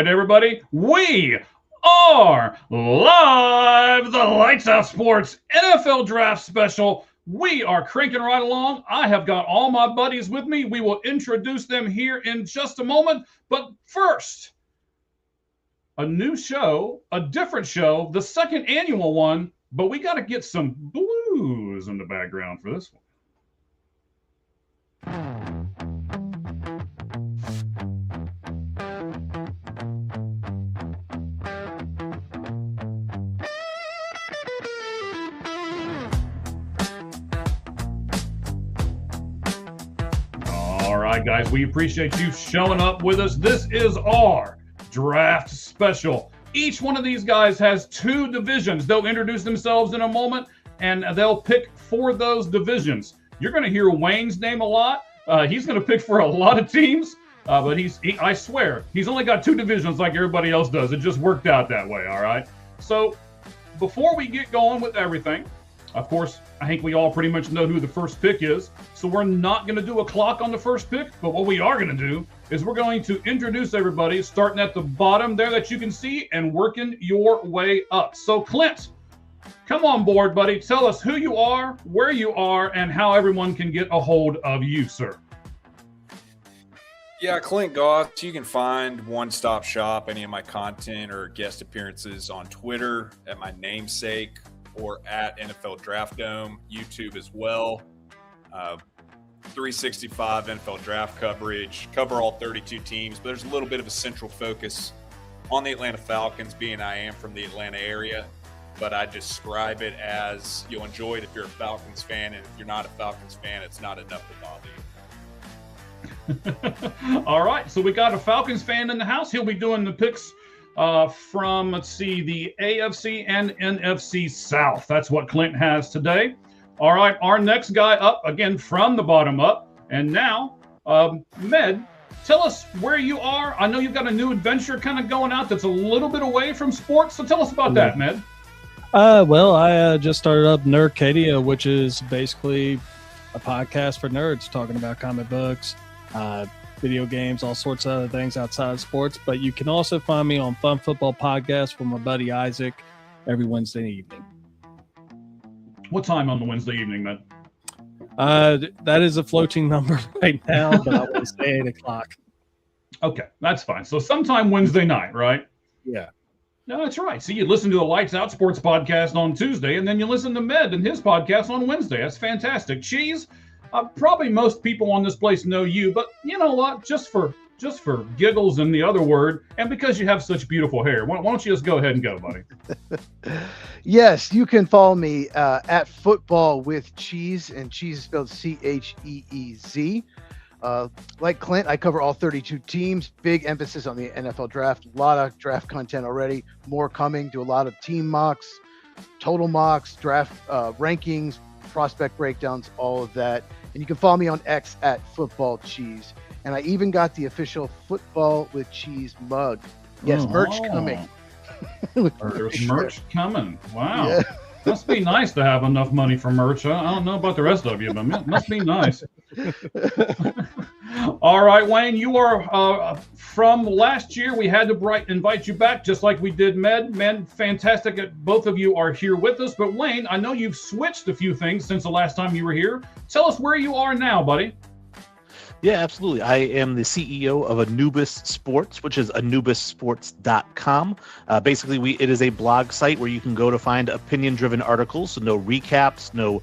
right, everybody. We are live. The Lights Out Sports NFL Draft Special. We are cranking right along. I have got all my buddies with me. We will introduce them here in just a moment. But first, a new show, a different show, the second annual one. But we got to get some blues in the background for this one. All right, guys, we appreciate you showing up with us. This is our draft special. Each one of these guys has two divisions. They'll introduce themselves in a moment, and they'll pick for those divisions. You're going to hear Wayne's name a lot. He's going to pick for a lot of teams, but I swear, he's only got two divisions like everybody else does. It just worked out that way, all right? So before we get going with everything, of course, I think we all pretty much know who the first pick is. So we're not going to do a clock on the first pick, but what we are going to do is we're going to introduce everybody, starting at the bottom there that you can see and working your way up. So Clint, come on board, buddy. Tell us who you are, where you are, and how everyone can get a hold of you, sir. Yeah, Clint Goss. You can find One Stop Shop, any of my content or guest appearances on Twitter at my namesake or at NFL Draft Dome, YouTube as well. 365 NFL draft coverage, cover all 32 teams, but there's a little bit of a central focus on the Atlanta Falcons, being I am from the Atlanta area, but I describe it as you'll enjoy it if you're a Falcons fan, and if you're not a Falcons fan, it's not enough to bother you. All right, so we got a Falcons fan in the house. He'll be doing the picks from, let's see, the AFC and NFC South. That's what Clint has today. All right, our next guy up, again, from the bottom up. And now, Med, tell us where you are. I know you've got a new adventure kind of going out that's a little bit away from sports. So tell us about that, Med. Well, I just started up Nerdcadia, which is basically a podcast for nerds talking about comic books, video games, all sorts of other things outside of sports. But you can also find me on Fun Football Podcast with my buddy Isaac every Wednesday evening. What time on the Wednesday evening, man? That is a floating number right now, but I would say 8 o'clock. Okay, that's fine. So sometime Wednesday night, right? Yeah. No, that's right. So you listen to the Lights Out Sports podcast on Tuesday, and then you listen to Med and his podcast on Wednesday. That's fantastic. Cheese, probably most people on this place know you, but you know what? Just for giggles and the other word, and because you have such beautiful hair, why don't you just go ahead and go, buddy? Yes, you can follow me at Football with Cheese, and Cheese is spelled Cheez. Like Clint, I cover all 32 teams. Big emphasis on the NFL draft. A lot of draft content already. More coming. Do a lot of team mocks, total mocks, draft rankings, prospect breakdowns, all of that. And you can follow me on X at Football Cheese. And I even got the official Football with Cheese mug. Yes, merch coming. There's merch coming. Wow. Yeah. Must be nice to have enough money for merch. I don't know about the rest of you, but it must be nice. All right, Wayne, you are from last year. We had to invite you back just like we did Med. Man, fantastic that both of you are here with us. But Wayne, I know you've switched a few things since the last time you were here. Tell us where you are now, buddy. Yeah, absolutely. I am the CEO of Anubis Sports, which is anubissports.com. Basically, it is a blog site where you can go to find opinion-driven articles, so no recaps, no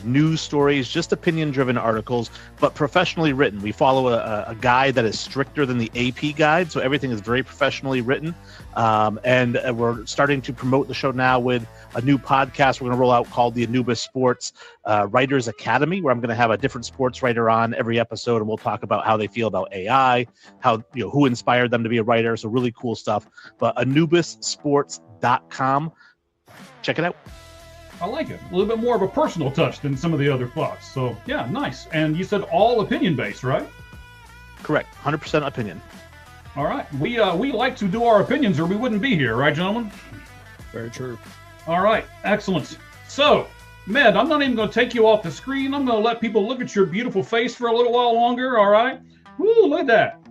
news stories, just opinion-driven articles, but professionally written. We follow a guide that is stricter than the AP guide, so everything is very professionally written. And we're starting to promote the show now with a new podcast we're going to roll out called the Anubis Sports Writers Academy, where I'm going to have a different sports writer on every episode, and we'll talk about how they feel about AI, how who inspired them to be a writer. So really cool stuff. But anubissports.com, check it out. I like it. A little bit more of a personal touch than some of the other thoughts. So yeah, nice. And you said all opinion based, right? Correct. 100% opinion. All right. We like to do our opinions or we wouldn't be here, right, gentlemen? Very true. All right. Excellent. So, Med, I'm not even going to take you off the screen. I'm going to let people look at your beautiful face for a little while longer. All right. Woo, look at that.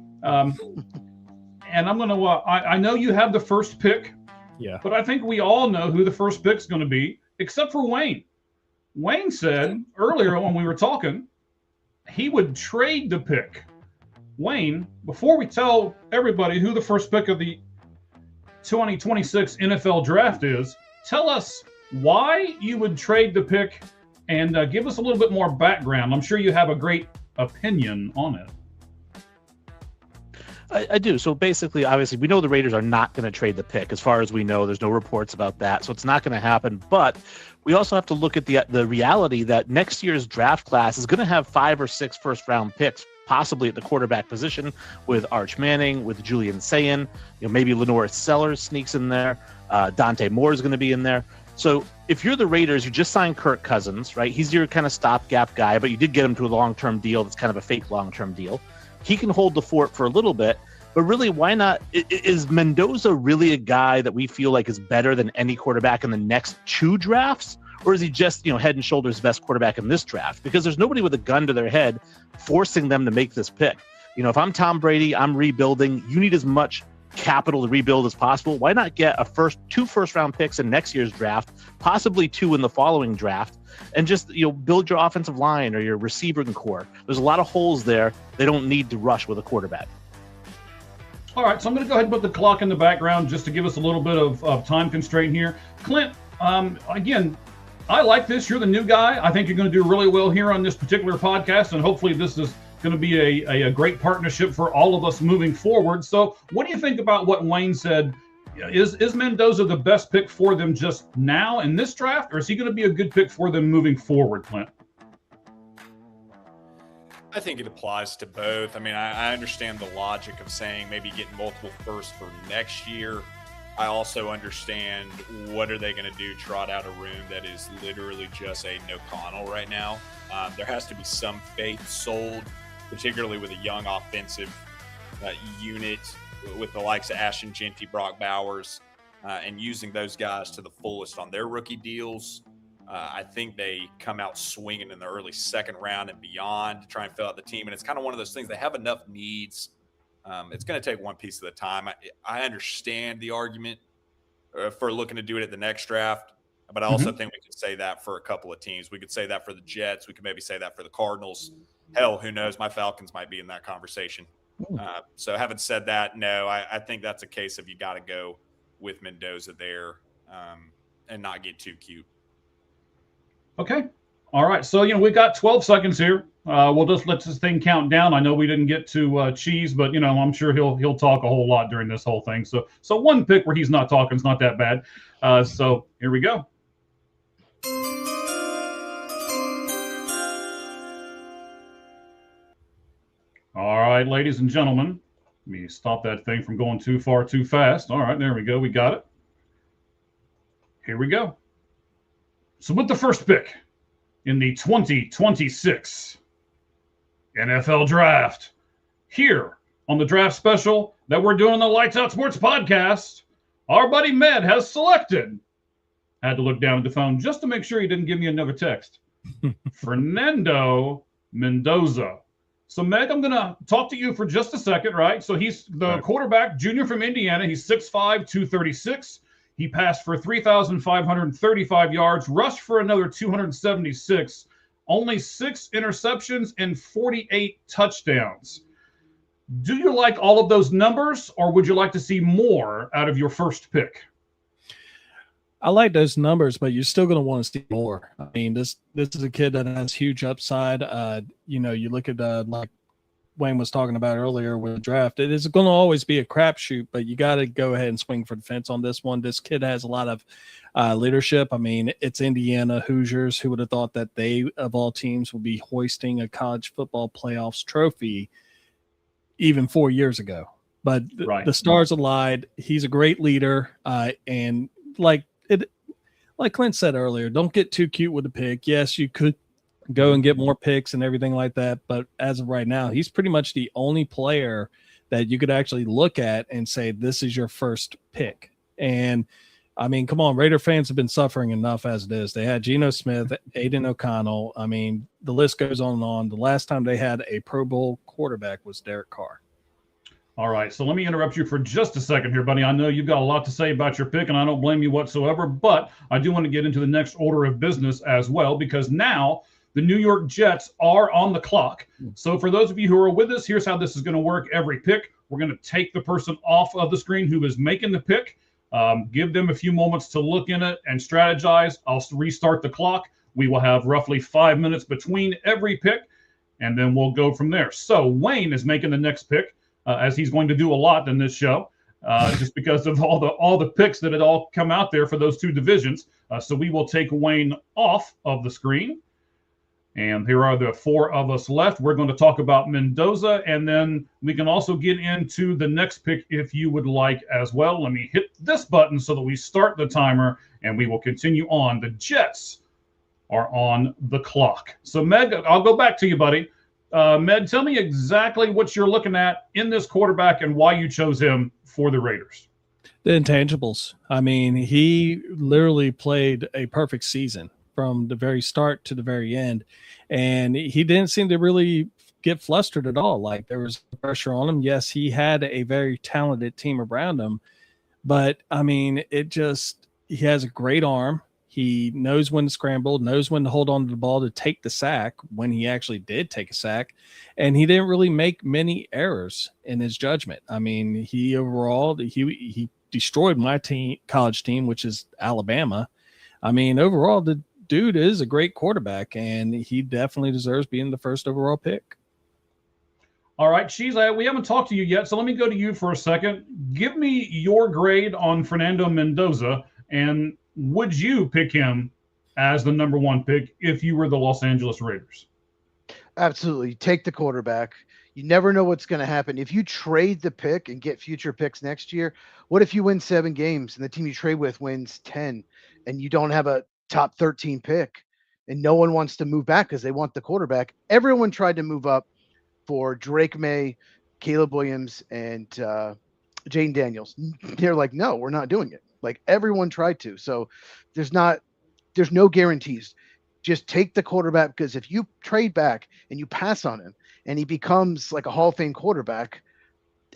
and I'm going to, I know you have the first pick, Yeah. but I think we all know who the first pick's going to be, except for Wayne. Wayne said earlier when we were talking, he would trade the pick. Wayne, before we tell everybody who the first pick of the 2026 NFL draft is, tell us why you would trade the pick and give us a little bit more background. I'm sure you have a great opinion on it. I do. So basically, obviously, we know the Raiders are not going to trade the pick. As far as we know, there's no reports about that. So it's not going to happen. But we also have to look at the reality that next year's draft class is going to have 5 or 6 first-round picks, possibly at the quarterback position, with Arch Manning, with Julian Sayin, maybe Lenore Sellers sneaks in there. Dante Moore is going to be in there. So if you're the Raiders, you just signed Kirk Cousins, right? He's your kind of stopgap guy, but you did get him to a long-term deal that's kind of a fake long-term deal. He can hold the fort for a little bit, but really, why not? Is Mendoza really a guy that we feel like is better than any quarterback in the next 2 drafts? Or is he just, head and shoulders best quarterback in this draft? Because there's nobody with a gun to their head forcing them to make this pick. If I'm Tom Brady, I'm rebuilding. You need as much capital to rebuild as possible. Why not get 2 first-round picks in next year's draft, possibly 2 in the following draft, and just build your offensive line or your receiving core? There's a lot of holes there. They don't need to rush with a quarterback. All right, so I'm going to go ahead and put the clock in the background just to give us a little bit of time constraint here. Clint, again, I like this. You're the new guy. I think you're going to do really well here on this particular podcast, and hopefully this is going to be a great partnership for all of us moving forward. So what do you think about what Wayne said? Is Mendoza the best pick for them just now in this draft, or is he going to be a good pick for them moving forward, Clint? I think it applies to both. I mean, I understand the logic of saying maybe getting multiple firsts for next year. I also understand what are they going to do, trot out a room that is literally just a no Connell right now. There has to be some faith sold, particularly with a young offensive unit with the likes of Ashton Genty, Brock Bowers, and using those guys to the fullest on their rookie deals. I think they come out swinging in the early second round and beyond to try and fill out the team. And it's kind of one of those things. They have enough needs. It's going to take one piece at a time. I understand the argument for looking to do it at the next draft, but I also think we could say that for a couple of teams. We could say that for the Jets. We could maybe say that for the Cardinals. Hell, who knows? My Falcons might be in that conversation. So having said that, no, I think that's a case of you got to go with Mendoza there and not get too cute. Okay. All right. So, we've got 12 seconds here. We'll just let this thing count down. I know we didn't get to Cheese, but, I'm sure he'll talk a whole lot during this whole thing. So one pick where he's not talking is not that bad. So here we go. All right, ladies and gentlemen, let me stop that thing from going too far too fast. All right, there we go. We got it. Here we go. So with the first pick in the 2026 NFL Draft, here on the draft special that we're doing on the Lights Out Sports podcast, our buddy Med has selected. I had to look down at the phone just to make sure he didn't give me another text. Fernando Mendoza. So, Meg, I'm going to talk to you for just a second, right? So he's the quarterback, junior from Indiana. He's 6'5", 236. He passed for 3,535 yards, rushed for another 276, only 6 interceptions and 48 touchdowns. Do you like all of those numbers, or would you like to see more out of your first pick? I like those numbers, but you're still going to want to see more. I mean, this is a kid that has huge upside. You look at like Wayne was talking about earlier with the draft. It is going to always be a crapshoot, but you got to go ahead and swing for the fence on this one. This kid has a lot of leadership. I mean, it's Indiana Hoosiers. Who would have thought that they, of all teams, would be hoisting a college football playoffs trophy even 4 years ago? But the stars aligned. He's a great leader, and like Clint said earlier, don't get too cute with the pick. Yes, you could go and get more picks and everything like that, but as of right now, he's pretty much the only player that you could actually look at and say, this is your first pick. And I mean, come on, Raider fans have been suffering enough as it is. They had Geno Smith, Aiden O'Connell. I mean, the list goes on and on. The last time they had a Pro Bowl quarterback was Derek Carr. All right, so let me interrupt you for just a second here, buddy. I know you've got a lot to say about your pick, and I don't blame you whatsoever, but I do want to get into the next order of business as well, because now the New York Jets are on the clock. So for those of you who are with us, here's how this is going to work every pick. We're going to take the person off of the screen who is making the pick, give them a few moments to look in it and strategize. I'll restart the clock. We will have roughly 5 minutes between every pick, and then we'll go from there. So Wayne is making the next pick. As he's going to do a lot in this show, just because of all the picks that had all come out there for those two divisions. So we will take Wayne off of the screen. And here are the four of us left. We're going to talk about Mendoza, and then we can also get into the next pick if you would like as well. Let me hit this button so that we start the timer, and we will continue on. The Jets are on the clock. So, Meg, I'll go back to you, buddy. Med, tell me exactly what you're looking at in this quarterback and why you chose him for the Raiders. The intangibles. I mean, he literally played a perfect season from the very start to the very end. And he didn't seem to really get flustered at all. Like, there was pressure on him. Yes, he had a very talented team around him. But, I mean, he has a great arm. He knows when to scramble, knows when to hold on to the ball to take the sack when he actually did take a sack. And he didn't really make many errors in his judgment. I mean, he destroyed my college team, which is Alabama. I mean, overall, the dude is a great quarterback, and he definitely deserves being the first overall pick. All right, Cheese, we haven't talked to you yet, so let me go to you for a second. Give me your grade on Fernando Mendoza, and would you pick him as the number one pick if you were the Los Angeles Raiders? Absolutely. Take the quarterback. You never know what's going to happen. If you trade the pick and get future picks next year, what if you win 7 games and the team you trade with wins 10 and you don't have a top 13 pick and no one wants to move back because they want the quarterback? Everyone tried to move up for Drake May, Caleb Williams, and Jane Daniels. They're like, no, we're not doing it. Like, everyone tried to. So there's no guarantees. Just take the quarterback, because if you trade back and you pass on him and he becomes like a Hall of Fame quarterback,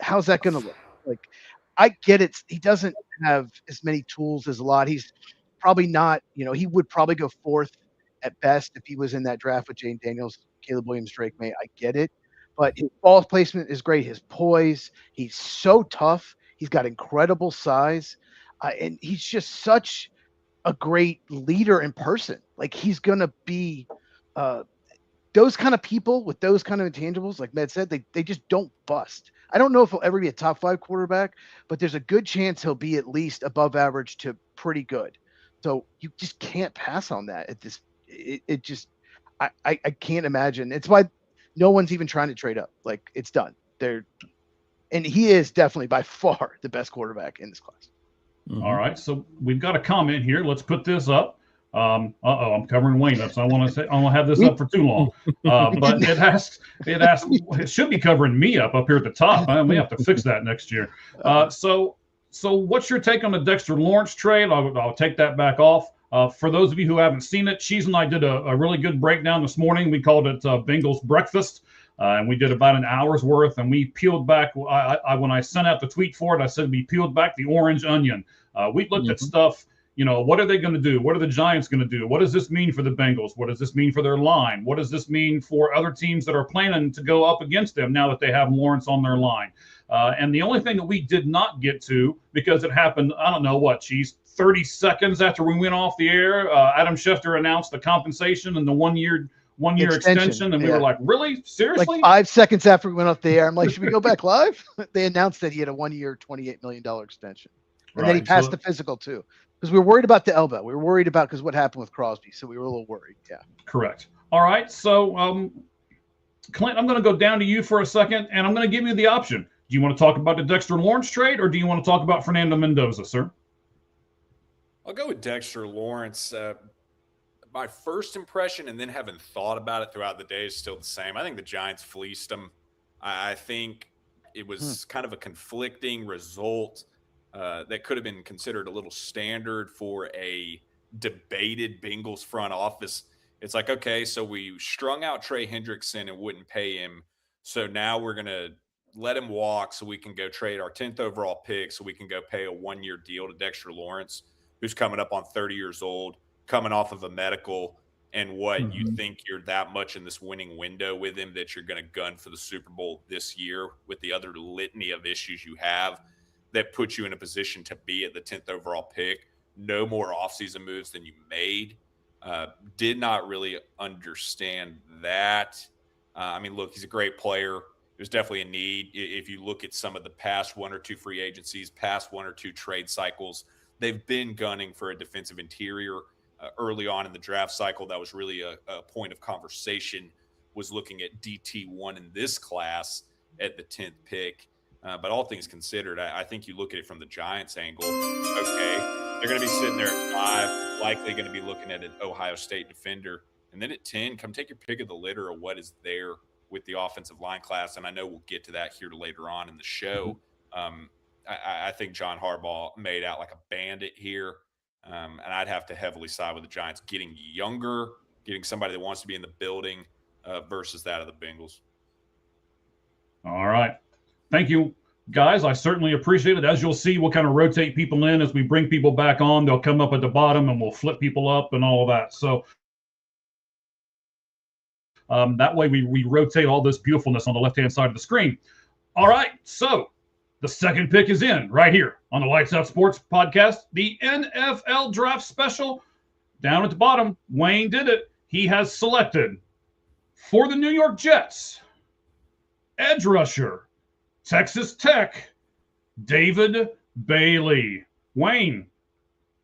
how's that going to look? Like, I get it. He doesn't have as many tools as a lot. He's probably not, he would probably go 4th at best if he was in that draft with Jane Daniels, Caleb Williams, Drake May. I get it. But his ball placement is great. His poise, he's so tough. He's got incredible size. And he's just such a great leader in person. Like, he's going to be those kind of people with those kind of intangibles, like Med said, they just don't bust. I don't know if he'll ever be a top 5 quarterback, but there's a good chance he'll be at least above average to pretty good. So you just can't pass on that at this. It just, I can't imagine. It's why no one's even trying to trade up. Like, it's done. And he is definitely by far the best quarterback in this class. Mm-hmm. All right, so we've got a comment here. Let's put this up. I'm covering Wayne up, so I want to have this up for too long. But it should be covering me up here at the top. We have to fix that next year. So what's your take on the Dexter Lawrence trade? I'll take that back off. For those of you who haven't seen it, Cheese and I did a really good breakdown this morning. We called it Bengals Breakfast. And we did about an hour's worth, and we peeled back. When I sent out the tweet for it, I said we peeled back the orange onion. We looked at stuff. What are they going to do? What are the Giants going to do? What does this mean for the Bengals? What does this mean for their line? What does this mean for other teams that are planning to go up against them now that they have Lawrence on their line? And the only thing that we did not get to, because it happened, I don't know what, Cheese, 30 seconds after we went off the air, Adam Schefter announced the compensation and the one-year extension, and we were like, really? Seriously? Like 5 seconds after we went off the air, I'm like, should we go back live? They announced that he had a 1-year, $28 million extension. And then he passed the physical too. Because we were worried about the elbow. We were worried about because what happened with Crosby. So we were a little worried. Yeah. Correct. All right. So, Clint, I'm going to go down to you for a second, and I'm going to give you the option. Do you want to talk about the Dexter Lawrence trade, or do you want to talk about Fernando Mendoza, sir? I'll go with Dexter Lawrence. My first impression, and then having thought about it throughout the day, is still the same. I think the Giants fleeced him. I think it was kind of a conflicting result that could have been considered a little standard for a debated Bengals front office. It's like, okay, so we strung out Trey Hendrickson and wouldn't pay him. So now we're going to let him walk so we can go trade our 10th overall pick so we can go pay a 1-year deal to Dexter Lawrence, who's coming up on 30 years old, coming off of a medical, and what you think you're that much in this winning window with him that you're going to gun for the Super Bowl this year with the other litany of issues you have that put you in a position to be at the 10th overall pick. No more offseason moves than you made. Did not really understand that. I mean, look, he's a great player. There's definitely a need. If you look at some of the past 1 or 2 free agencies, past 1 or 2 trade cycles, they've been gunning for a defensive interior. Early on in the draft cycle, that was really a point of conversation, was looking at DT1 in this class at the 10th pick. But all things considered, I think you look at it from the Giants angle. Okay, they're going to be sitting there at 5, likely going to be looking at an Ohio State defender. And then at 10, come take your pick of the litter of what is there with the offensive line class. And I know we'll get to that here later on in the show. I think John Harbaugh made out like a bandit here. And I'd have to heavily side with the Giants getting younger, getting somebody that wants to be in the building versus that of the Bengals. All right. Thank you, guys. I certainly appreciate it. As you'll see, we'll kind of rotate people in as we bring people back on. They'll come up at the bottom and we'll flip people up and all of that. So that way we rotate all this beautifulness on the left-hand side of the screen. All right. So the second pick is in right here on the Lights Out Sports podcast, the NFL Draft Special. Down at the bottom, Wayne did it. He has selected for the New York Jets, edge rusher, Texas Tech, David Bailey. Wayne,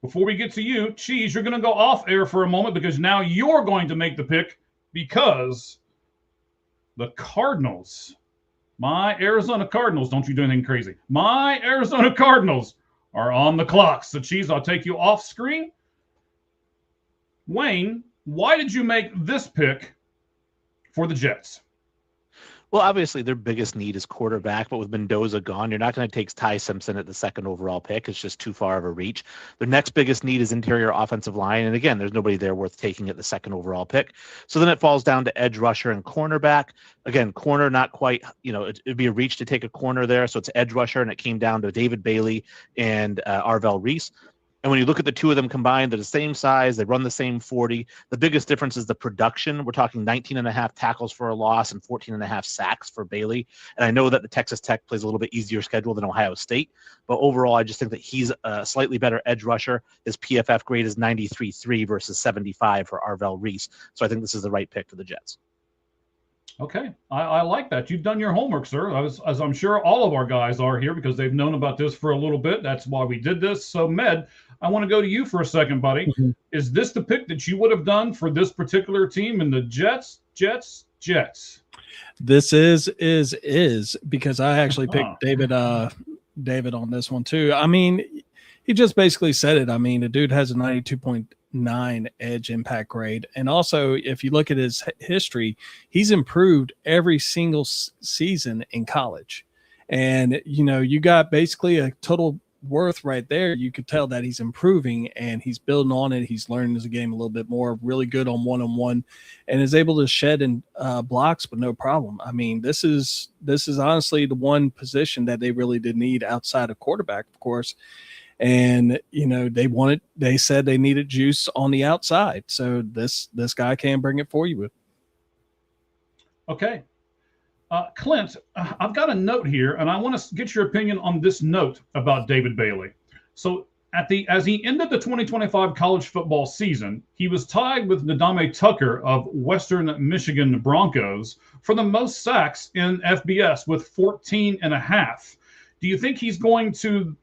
before we get to you, Cheese, you're going to go off air for a moment because now you're going to make the pick because the Cardinals, my Arizona Cardinals, don't you do anything crazy. My Arizona Cardinals are on the clock. So, Cheese, I'll take you off screen. Wayne, why did you make this pick for the Jets? Well, obviously their biggest need is quarterback, but with Mendoza gone, you're not going to take Ty Simpson at the 2nd overall pick. It's just too far of a reach. Their next biggest need is interior offensive line. And again, there's nobody there worth taking at the 2nd overall pick. So then it falls down to edge rusher and cornerback. Again, corner, not quite, it'd be a reach to take a corner there. So it's edge rusher, and it came down to David Bailey and Arvell Reese. And when you look at the two of them combined, they're the same size. They run the same 40. The biggest difference is the production. We're talking 19.5 tackles for a loss and 14.5 sacks for Bailey. And I know that the Texas Tech plays a little bit easier schedule than Ohio State. But overall, I just think that he's a slightly better edge rusher. His PFF grade is 93.3 versus 75 for Arvell Reese. So I think this is the right pick for the Jets. Okay, I like that. You've done your homework, sir, as I'm sure all of our guys are here because they've known about this for a little bit. That's why we did this. So, Med, I want to go to you for a second, buddy. Mm-hmm. Is this the pick that you would have done for this particular team in the Jets? This is because I actually picked David on this one too. I mean, he just basically said it. I mean, the dude has a 92.9 edge impact grade. And also, if you look at his history, he's improved every single season in college. And, you got basically a total worth right there. You could tell that he's improving and he's building on it. He's learning the game a little bit more, really good on one-on-one, and is able to shed in blocks with no problem. I mean, this is honestly the one position that they really did need outside of quarterback, of course. And, they said they needed juice on the outside. So this guy can bring it for you. Okay. Clint, I've got a note here, and I want to get your opinion on this note about David Bailey. So as he ended the 2025 college football season, he was tied with Nadame Tucker of Western Michigan Broncos for the most sacks in FBS with 14.5. Do you think he's going to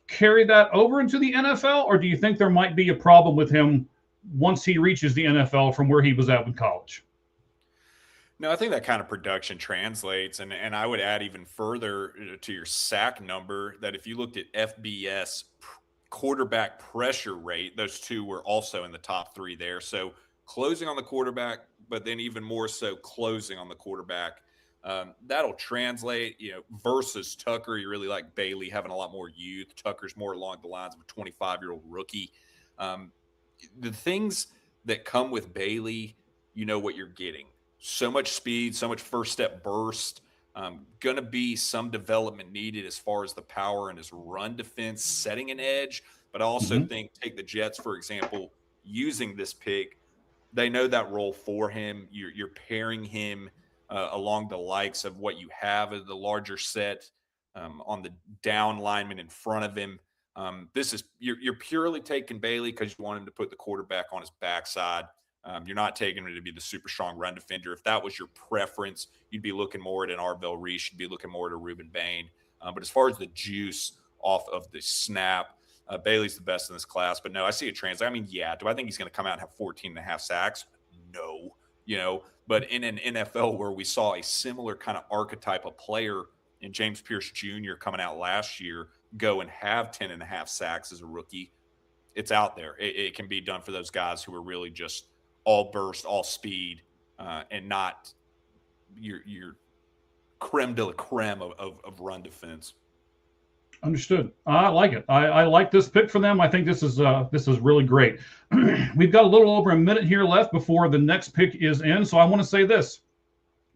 carry that over into the NFL, or do you think there might be a problem with him once he reaches the NFL from where he was at with college? No, I think that kind of production translates. And I would add even further to your sack number that if you looked at FBS quarterback pressure rate, those two were also in the top 3 there. So closing on the quarterback, but then even more so closing on the quarterback. That'll translate, versus Tucker. You really like Bailey having a lot more youth. Tucker's more along the lines of a 25-year-old rookie. The things that come with Bailey, you know what you're getting. So much speed, so much first step burst, Going to be some development needed as far as the power and his run defense, setting an edge. But I also think, take the Jets, for example, using this pick, they know that role for him. You're pairing him along the likes of what you have as the larger set on the down lineman in front of him. This is you're purely taking Bailey because you want him to put the quarterback on his backside. You're not taking him to be the super strong run defender. If that was your preference, you'd be looking more at an Arvell Reese. You'd be looking more at a Reuben Bain. But as far as the juice off of the snap, Bailey's the best in this class. But no, I see a translate. I mean, yeah, do I think he's going to come out and have 14 and a half sacks? No, but in an NFL where we saw a similar kind of archetype of player in James Pierce Jr. coming out last year go and have 10 and a half sacks as a rookie, it's out there. It can be done for those guys who are really just all burst, all speed, and not your creme de la creme of run defense. Understood. I like it. I like this pick for them. I think this is really great. We've got a little over a minute here left before the next pick is in. So I want to say this.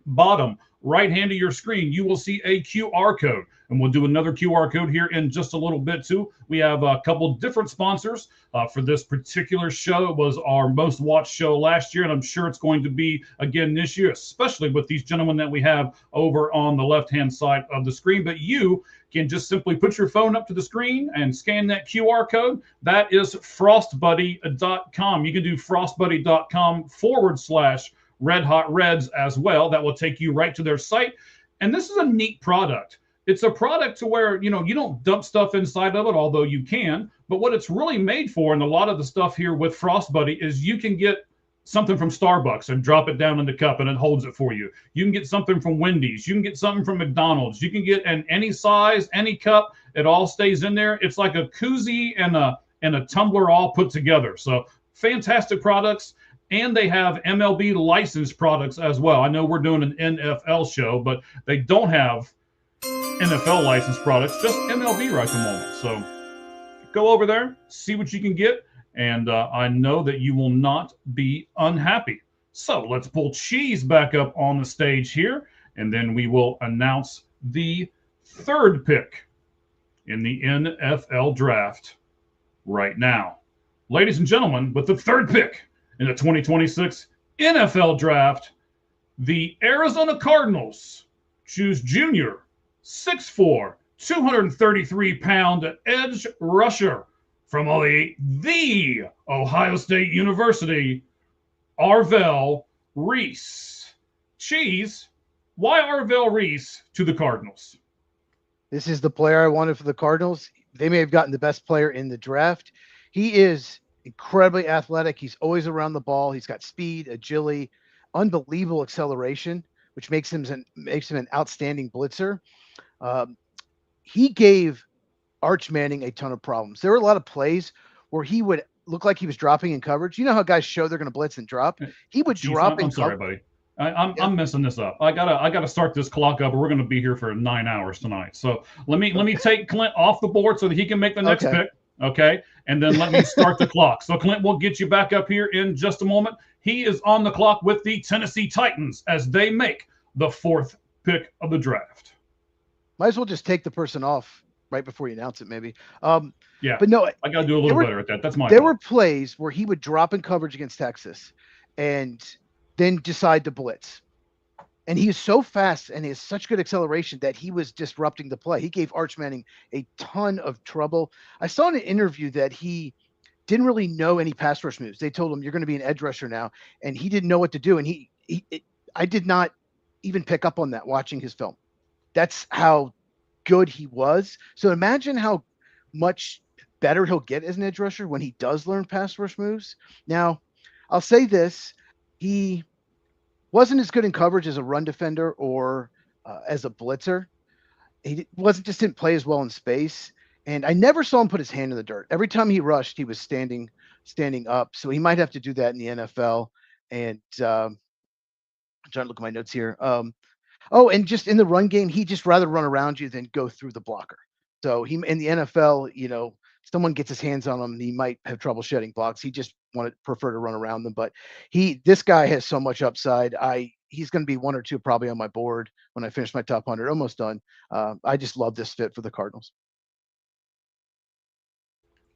Bottom right hand of your screen, you will see a QR code. And we'll do another QR code here in just a little bit too. We have a couple different sponsors for this particular show. It was our most watched show last year, and I'm sure it's going to be again this year, especially with these gentlemen that we have over on the left-hand side of the screen. But you can just simply put your phone up to the screen and scan that QR code. That is frostbuddy.com. You can do frostbuddy.com/Red Hot Reds as well. That will take you right to their site. And this is a neat product. It's a product to where, you don't dump stuff inside of it, although you can. But what it's really made for, and a lot of the stuff here with Frostbuddy, is you can get something from Starbucks and drop it down in the cup and it holds it for you. You can get something from Wendy's. You can get something from McDonald's. You can get in any size, any cup. It all stays in there. It's like a koozie and a tumbler all put together. So fantastic products. And they have MLB licensed products as well. I know we're doing an NFL show, but they don't have NFL licensed products, just MLB right at the moment. So go over there, see what you can get, and I know that you will not be unhappy. So let's pull Cheese back up on the stage here, and then we will announce the third pick in the NFL draft right now. Ladies and gentlemen, with the third pick in the 2026 NFL draft, the Arizona Cardinals choose junior, 6'4", 233-pound edge rusher from the Ohio State University, Arvell Reese. Cheese, why Arvell Reese to the Cardinals? This is the player I wanted for the Cardinals. They may have gotten the best player in the draft. He is incredibly athletic. He's always around the ball. He's got speed, agility, unbelievable acceleration, which makes him an outstanding blitzer. He gave Arch Manning a ton of problems. There were a lot of plays where he would look like he was dropping in coverage. You know how guys show they're going to blitz and drop? He would drop in I'm sorry, buddy. I'm messing this up. I gotta start this clock up, or we're gonna be here for 9 hours tonight. So let me take Clint off the board so that he can make the next pick. Okay, and then let me start the clock. So Clint will get you back up here in just a moment. He is on the clock with the Tennessee Titans as they make the fourth pick of the draft. Might as well just take the person off right before you announce it, maybe. Yeah, but no, I got to do a little better at that. That's my There were plays where he would drop in coverage against Texas and then decide to blitz. And he is so fast and he has such good acceleration that he was disrupting the play. He gave Arch Manning a ton of trouble. I saw in an interview that he didn't really know any pass rush moves. They told him, you're going to be an edge rusher now. And he didn't know what to do. And I did not even pick up on that watching his film. That's how good he was. So imagine how much better he'll get as an edge rusher when he does learn pass rush moves. Now, I'll say this. He wasn't as good in coverage as a run defender or as a blitzer. He didn't play as well in space. And I never saw him put his hand in the dirt. Every time he rushed, he was standing up. So he might have to do that in the NFL. And I'm trying to look at my notes here. And just in the run game, he just rather run around you than go through the blocker. So he in the NFL, someone gets his hands on him, he might have trouble shedding blocks. He just prefer to run around them. But this guy has so much upside. I he's going to be 1 or 2 probably on my board when I finish my top 100. Almost done. I just love this fit for the Cardinals.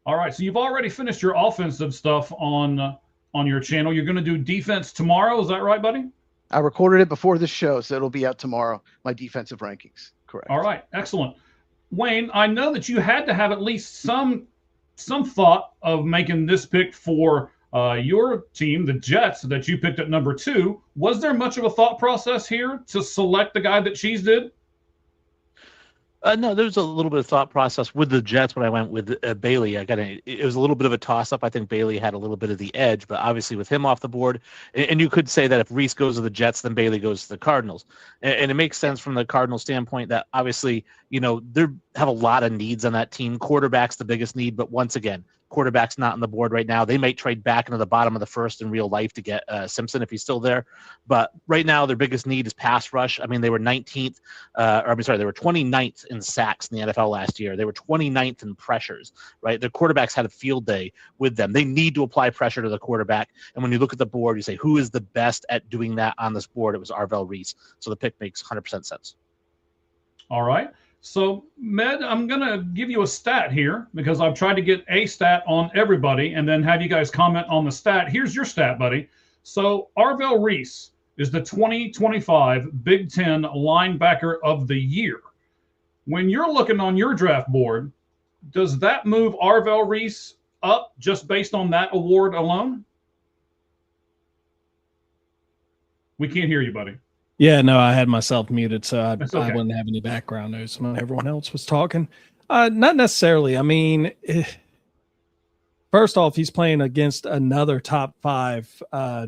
All right, so you've already finished your offensive stuff on your channel. You're going to do defense tomorrow. Is that right, buddy? I recorded it before the show, so it'll be out tomorrow. My defensive rankings. Correct. All right, excellent. Wayne, I know that you had to have at least some thought of making this pick for your team, the Jets, that you picked at number 2. Was there much of a thought process here to select the guy that Cheese did? No, there was a little bit of thought process with the Jets when I went with Bailey. It was a little bit of a toss-up. I think Bailey had a little bit of the edge, but obviously with him off the board, and you could say that if Reese goes to the Jets, then Bailey goes to the Cardinals. And it makes sense from the Cardinals standpoint that obviously, they have a lot of needs on that team. Quarterback's the biggest need, but once again, quarterback's not on the board right now. They might trade back into the bottom of the first in real life to get Simpson if he's still there. But right now, their biggest need is pass rush. I mean, they were 19th, they were 29th in sacks in the NFL last year. They were 29th in pressures, right? Their quarterbacks had a field day with them. They need to apply pressure to the quarterback. And when you look at the board, you say, who is the best at doing that on this board? It was Arvell Reese. So the pick makes 100% sense. All right. So, Med, I'm going to give you a stat here because I've tried to get a stat on everybody and then have you guys comment on the stat. Here's your stat, buddy. So, Arvell Reese is the 2025 Big Ten Linebacker of the Year. When you're looking on your draft board, does that move Arvell Reese up just based on that award alone? We can't hear you, buddy. Yeah, no, I had myself muted, so I okay. wouldn't have any background noise when everyone else was talking. Not necessarily. I mean, first off, he's playing against another top 5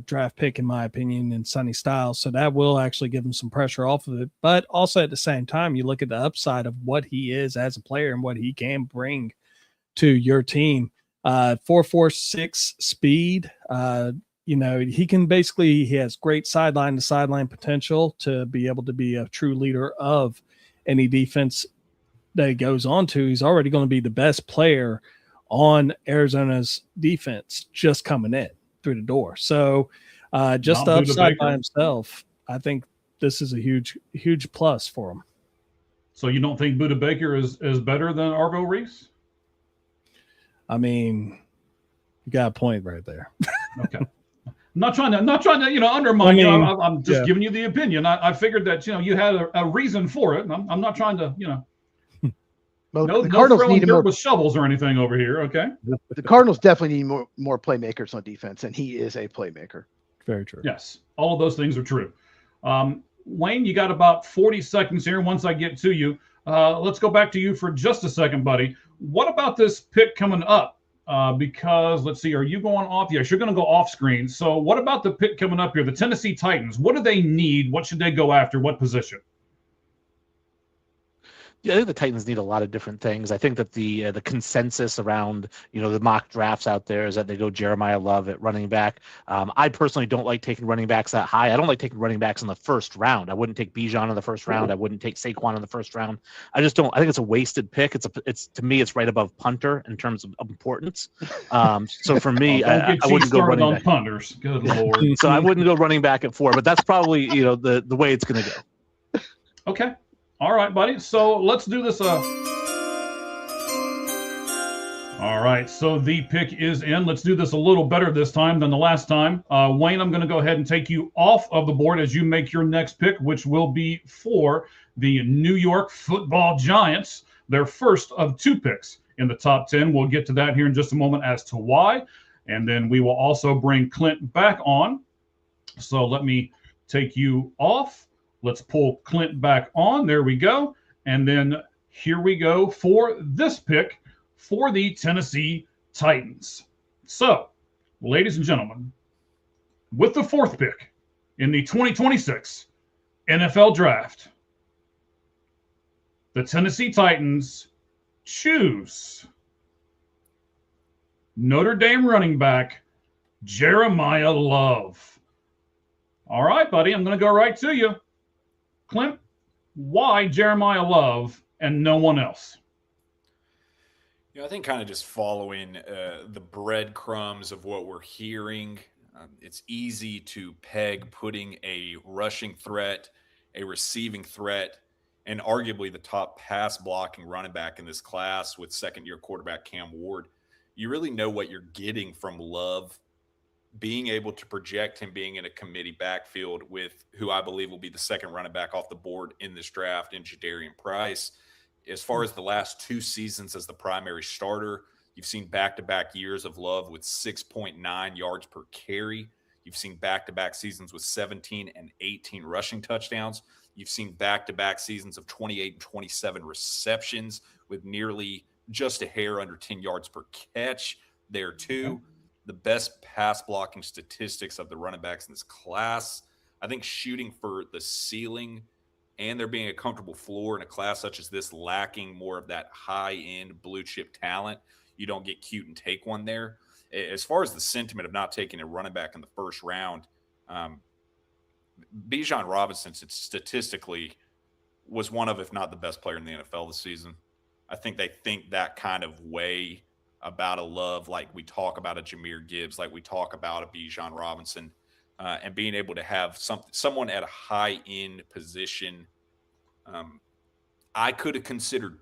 draft pick, in my opinion, in Sonny Styles, so that will actually give him some pressure off of it. But also at the same time, you look at the upside of what he is as a player and what he can bring to your team. 4.46 speed. He has great sideline to sideline potential to be able to be a true leader of any defense that he goes on to. He's already going to be the best player on Arizona's defense just coming in through the door. So just the upside by himself, I think this is a huge, huge plus for him. So you don't think Budda Baker is better than Arvell Reese? I mean, you got a point right there. Okay. I'm not trying to, undermine you. I'm just giving you the opinion. I figured that, you had a reason for it. I'm not trying to, Well, no the Cardinals need more with shovels or anything over here. Okay. The Cardinals definitely need more playmakers on defense, and he is a playmaker. Very true. Yes, all of those things are true. Wayne, you got about 40 seconds here. Once I get to you, let's go back to you for just a second, buddy. What about this pick coming up? Because let's see, are you going off? Yes, you're going to go off screen. So what about the pick coming up here? The Tennessee Titans. What do they need? What should they go after? What position? Yeah, I think the Titans need a lot of different things. I think that the consensus around the mock drafts out there is that they go Jeremiah Love at running back. I personally don't like taking running backs that high. I don't like taking running backs in the first round. I wouldn't take Bijan in the first round. I wouldn't take Saquon in the first round. I just don't. I think it's a wasted pick. It's to me, it's right above punter in terms of importance. So for me, I wouldn't go running back. Punters. Good Lord. So I wouldn't go running back at 4, but that's probably the way it's going to go. Okay. All right, buddy. So let's do this. All right. So the pick is in. Let's do this a little better this time than the last time. Wayne, I'm going to go ahead and take you off of the board as you make your next pick, which will be for the New York Football Giants, their first of 2 picks in the top 10. We'll get to that here in just a moment as to why. And then we will also bring Clint back on. So let me take you off. Let's pull Clint back on. There we go. And then here we go for this pick for the Tennessee Titans. So, ladies and gentlemen, with the 4th pick in the 2026 NFL Draft, the Tennessee Titans choose Notre Dame running back Jeremiah Love. All right, buddy, I'm going to go right to you. Clint, why Jeremiah Love and no one else? I think kind of just following the breadcrumbs of what we're hearing It's easy to peg putting a rushing threat, a receiving threat, and arguably the top pass blocking running back in this class with second year quarterback Cam Ward. You really know what you're getting from Love, being able to project him being in a committee backfield with who I believe will be the second running back off the board in this draft in Jadarian Price. As far as the last 2 seasons as the primary starter, you've seen back-to-back years of Love with 6.9 yards per carry. You've seen back-to-back seasons with 17 and 18 rushing touchdowns. You've seen back-to-back seasons of 28 and 27 receptions with nearly just a hair under 10 yards per catch there too. The best pass blocking statistics of the running backs in this class. I think shooting for the ceiling and there being a comfortable floor in a class such as this, lacking more of that high-end blue chip talent, you don't get cute and take one there. As far as the sentiment of not taking a running back in the first round, Bijan Robinson statistically was one of, if not the best player in the NFL this season. I think they think that kind of way about a Love, like we talk about a Jahmyr Gibbs, like we talk about a Bijan Robinson, and being able to have someone at a high-end position. I could have considered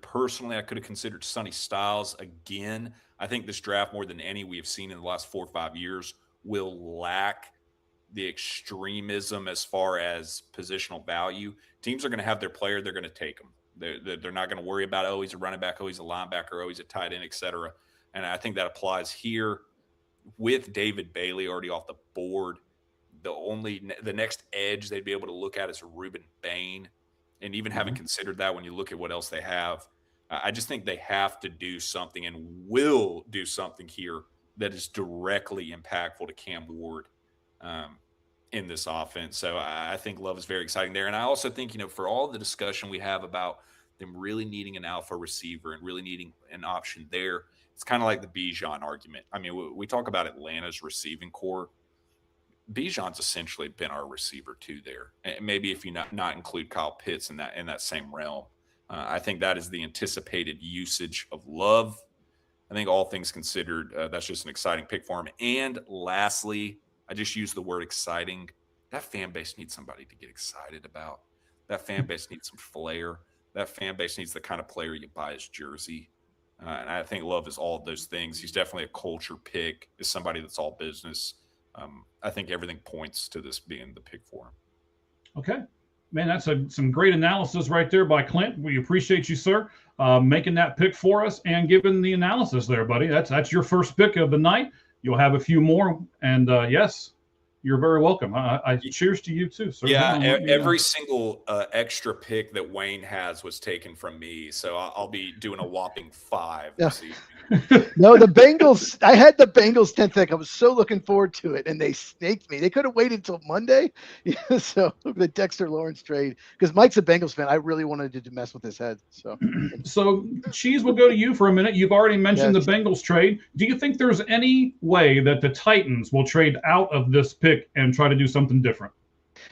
Sonny Styles again. I think this draft, more than any we have seen in the last 4 or 5 years, will lack the extremism as far as positional value. Teams are going to have their player. They're going to take them. They're not going to worry about, oh, he's a running back, oh, he's a linebacker, oh, he's a tight end, et cetera. And I think that applies here with David Bailey already off the board. The next edge they'd be able to look at is Reuben Bain. And even having considered that, when you look at what else they have, I just think they have to do something and will do something here that is directly impactful to Cam Ward in this offense. So I think Love is very exciting there. And I also think, for all the discussion we have about them really needing an alpha receiver and really needing an option there, it's kind of like the Bijan argument. I mean, we talk about Atlanta's receiving core. Bijan's essentially been our receiver too there. And maybe if you not include Kyle Pitts in that same realm, I think that is the anticipated usage of Love. I think all things considered, that's just an exciting pick for him. And lastly, I just use the word exciting. That fan base needs somebody to get excited about. That fan base needs some flair. That fan base needs the kind of player you buy his jersey. And I think Love is all of those things. He's definitely a culture pick. Is somebody that's all business. I think everything points to this being the pick for him. Okay. Man, that's some great analysis right there by Clint. We appreciate you, sir, making that pick for us and giving the analysis there, buddy. That's your first pick of the night. You'll have a few more. And yes, you're very welcome. I cheers to you too, sir. Yeah, every single extra pick that Wayne has was taken from me. So I'll be doing a whopping 5 this evening. No, the Bengals. I had the Bengals 10th pick. I was so looking forward to it, and they snaked me. They could have waited until Monday. So the Dexter Lawrence trade, because Mike's a Bengals fan. I really wanted to mess with his head. So Cheese, will go to you for a minute. You've already mentioned the Bengals trade. Do you think there's any way that the Titans will trade out of this pick and try to do something different?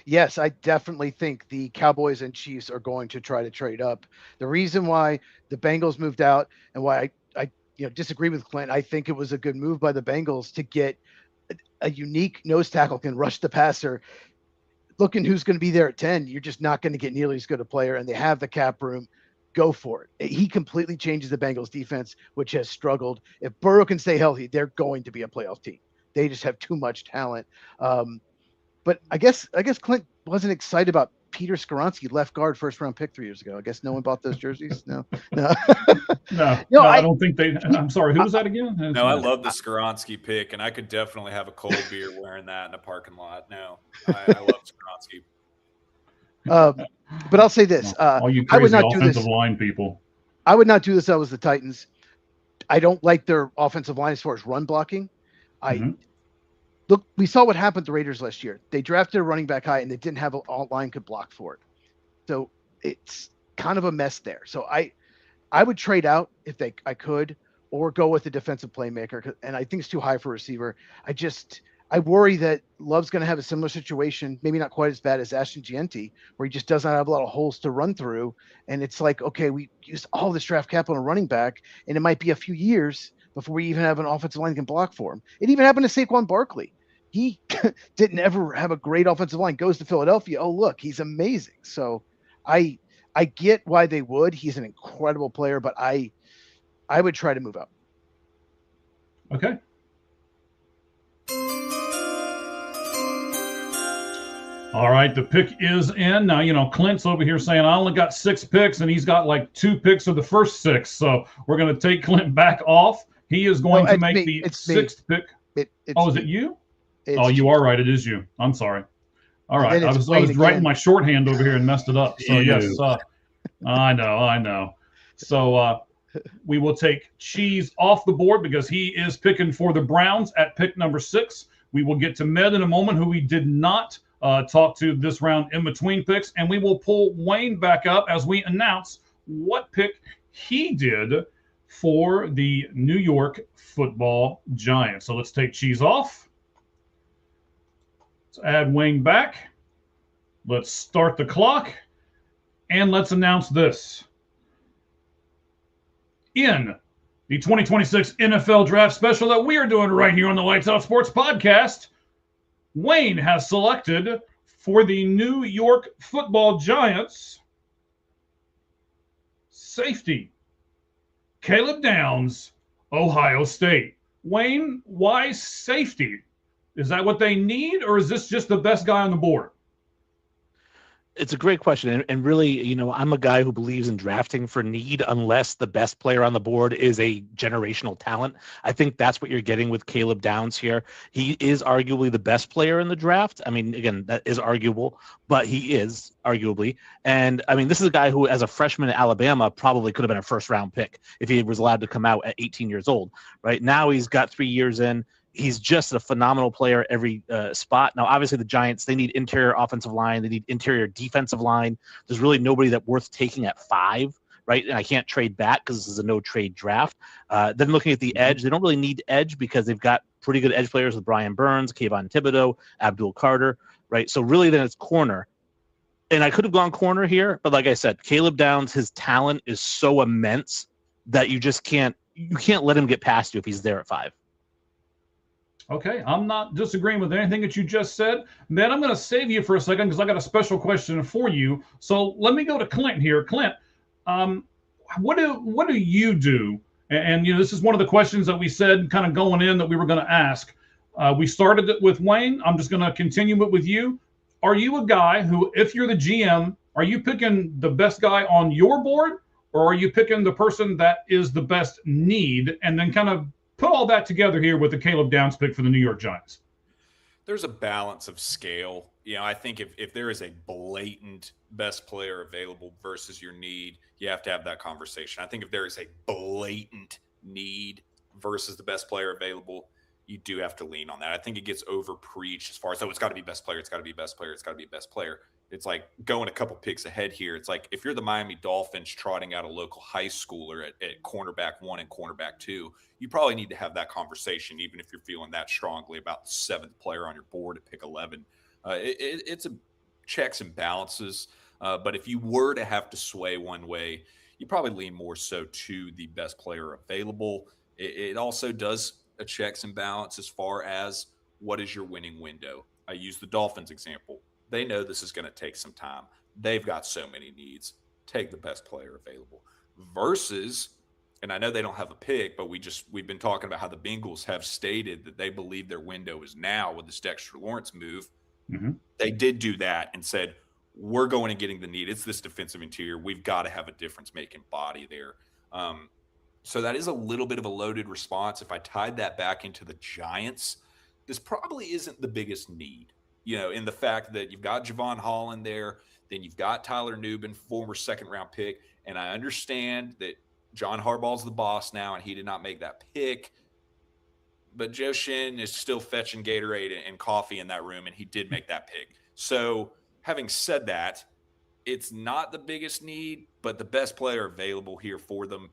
Yes, I definitely think the Cowboys and Chiefs are going to try to trade up. The reason why the Bengals moved out and why I disagree with Clint, I think it was a good move by the Bengals to get a unique nose tackle can rush the passer. Looking who's going to be there at 10, you're just not going to get nearly as good a player, and they have the cap room. Go for it. He completely changes the Bengals defense, which has struggled. If Burrow can stay healthy, they're going to be a playoff team. They just have too much talent. But I guess Clint wasn't excited about Peter Skoronski, left guard, first round pick 3 years ago. I guess no one bought those jerseys. No, I don't think they. I'm sorry. Who was that again? No, I love the Skoronski pick, and I could definitely have a cold beer wearing that in a parking lot. No, I love Skoronski. But I'll say this: all you crazy I would not offensive do this. line people. I would not do this. I was the Titans. I don't like their offensive line as far as run blocking. Look, we saw what happened to the Raiders last year. They drafted a running back high, and they didn't have all line could block for it. So it's kind of a mess there. So I would trade out if I could, or go with a defensive playmaker. And I think it's too high for a receiver. I worry that Love's going to have a similar situation, maybe not quite as bad as Ashton Gianti, where he just does not have a lot of holes to run through. And it's like, okay, we used all this draft capital on a running back, and it might be a few years before we even have an offensive line that can block for him. It even happened to Saquon Barkley. he didn't ever have a great offensive line. Goes to Philadelphia. Oh, look, he's amazing. So I get why they would. He's an incredible player, but I would try to move up. Okay. All right, the pick is in. Now, Clint's over here saying I only got 6 picks, and he's got like 2 picks of the first 6. So we're going to take Clint back off. He is going to make the 6th pick. Is it you? You are right. It is you. I'm sorry. All right. I was writing my shorthand over here and messed it up. So, yes. I know. So we will take Cheese off the board because he is picking for the Browns at pick number 6. We will get to Med in a moment, who we did not talk to this round in between picks, and we will pull Wayne back up as we announce what pick he did for the New York Football Giants. So let's take Cheese off. Let's add Wayne back. Let's start the clock, and let's announce this. In the 2026 NFL Draft Special that we are doing right here on the Lights Out Sports Podcast, Wayne has selected for the New York Football Giants safety Caleb Downs, Ohio State. Wayne, why safety? Is that what they need, or is this just the best guy on the board? It's a great question. And really, I'm a guy who believes in drafting for need unless the best player on the board is a generational talent. I think that's what you're getting with Caleb Downs here. He is arguably the best player in the draft. I mean, again, that is arguable, but he is arguably. And I mean, this is a guy who, as a freshman at Alabama, probably could have been a first-round pick if he was allowed to come out at 18 years old. Right now, he's got 3 years in. He's just a phenomenal player at every spot. Now, obviously, the Giants, they need interior offensive line. They need interior defensive line. There's really nobody that's worth taking at 5, right? And I can't trade back because this is a no-trade draft. Then looking at the edge, they don't really need edge because they've got pretty good edge players with Brian Burns, Kayvon Thibodeau, Abdul Carter, right? So really then it's corner. And I could have gone corner here, but like I said, Caleb Downs, his talent is so immense that you can't let him get past you if he's there at 5. Okay, I'm not disagreeing with anything that you just said. Then I'm going to save you for a second because I got a special question for you. So let me go to Clint here. Clint, what do you do? And this is one of the questions that we said kind of going in that we were going to ask. We started it with Wayne. I'm just going to continue it with you. Are you a guy who, if you're the GM, are you picking the best guy on your board, or are you picking the person that is the best need, and then kind of put all that together here with the Caleb Downs pick for the New York Giants? There's a balance of scale. I think if there is a blatant best player available versus your need, you have to have that conversation. I think if there is a blatant need versus the best player available, you do have to lean on that. I think it gets over preached as far as, it's got to be best player. It's got to be best player. It's got to be best player. It's like going a couple picks ahead here. It's like if you're the Miami Dolphins trotting out a local high schooler at cornerback 1 and cornerback 2, you probably need to have that conversation, even if you're feeling that strongly about the 7th player on your board at pick 11. It's a checks and balances. But if you were to have to sway one way, you probably lean more so to the best player available. It also does a checks and balance as far as what is your winning window. I use the Dolphins example. They know this is going to take some time. They've got so many needs. Take the best player available. Versus, and I know they don't have a pick, but we've been talking about how the Bengals have stated that they believe their window is now with this Dexter Lawrence move. Mm-hmm. They did do that and said, we're going and getting the need. It's this defensive interior. We've got to have a difference-making body there. So that is a little bit of a loaded response. If I tied that back into the Giants, this probably isn't the biggest need. In the fact that you've got Javon Holland there, then you've got Tyler Nubin, former 2nd-round pick, and I understand that John Harbaugh's the boss now, and he did not make that pick, but Joe Shin is still fetching Gatorade and coffee in that room, and he did make that pick. So having said that, it's not the biggest need, but the best player available here for them,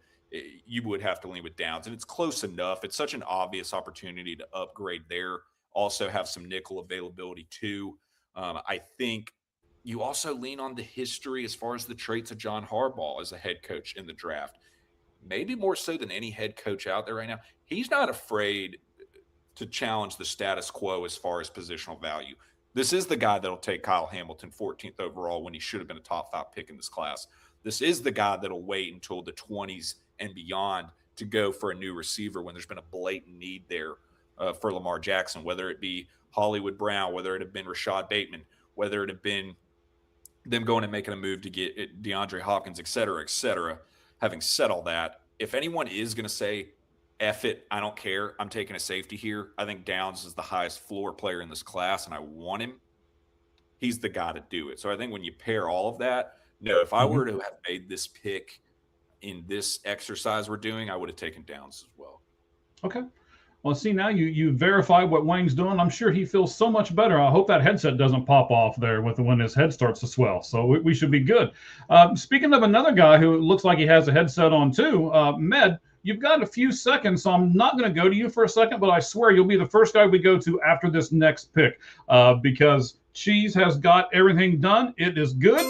you would have to lean with Downs, and it's close enough. It's such an obvious opportunity to upgrade there. Also have some nickel availability too. I think you also lean on the history as far as the traits of John Harbaugh as a head coach in the draft. Maybe more so than any head coach out there right now. He's not afraid to challenge the status quo as far as positional value. This is the guy that'll take Kyle Hamilton 14th overall when he should have been a top 5 pick in this class. This is the guy that'll wait until the 20s and beyond to go for a new receiver when there's been a blatant need there for Lamar Jackson, whether it be Hollywood Brown, whether it have been Rashad Bateman, whether it have been them going and making a move to get DeAndre Hopkins, et cetera, et cetera. Having said all that, if anyone is going to say, F it, I don't care, I'm taking a safety here, I think Downs is the highest floor player in this class, and I want him. He's the guy to do it. So I think when you pair all of that, no, if I were to have made this pick in this exercise we're doing, I would have taken Downs as well. Okay. Well, see, now you verify what Wayne's doing. I'm sure he feels so much better. I hope that headset doesn't pop off there when his head starts to swell. So we should be good. Speaking of another guy who looks like he has a headset on too, Med, you've got a few seconds, so I'm not going to go to you for a second, but I swear you'll be the first guy we go to after this next pick because Cheese has got everything done. It is good.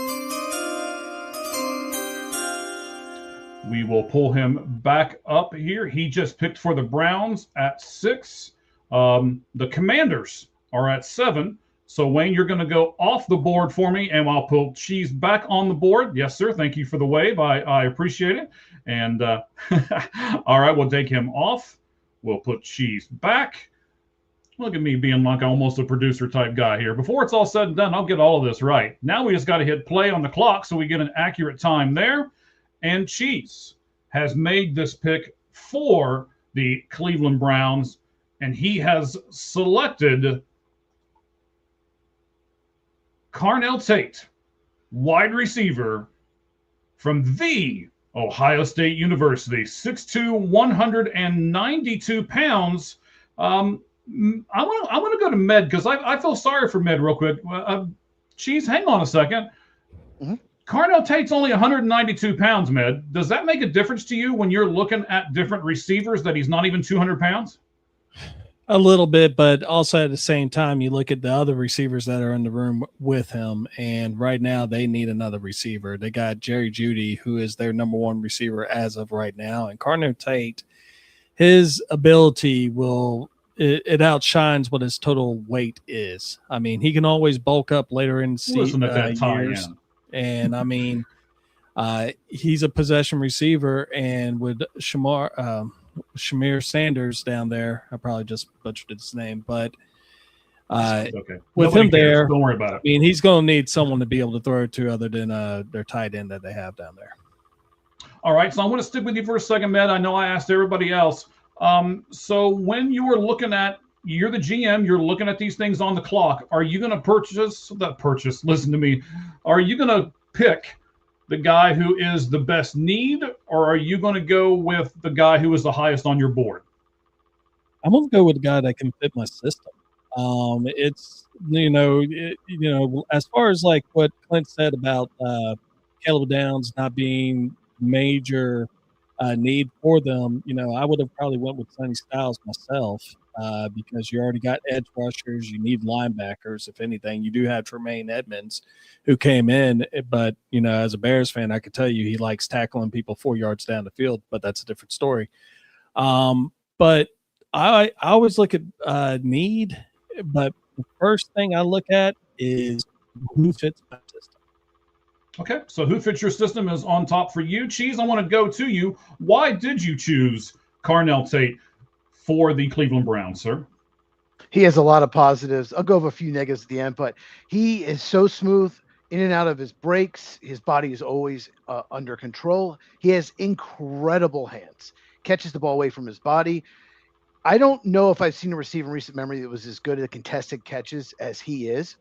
We will pull him back up here. He just picked for the Browns at 6. The Commanders are at 7. So, Wayne, you're going to go off the board for me, and I'll pull Cheese back on the board. Yes, sir. Thank you for the wave. I appreciate it. And all right, we'll take him off. We'll put Cheese back. Look at me being like almost a producer type guy here. Before it's all said and done, I'll get all of this right. Now we just got to hit play on the clock so we get an accurate time there. And Cheese has made this pick for the Cleveland Browns, and he has selected Carnell Tate, wide receiver from the Ohio State University, 6'2", 192 pounds. I want to go to Med because I feel sorry for Med real quick. Cheese, hang on a second. Mm-hmm. Carnell Tate's only 192 pounds, Med. Does that make a difference to you when you're looking at different receivers that he's not even 200 pounds? A little bit, but also at the same time, you look at the other receivers that are in the room with him, and right now they need another receiver. They got Jerry Jeudy, who is their number 1 receiver as of right now, and Carnell Tate, his ability it outshines what his total weight is. I mean, he can always bulk up later in years. And I mean, he's a possession receiver, and with Shamir Sanders down there, I probably just butchered his name, but okay. With Nobody him there, don't worry about it. I mean, he's going to need someone to be able to throw to other than their tight end that they have down there. All right, so I'm going to stick with you for a second, Matt. I know I asked everybody else. So when you are looking at, you're the GM, you're looking at these things on the clock. Are you going to listen to me. Are you going to pick the guy who is the best need, or are you going to go with the guy who is the highest on your board? I'm going to go with the guy that can fit my system. It's, as far as like what Clint said about Caleb Downs not being major need for them, I would have probably went with Sonny Styles myself. Because you already got edge rushers, you need linebackers. If anything, you do have Tremaine Edmonds, who came in, but as a Bears fan, I could tell you he likes tackling people 4 yards down the field, but that's a different story. But I always look at need, but the first thing I look at is who fits my system. Okay, so who fits your system is on top for you. Cheese, I want to go to you. Why did you choose Carnell Tate for the Cleveland Browns, sir? He has a lot of positives. I'll go over a few negatives at the end, but he is so smooth in and out of his breaks. His body is always under control. He has incredible hands. Catches the ball away from his body. I don't know if I've seen a receiver in recent memory that was as good at contested catches as he is.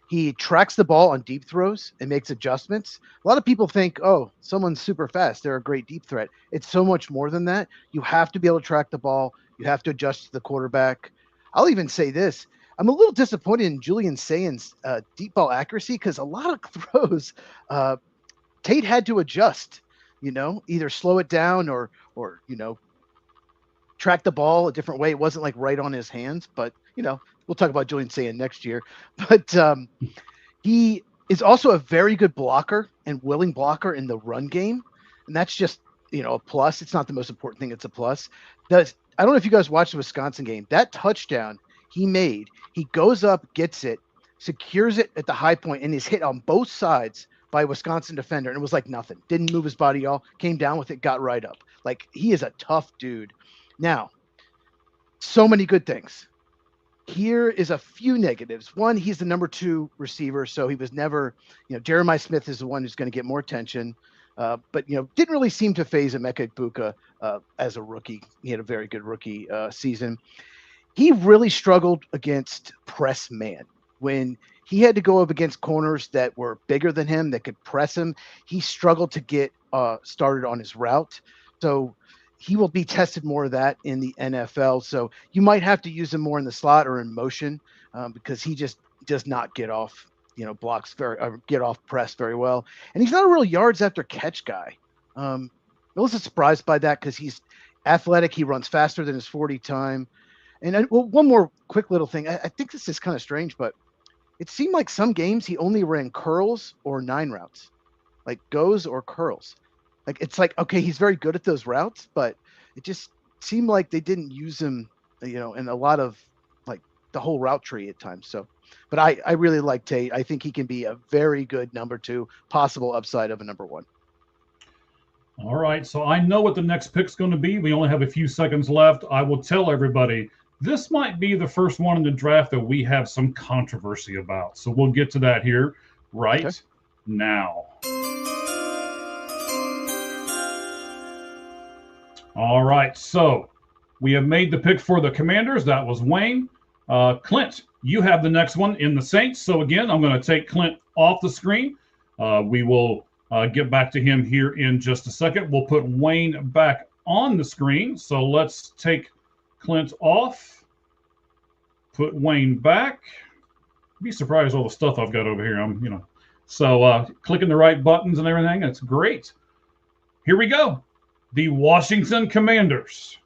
He tracks the ball on deep throws and makes adjustments. A lot of people think, oh, someone's super fast, they're a great deep threat. It's so much more than that. You have to be able to track the ball. You have to adjust to the quarterback. I'll even say this. I'm a little disappointed in Julian Sayan's deep ball accuracy because a lot of throws, Tate had to adjust, either slow it down or track the ball a different way. It wasn't like right on his hands, but, we'll talk about Julian Sayan next year. But he is also a very good blocker and willing blocker in the run game. And that's just, a plus. It's not the most important thing. It's a plus. I don't know if you guys watched the Wisconsin game. That touchdown he made, he goes up, gets it, secures it at the high point, and is hit on both sides by a Wisconsin defender. And it was like nothing. Didn't move his body at all. Came down with it, got right up. Like, he is a tough dude. Now, so many good things. Here is a few negatives. One, he's the number 2 receiver, so he was never, Jeremiah Smith is the one who's going to get more attention. But didn't really seem to phase Emeka Egbuka as a rookie. He had a very good rookie season. He really struggled against press man. When he had to go up against corners that were bigger than him, that could press him, he struggled to get started on his route. So he will be tested more of that in the NFL. So you might have to use him more in the slot or in motion because he just does not get off, blocks get off press very well. And he's not a real yards after catch guy. I was surprised by that because he's athletic. He runs faster than his 40 time. And one more quick little thing. I think this is kind of strange, but it seemed like some games he only ran curls or 9 routes, like goes or curls. Like, it's like, okay, he's very good at those routes, but it just seemed like they didn't use him, in a lot of like the whole route tree at times. So, but I really like Tate. I think he can be a very good number 2, possible upside of a number 1. All right. So I know what the next pick's going to be. We only have a few seconds left. I will tell everybody this might be the first one in the draft that we have some controversy about. So we'll get to that here right now. All right, so we have made the pick for the Commanders. That was Wayne. Clint, you have the next one in the Saints. So again, I'm going to take Clint off the screen. We will get back to him here in just a second. We'll put Wayne back on the screen. So let's take Clint off, put Wayne back. Be surprised all the stuff I've got over here. So clicking the right buttons and everything. That's great. Here we go. The Washington Commanders,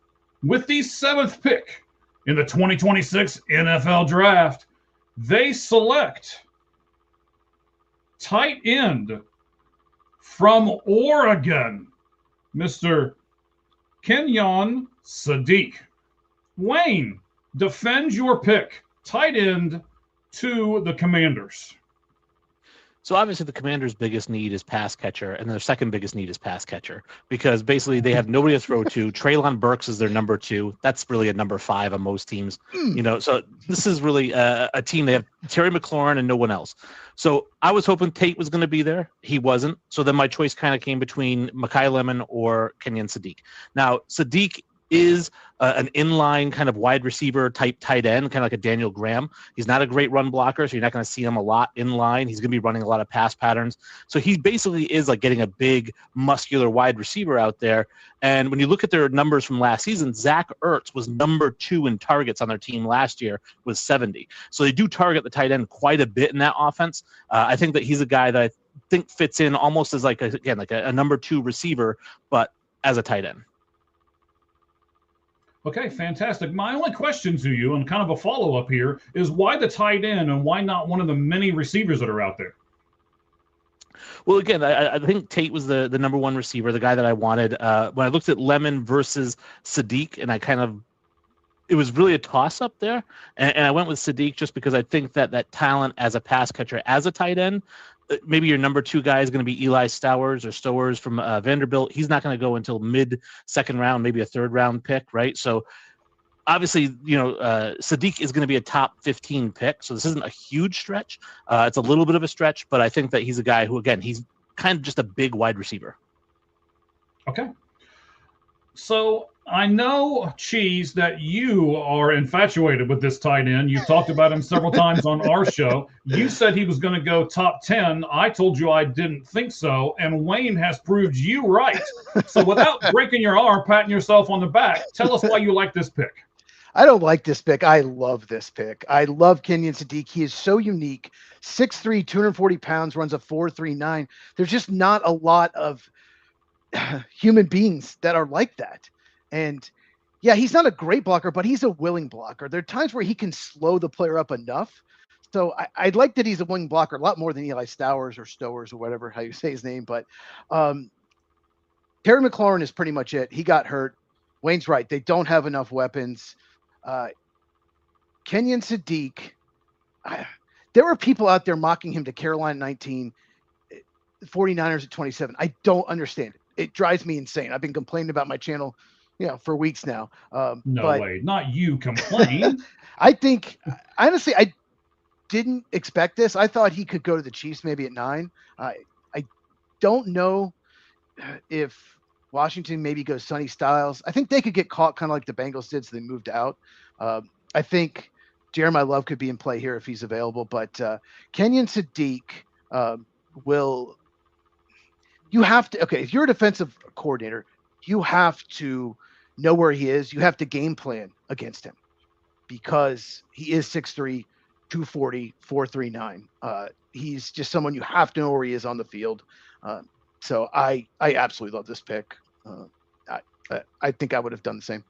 with the 7th pick in the 2026 NFL Draft, they select tight end from Oregon, Mr. Kenyon Sadiq. Wayne, defend your pick, tight end to the Commanders. So obviously the Commanders' biggest need is pass catcher, and their second biggest need is pass catcher because basically they have nobody to throw to. Treylon Burks is their number 2. That's really a number 5 on most teams, So this is really a team. They have Terry McLaurin and no one else. So I was hoping Tate was going to be there. He wasn't. So then my choice kind of came between Mekhi Lemon or Kenyon Sadiq. Now Sadiq is an inline kind of wide receiver type tight end, kind of like a Daniel Graham. He's not a great run blocker, so you're not going to see him a lot in line. He's going to be running a lot of pass patterns. So he basically is like getting a big, muscular wide receiver out there. And when you look at their numbers from last season, Zach Ertz was number 2 in targets on their team last year with 70. So they do target the tight end quite a bit in that offense. I think that he's a guy that I think fits in almost as like a number 2 receiver, but as a tight end. Okay, fantastic. My only question to you, and kind of a follow-up here, is why the tight end and why not one of the many receivers that are out there? Well, again, I think Tate was the number 1 receiver, the guy that I wanted. When I looked at Lemon versus Sadiq, and it was really a toss-up there, and I went with Sadiq just because I think that talent as a pass catcher, as a tight end, maybe your number 2 guy is going to be Eli Stowers from Vanderbilt. He's not going to go until mid-second round, maybe a 3rd round pick, right? So obviously, Sadiq is going to be a top 15 pick. So this isn't a huge stretch. It's a little bit of a stretch, but I think that he's a guy who, again, he's kind of just a big wide receiver. Okay. So I know, Cheese, that you are infatuated with this tight end. You've talked about him several times on our show. You said he was going to go top 10. I told you I didn't think so, and Wayne has proved you right. So without breaking your arm, patting yourself on the back, tell us why you like this pick. I don't like this pick. I love this pick. I love Kenyon Sadiq. He is so unique. 6'3", 240 pounds, runs a 4.39. There's just not a lot of human beings that are like that. And yeah, he's not a great blocker, but he's a willing blocker. There are times where he can slow the player up enough. So I like that he's a willing blocker, a lot more than Eli Stowers or whatever, how you say his name. But Terry McLaurin is pretty much it. He got hurt. Wayne's right. They don't have enough weapons. Kenyon Sadiq, there were people out there mocking him to Carolina 19, 49ers at 27. I don't understand it. It drives me insane. I've been complaining about my channel, for weeks now. No way. Not you complain. I think, honestly, I didn't expect this. I thought he could go to the Chiefs maybe at 9. I don't know if Washington maybe goes Sonny Styles. I think they could get caught kind of like the Bengals did, so they moved out. I think Jeremiah Love could be in play here if he's available, but Kenyon Sadiq will. You have to, okay, if you're a defensive coordinator, you have to know where he is. You have to game plan against him because he is 6'3", 240, 439. He's just someone you have to know where he is on the field. So I absolutely love this pick. I think I would have done the same.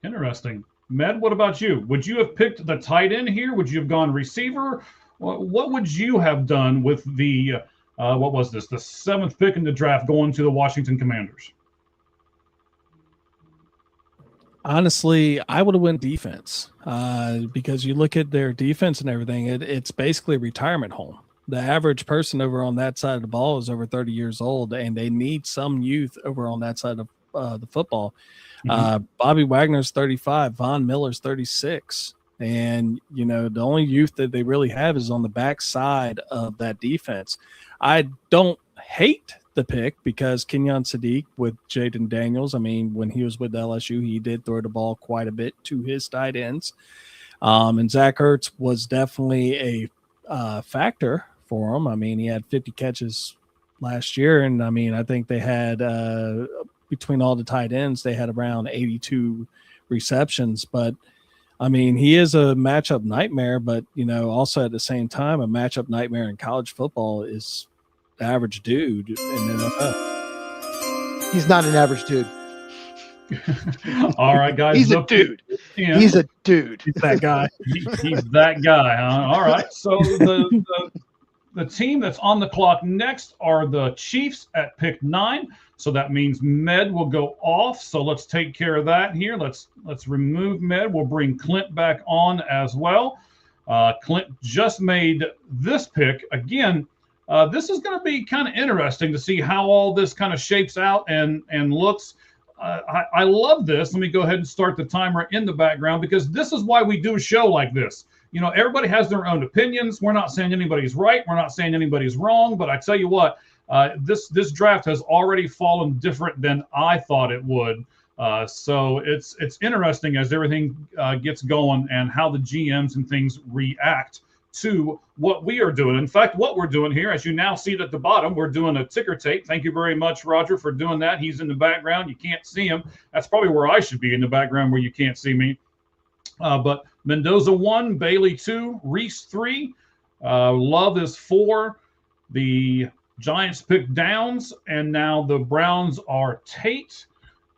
Interesting. Med, what about you? Would you have picked the tight end here? Would you have gone receiver? What would you have done with the what was this? The 7th pick in the draft going to the Washington Commanders? Honestly, I would have went defense because you look at their defense and everything. It's basically a retirement home. The average person over on that side of the ball is over 30 years old, and they need some youth over on that side of the football. Bobby Wagner's 35, Von Miller's 36. And, the only youth that they really have is on the backside of that defense. I don't hate the pick because Kenyon Sadiq with Jaden Daniels, when he was with LSU, he did throw the ball quite a bit to his tight ends. And Zach Ertz was definitely a factor for him. He had 50 catches last year. And, I think they had between all the tight ends, they had around 82 receptions. But, he is a matchup nightmare, but, also at the same time, a matchup nightmare in college football is the average dude in the NFL. He's not an average dude. All right, guys. He's a dude. He's a dude. He's that guy. He's that guy, huh? All right. So the team that's on the clock next are the Chiefs at pick 9. So that means Med will go off. So let's take care of that here. Let's remove Med. We'll bring Clint back on as well. Clint just made this pick. Again, this is going to be kind of interesting to see how all this kind of shapes out and looks. I love this. Let me go ahead and start the timer in the background because this is why we do a show like this. Everybody has their own opinions. We're not saying anybody's right. We're not saying anybody's wrong. But I tell you what, this draft has already fallen different than I thought it would. So it's interesting as everything gets going and how the GMs and things react to what we are doing. In fact, what we're doing here, as you now see it at the bottom, we're doing a ticker tape. Thank you very much, Roger, for doing that. He's in the background. You can't see him. That's probably where I should be, in the background where you can't see me. But Mendoza 1, Bailey 2, Reese 3, Love is 4. The Giants picked Downs, and now the Browns are Tate.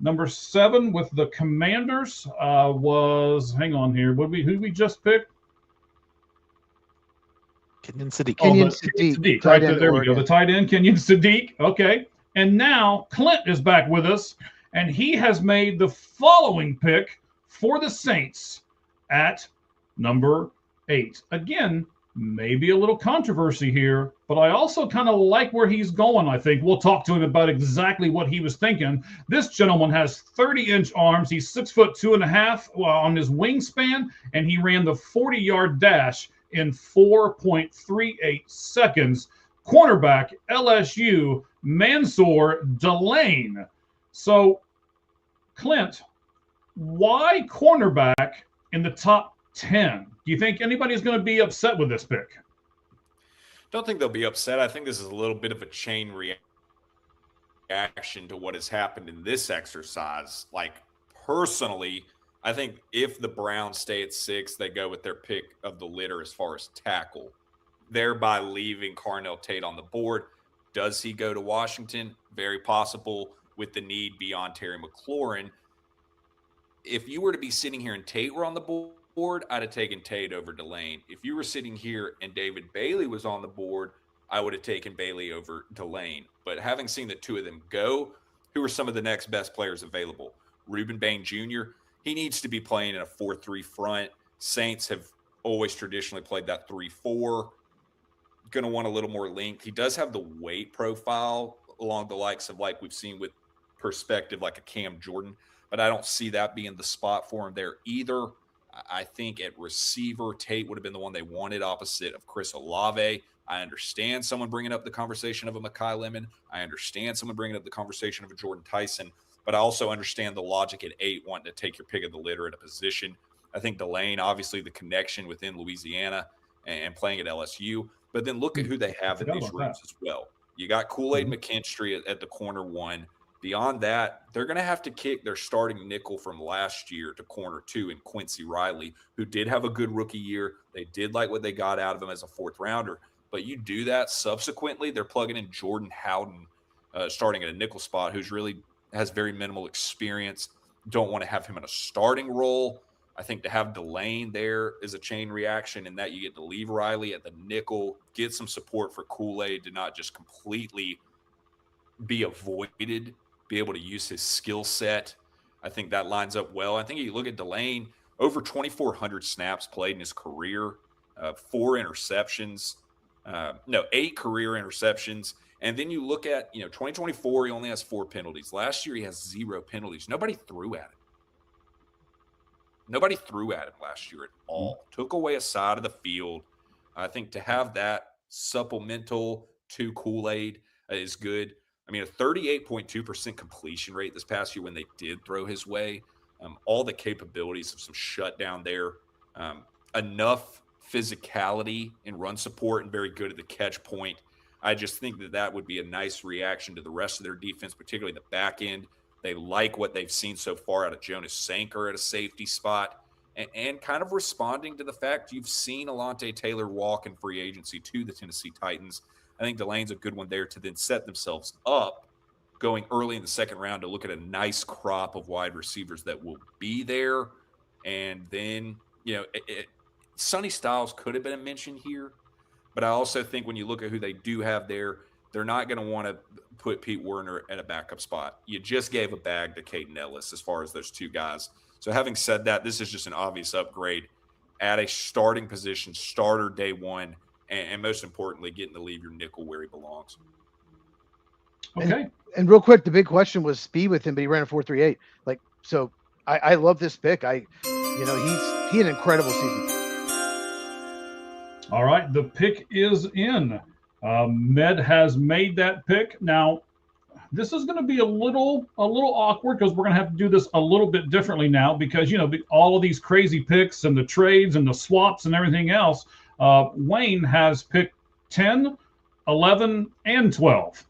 Number 7 with the Commanders was, hang on here, who we just picked? Kenyon Sadiq. Kenyon Sadiq. Right there we go. The tight end, Kenyon Sadiq. Okay. And now Clint is back with us, and he has made the following pick for the Saints at number 8. Again, maybe a little controversy here, but I also kind of like where he's going, I think. We'll talk to him about exactly what he was thinking. This gentleman has 30-inch arms. He's 6'2.5" on his wingspan, and he ran the 40-yard dash in 4.38 seconds. Cornerback, LSU, Mansour Delane. So, Clint, why cornerback in the top 10? Do you think anybody's going to be upset with this pick? Don't think they'll be upset. I think this is a little bit of a chain reaction to what has happened in this exercise. Like, personally, I think if the Browns stay at 6, they go with their pick of the litter as far as tackle, thereby leaving Carnell Tate on the board. Does he go to Washington? Very possible, with the need beyond Terry McLaurin. If you were to be sitting here and Tate were on the board, I'd have taken Tate over Delane. If you were sitting here and David Bailey was on the board, I would have taken Bailey over Delane. But having seen the two of them go, who are some of the next best players available? Reuben Bain Jr., he needs to be playing in a 4-3 front. Saints have always traditionally played that 3-4. Going to want a little more length. He does have the weight profile along the likes of like we've seen with perspective, like a Cam Jordan, but I don't see that being the spot for him there either. I think at receiver, Tate would have been the one they wanted opposite of Chris Olave. I understand someone bringing up the conversation of a Mekhi Lemon. I understand someone bringing up the conversation of a Jordan Tyson, but I also understand the logic at 8 wanting to take your pick of the litter at a position. I think Delane, obviously the connection within Louisiana and playing at LSU, but then look at who they have in these rooms as well. You got Kool-Aid McKinstry at the corner 1. Beyond that, they're going to have to kick their starting nickel from last year to corner 2 in Quincy Riley, who did have a good rookie year. They did like what they got out of him as a 4th rounder. But you do that subsequently, they're plugging in Jordan Howden, starting at a nickel spot, who's really has very minimal experience. Don't want to have him in a starting role. I think to have Delane there is a chain reaction in that you get to leave Riley at the nickel, get some support for Kool-Aid to not just completely be avoided, be able to use his skill set. I think that lines up well. I think you look at Delane, over 2,400 snaps played in his career, 4 interceptions, 8 career interceptions. And then you look at, 2024, he only has 4 penalties. Last year, he has 0 penalties. Nobody threw at him. Nobody threw at him last year at all. Took away a side of the field. I think to have that supplemental to Kool-Aid is good. I mean, a 38.2% completion rate this past year when they did throw his way. All the capabilities of some shutdown there. Enough physicality and run support and very good at the catch point. I just think that would be a nice reaction to the rest of their defense, particularly the back end. They like what they've seen so far out of Jonas Sanker at a safety spot and kind of responding to the fact you've seen Alontae Taylor walk in free agency to the Tennessee Titans. I think Delane's a good one there to then set themselves up going early in the second round to look at a nice crop of wide receivers that will be there. And then, Sonny Styles could have been a mention here, but I also think when you look at who they do have there, they're not going to want to put Pete Werner at a backup spot. You just gave a bag to Caden Ellis as far as those 2 guys. So having said that, this is just an obvious upgrade at a starting position, starter day 1, and most importantly, getting to leave your nickel where he belongs. Okay. And real quick, the big question was speed with him, but he ran a 4.38. So I love this pick. He had an incredible season. All right, the pick is in. Med has made that pick. Now, this is going to be a little awkward because we're going to have to do this a little bit differently now because, all of these crazy picks and the trades and the swaps and everything else, Wayne has picked 10, 11, and 12.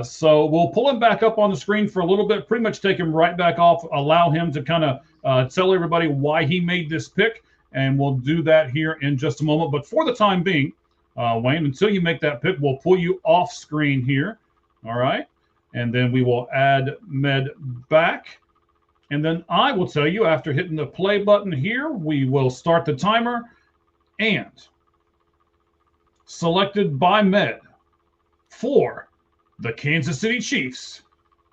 So we'll pull him back up on the screen for a little bit, pretty much take him right back off, allow him to kind of tell everybody why he made this pick, and we'll do that here in just a moment. But for the time being, Wayne, until you make that pick, we'll pull you off screen here. All right. And then we will add Med back. And then I will tell you after hitting the play button here, we will start the timer. And selected by Med for the Kansas City Chiefs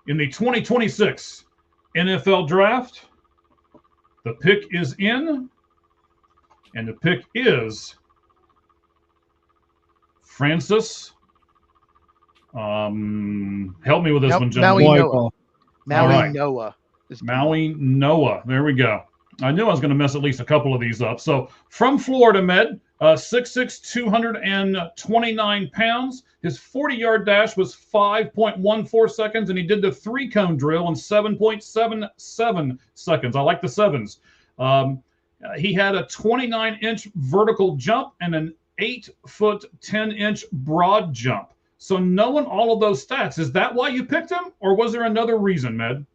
in the 2026 NFL Draft, the pick is in, and the pick is Francis. Help me with this one, gentlemen. Maui Noah. Maui Noah. There we go. I knew I was going to mess at least a couple of these up. So from Florida, Med, 6'6", 229 pounds. His 40-yard dash was 5.14 seconds, and he did the 3-cone drill in 7.77 seconds. I like the sevens. He had a 29-inch vertical jump and an 8-foot, 10-inch broad jump. So knowing all of those stats, is that why you picked him, or was there another reason, Med?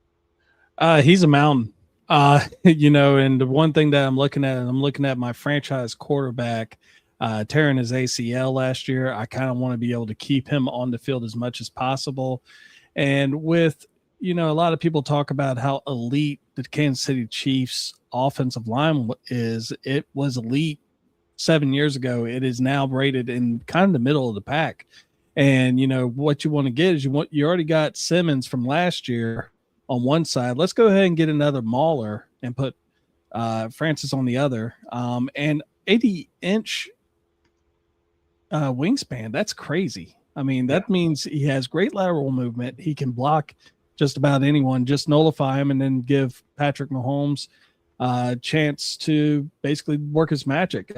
He's a mountain. And the one thing that I'm looking at my franchise quarterback tearing his ACL last year. I kind of want to be able to keep him on the field as much as possible. And with, a lot of people talk about how elite the Kansas City Chiefs offensive line is. It was elite 7 years ago. It is now rated in kind of the middle of the pack. And, what you want to get is you already got Simmons from last year on one side. Let's go ahead and get another mauler and put Francis on the other. And 80-inch wingspan, that's crazy. I mean, that means he has great lateral movement. He can block just about anyone, just nullify him, and then give Patrick Mahomes a chance to basically work his magic.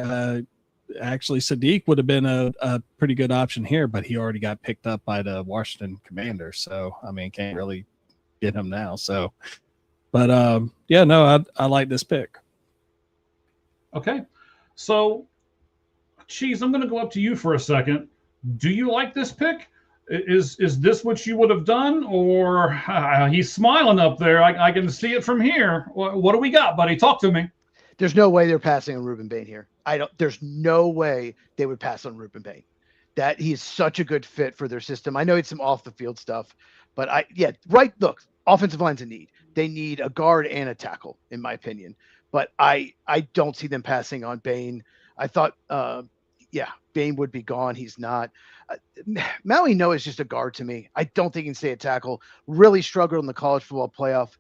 Actually, Sadiq would have been a pretty good option here, but he already got picked up by the Washington Commanders. So, I mean, can't really get him now. So, but I like this pick. Okay. So, Cheese, I'm going to go up to you for a second. Do you like this pick? Is this what you would have done? Or he's smiling up there. I can see it from here. What do we got, buddy? Talk to me. There's no way they're passing on Ruben Bain here. There's no way they would pass on Ruben Bain. That he's such a good fit for their system. I know it's some off the field stuff, but look, offensive line's a need. They need a guard and a tackle, in my opinion. But I don't see them passing on Bain. I thought, Bain would be gone. He's not. Maui Noah is just a guard to me. I don't think he can stay at tackle. Really struggled in the college football playoff,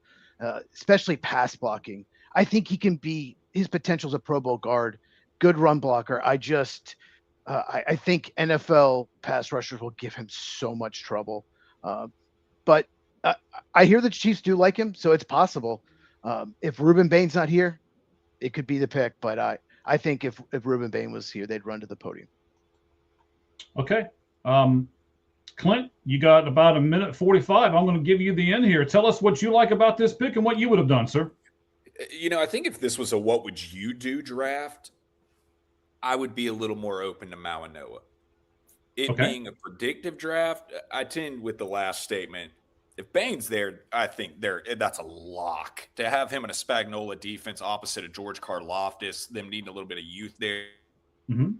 especially pass blocking. I think he can be. His potential as a Pro Bowl guard, good run blocker. I think NFL pass rushers will give him so much trouble. But I hear the Chiefs do like him, so it's possible. If Ruben Bain's not here, it could be the pick. But I think if Ruben Bain was here, they'd run to the podium. Okay. Clint, you got about a minute 45. I'm going to give you the end here. Tell us what you like about this pick and what you would have done, sir. I think if this was a what would you do draft, I would be a little more open to Maui Noah. Being a predictive draft, I tend with the last statement. If Bain's there, I think that's a lock. To have him in a Spagnuolo defense opposite of George Karlaftis, them needing a little bit of youth there. Mm-hmm.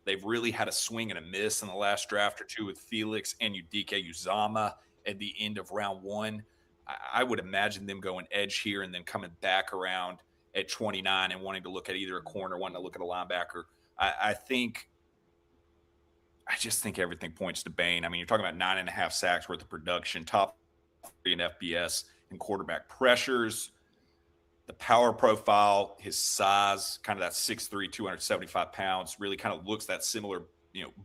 They've really had a swing and a miss in the last draft or two with Felix and Udike Uzama at the end of round one. I would imagine them going edge here and then coming back around at 29 and wanting to look at either a corner, wanting to look at a linebacker. I just think everything points to Bain. I mean, you're talking about 9.5 sacks worth of production, top 3 in FBS and quarterback pressures, the power profile, his size, kind of that 6'3", 275 pounds, really kind of looks that similar,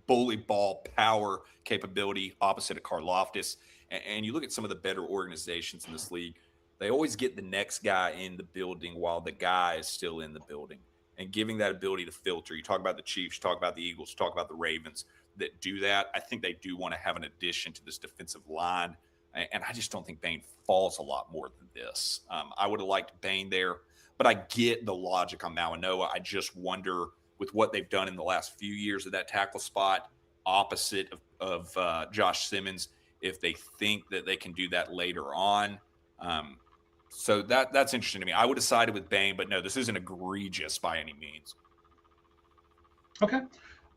bully ball power capability opposite of Karlaftis. And you look at some of the better organizations in this league, they always get the next guy in the building while the guy is still in the building, and giving that ability to filter. You talk about the Chiefs, you talk about the Eagles, you talk about the Ravens that do that. I think they do want to have an addition to this defensive line, and I just don't think Bain falls a lot more than this. I would have liked Bain there, but I get the logic on Maui Noah. I just wonder, with what they've done in the last few years at that tackle spot opposite of Josh Simmons, if they think that they can do that later on. So that's interesting to me. I would have sided with Bain, but no, this isn't egregious by any means. Okay.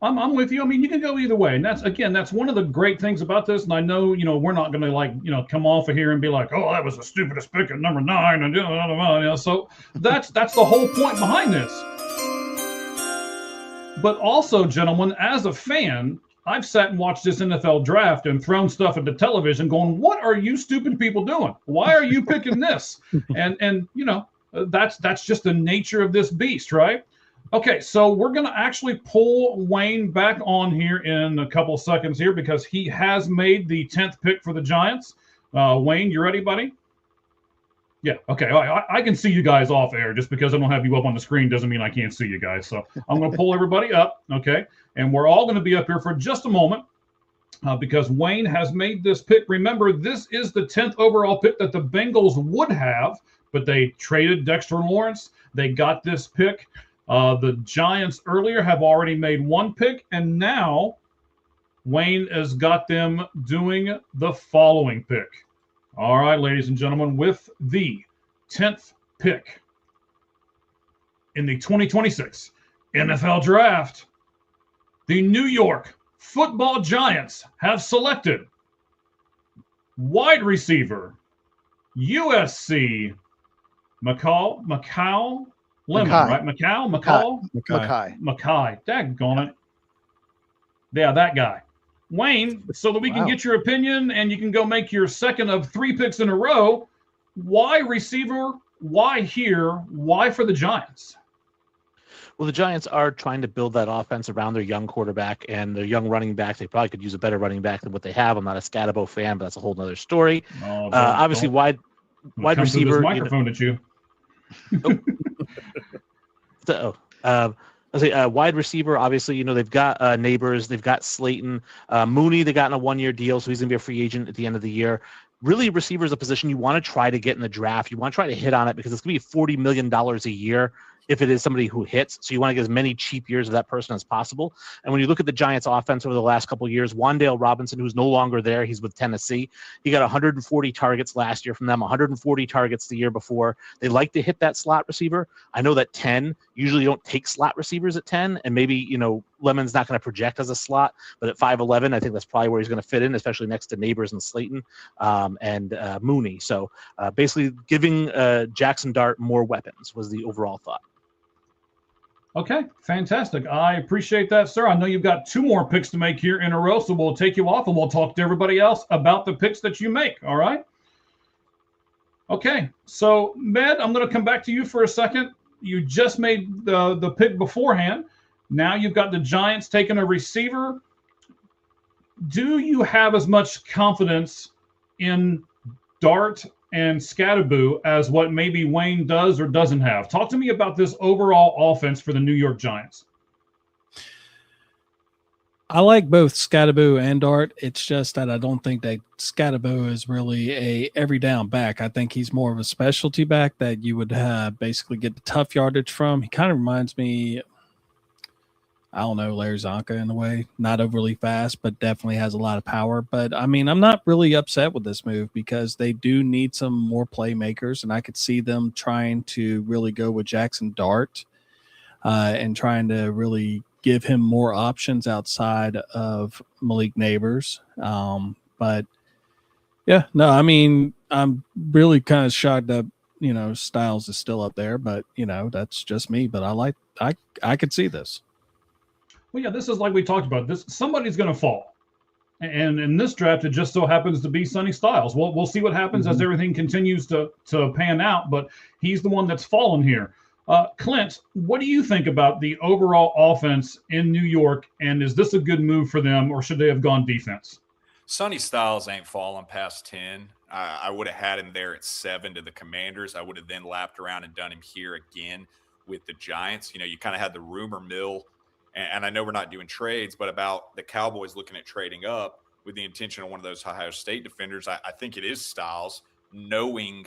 I'm with you. I mean, you can go either way. And that's one of the great things about this. And I know, we're not going to come off of here and be like, oh, that was the stupidest pick at number 9. And so that's the whole point behind this. But also, gentlemen, as a fan, I've sat and watched this NFL draft and thrown stuff at the television going, what are you stupid people doing? Why are you picking this? And that's just the nature of this beast, right? Okay, so we're going to actually pull Wayne back on here in a couple seconds here because he has made the 10th pick for the Giants. Wayne, you ready, buddy? Yeah, okay. I can see you guys off air. Just because I don't have you up on the screen doesn't mean I can't see you guys. So I'm going to pull everybody up, okay? And we're all going to be up here for just a moment because Wayne has made this pick. Remember, this is the 10th overall pick that the Bengals would have, but they traded Dexter Lawrence. They got this pick. The Giants earlier have already made one pick, and now Wayne has got them doing the following pick. All right, ladies and gentlemen, with the 10th pick in the 2026 NFL Draft, the New York Football Giants have selected wide receiver USC Macau Lemon, right? Mackay. Daggone it. Yeah, that guy. Wayne, so that we can get your opinion and you can go make your second of 3 picks in a row, why receiver? Why here? Why for the Giants? Well, the Giants are trying to build that offense around their young quarterback and their young running back. They probably could use a better running back than what they have. I'm not a Scatabo fan, but that's a whole nother story. Obviously, wide receiver. This microphone at you. I say wide receiver. Obviously, they've got Neighbors, they've got Slayton, Mooney. They got in a 1-year deal, so he's gonna be a free agent at the end of the year. Really, receiver is a position you want to try to get in the draft. You want to try to hit on it because it's gonna be $40 million a year if it is somebody who hits. So you want to get as many cheap years of that person as possible. And when you look at the Giants offense over the last couple of years, Wan'Dale Robinson, who's no longer there, he's with Tennessee. He got 140 targets last year from them, 140 targets the year before. They like to hit that slot receiver. I know that 10, usually you don't take slot receivers at 10, and maybe, Lemon's not going to project as a slot, but at 5'11", I think that's probably where he's going to fit in, especially next to Neighbors and Slayton and Mooney. So basically giving Jackson Dart more weapons was the overall thought. Okay, fantastic. I appreciate that, sir. I know you've got 2 more picks to make here in a row, so we'll take you off and we'll talk to everybody else about the picks that you make, all right? Okay, so, Med, I'm going to come back to you for a second. You just made the pick beforehand. Now you've got the Giants taking a receiver. Do you have as much confidence in Dart and Scatterbo as what maybe Wayne does or doesn't have? Talk to me about this overall offense for the New York Giants. I like both Scatterbo and Dart. It's just that I don't think that Scatterbo is really a every down back. I think he's more of a specialty back that you would basically get the tough yardage from. He kind of reminds me, I don't know, Larry Zonka in a way. Not overly fast, but definitely has a lot of power. But, I mean, I'm not really upset with this move because they do need some more playmakers, and I could see them trying to really go with Jackson Dart and trying to really give him more options outside of Malik Neighbors. But, yeah, no, I mean, I'm really kind of shocked that, Styles is still up there. But, that's just me. But I could see this. Well, yeah, this is like we talked about. This somebody's going to fall, and in this draft, it just so happens to be Sonny Styles. We'll see what happens as everything continues to pan out. But he's the one that's fallen here. Clint, what do you think about the overall offense in New York? And is this a good move for them, or should they have gone defense? Sonny Styles ain't fallen past 10. I would have had him there at 7 to the Commanders. I would have then lapped around and done him here again with the Giants. You kind of had the rumor mill. And I know we're not doing trades, but about the Cowboys looking at trading up with the intention of one of those Ohio State defenders. I think it is Styles, knowing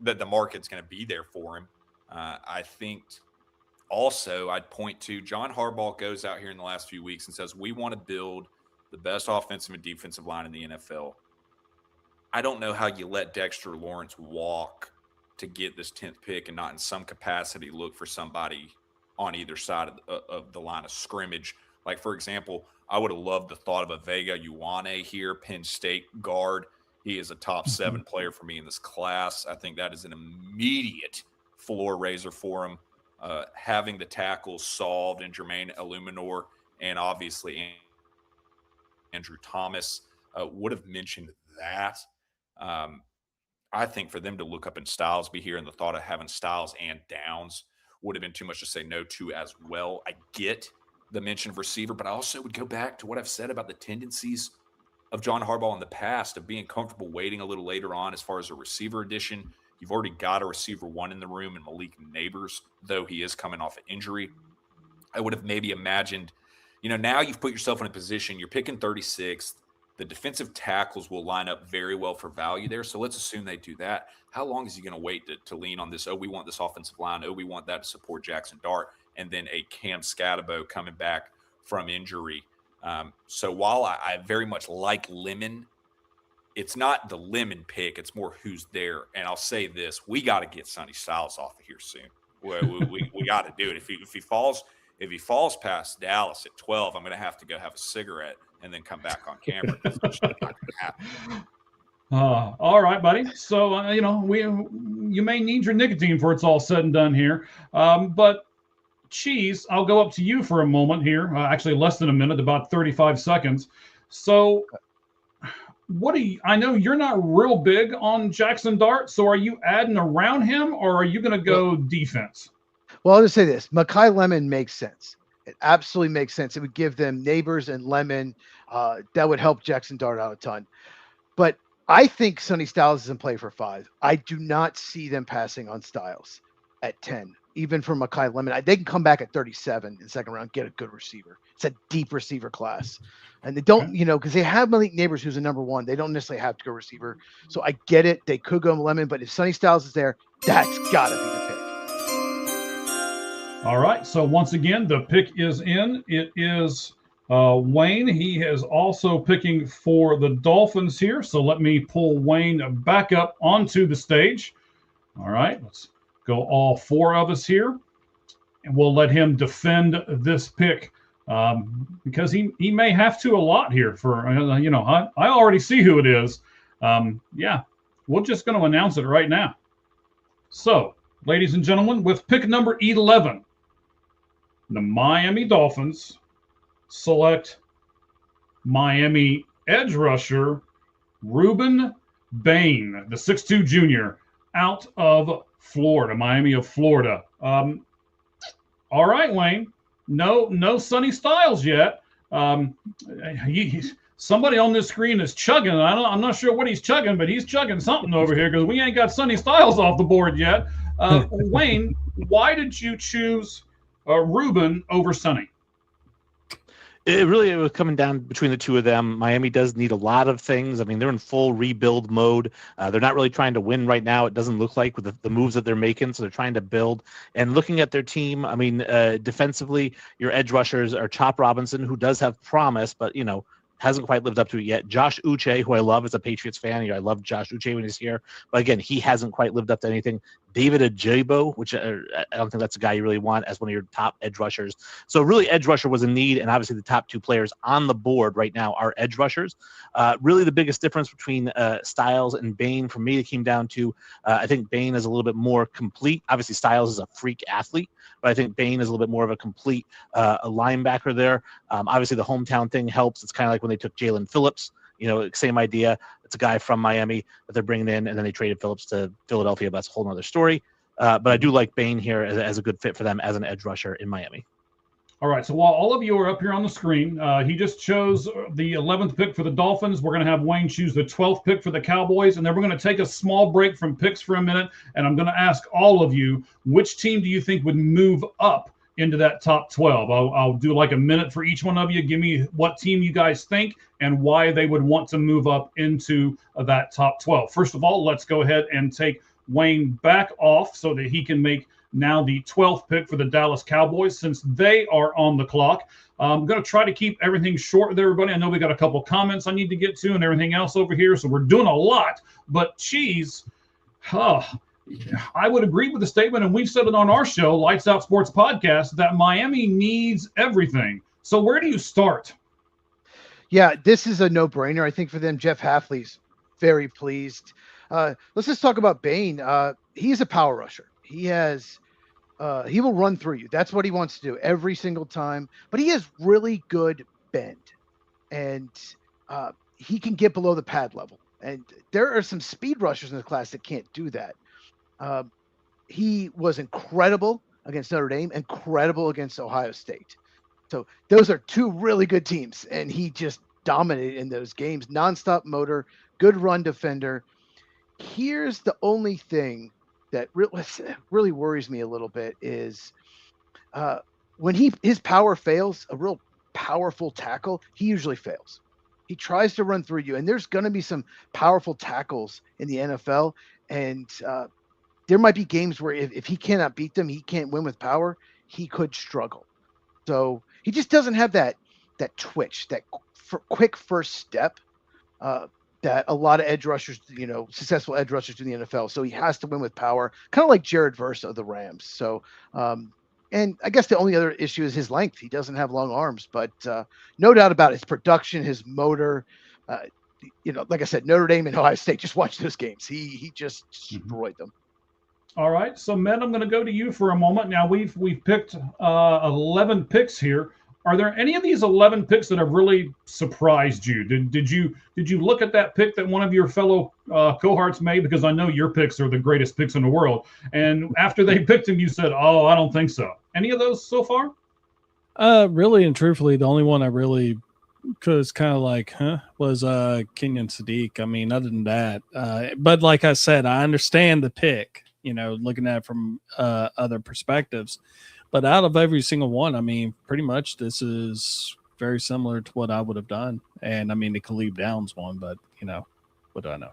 that the market's going to be there for him. I think also I'd point to John Harbaugh goes out here in the last few weeks and says, we want to build the best offensive and defensive line in the NFL. I don't know how you let Dexter Lawrence walk to get this 10th pick and not in some capacity look for somebody on either side of the line of scrimmage. Like, for example, I would have loved the thought of a Vega Ioane here, Penn State guard. He is a top 7 player for me in this class. I think that is an immediate floor raiser for him. Having the tackles solved in Jermaine Illuminor and obviously Andrew Thomas would have mentioned that. I think for them to look up in Styles be here and the thought of having Styles and Downs would have been too much to say no to as well. I get the mention of receiver, but I also would go back to what I've said about the tendencies of John Harbaugh in the past of being comfortable waiting a little later on as far as a receiver addition. You've already got a receiver 1 in the room in Malik Neighbors, though he is coming off an injury. I would have maybe imagined, now you've put yourself in a position, you're picking 36th. The defensive tackles will line up very well for value there. So let's assume they do that. How long is he going to wait to lean on this? Oh, we want this offensive line. Oh, we want that to support Jackson Dart. And then a Cam Scatterbo coming back from injury. So while I very much like Lemon, it's not the Lemon pick. It's more who's there. And I'll say this. We got to get Sonny Styles off of here soon. We got to do it. If he falls past Dallas at 12, I'm going to have to go have a cigarette and then come back on camera. That's just not going to happen. All right, buddy. So, you may need your nicotine before it's all said and done here. But Cheese, I'll go up to you for a moment here. Actually, less than a minute, about 35 seconds. So what do you? I know you're not real big on Jackson Dart, so are you adding around him, or are you going to go defense? Well, I'll just say this: Makai Lemon makes sense. It absolutely makes sense. It would give them Neighbors and Lemon. That would help Jackson Dart out a ton. But I think Sonny Styles is in play for 5. I do not see them passing on Styles at 10, even for Makai Lemon. They can come back at 37 in the second round, get a good receiver. It's a deep receiver class. And they don't, because they have Malik Neighbors, who's a number 1. They don't necessarily have to go receiver. So I get it. They could go Lemon, but if Sonny Styles is there, that's got to be the pick. All right. So once again, the pick is in. It is Wayne. He is also picking for the Dolphins here. So let me pull Wayne back up onto the stage. All right. Let's go all 4 of us here. And we'll let him defend this pick because he may have to a lot here for, I already see who it is. Yeah, we're just going to announce it right now. So, ladies and gentlemen, with pick number 11, the Miami Dolphins select Miami edge rusher Ruben Bain, the 6'2 junior, out of Florida, Miami of Florida. All right, Wayne. No Sonny Styles yet. Somebody on this screen is chugging. I'm not sure what he's chugging, but he's chugging something over here because we ain't got Sonny Styles off the board yet. Wayne, why did you choose Ruben over Sonny? It was coming down between the two of them. Miami does need a lot of things. I mean, they're in full rebuild mode. They're not really trying to win right now. It doesn't look like with the moves that they're making. So they're trying to build. And looking at their team, I mean, defensively, your edge rushers are Chop Robinson, who does have promise, but, hasn't quite lived up to it yet. Josh Uche, who I love as a Patriots fan. I love Josh Uche when he's here. But again, he hasn't quite lived up to anything. David Ajabo, which I don't think that's a guy you really want as one of your top edge rushers. So really edge rusher was a need, and obviously the top 2 players on the board right now are edge rushers. Really the biggest difference between Styles and Bain for me, it came down to I think Bain is a little bit more complete. Obviously Styles is a freak athlete, but I think Bain is a little bit more of a complete a linebacker there. Obviously the hometown thing helps. It's kind of like when they took Jalen Phillips. Same idea. It's a guy from Miami that they're bringing in, and then they traded Phillips to Philadelphia. But that's a whole other story. But I do like Bain here as a good fit for them as an edge rusher in Miami. All right. So while all of you are up here on the screen, he just chose the 11th pick for the Dolphins. We're going to have Wayne choose the 12th pick for the Cowboys, and then we're going to take a small break from picks for a minute. And I'm going to ask all of you, which team do you think would move up into that top 12? I'll do like a minute for each one of you. Give me what team you guys think and why they would want to move up into that top 12. First of all, let's go ahead and take Wayne back off so that he can make now the 12th pick for the Dallas Cowboys since they are on the clock. I'm going to try to keep everything short with everybody. I know we got a couple comments I need to get to and everything else over here, so we're doing a lot. But Cheese, I would agree with the statement, and we've said it on our show, Lights Out Sports Podcast, that Miami needs everything. So where do you start? Yeah, this is a no-brainer, I think, for them. Jeff Hafley's very pleased. Let's just talk about Bain. He's a power rusher. He will run through you. That's what he wants to do every single time. But he has really good bend, and he can get below the pad level. And there are some speed rushers in the class that can't do that. He was incredible against Notre Dame, incredible against Ohio State. So those are 2 really good teams, and he just dominated in those games. Nonstop motor, good run defender. Here's the only thing that really worries me a little bit is when his power fails, a real powerful tackle, he usually fails. He tries to run through you, and there's going to be some powerful tackles in the NFL, and there might be games where if he cannot beat them, he can't win with power, he could struggle. So he just doesn't have that twitch, that quick first step that a lot of edge rushers, successful edge rushers do in the NFL. So he has to win with power, kind of like Jared Verse of the Rams. So, and I guess the only other issue is his length. He doesn't have long arms, but no doubt about his production, his motor. Like I said, Notre Dame and Ohio State, just watch those games. He just destroyed them. All right. So, Med, I'm going to go to you for a moment. Now, we've picked 11 picks here. are there any of these 11 picks that have really surprised you? Did you look at that pick that one of your fellow cohorts made? Because I know your picks are the greatest picks in the world. And after they picked him, you said, "Oh, I don't think so." Any of those so far? Really and truthfully, the only one I really was kind of like, was Kenyon Sadiq. I mean, other than that, but like I said, I understand the pick, looking at it from other perspectives. But out of every single one, I mean, pretty much this is very similar to what I would have done. And I mean, the Khalib Downs one, but what do I know?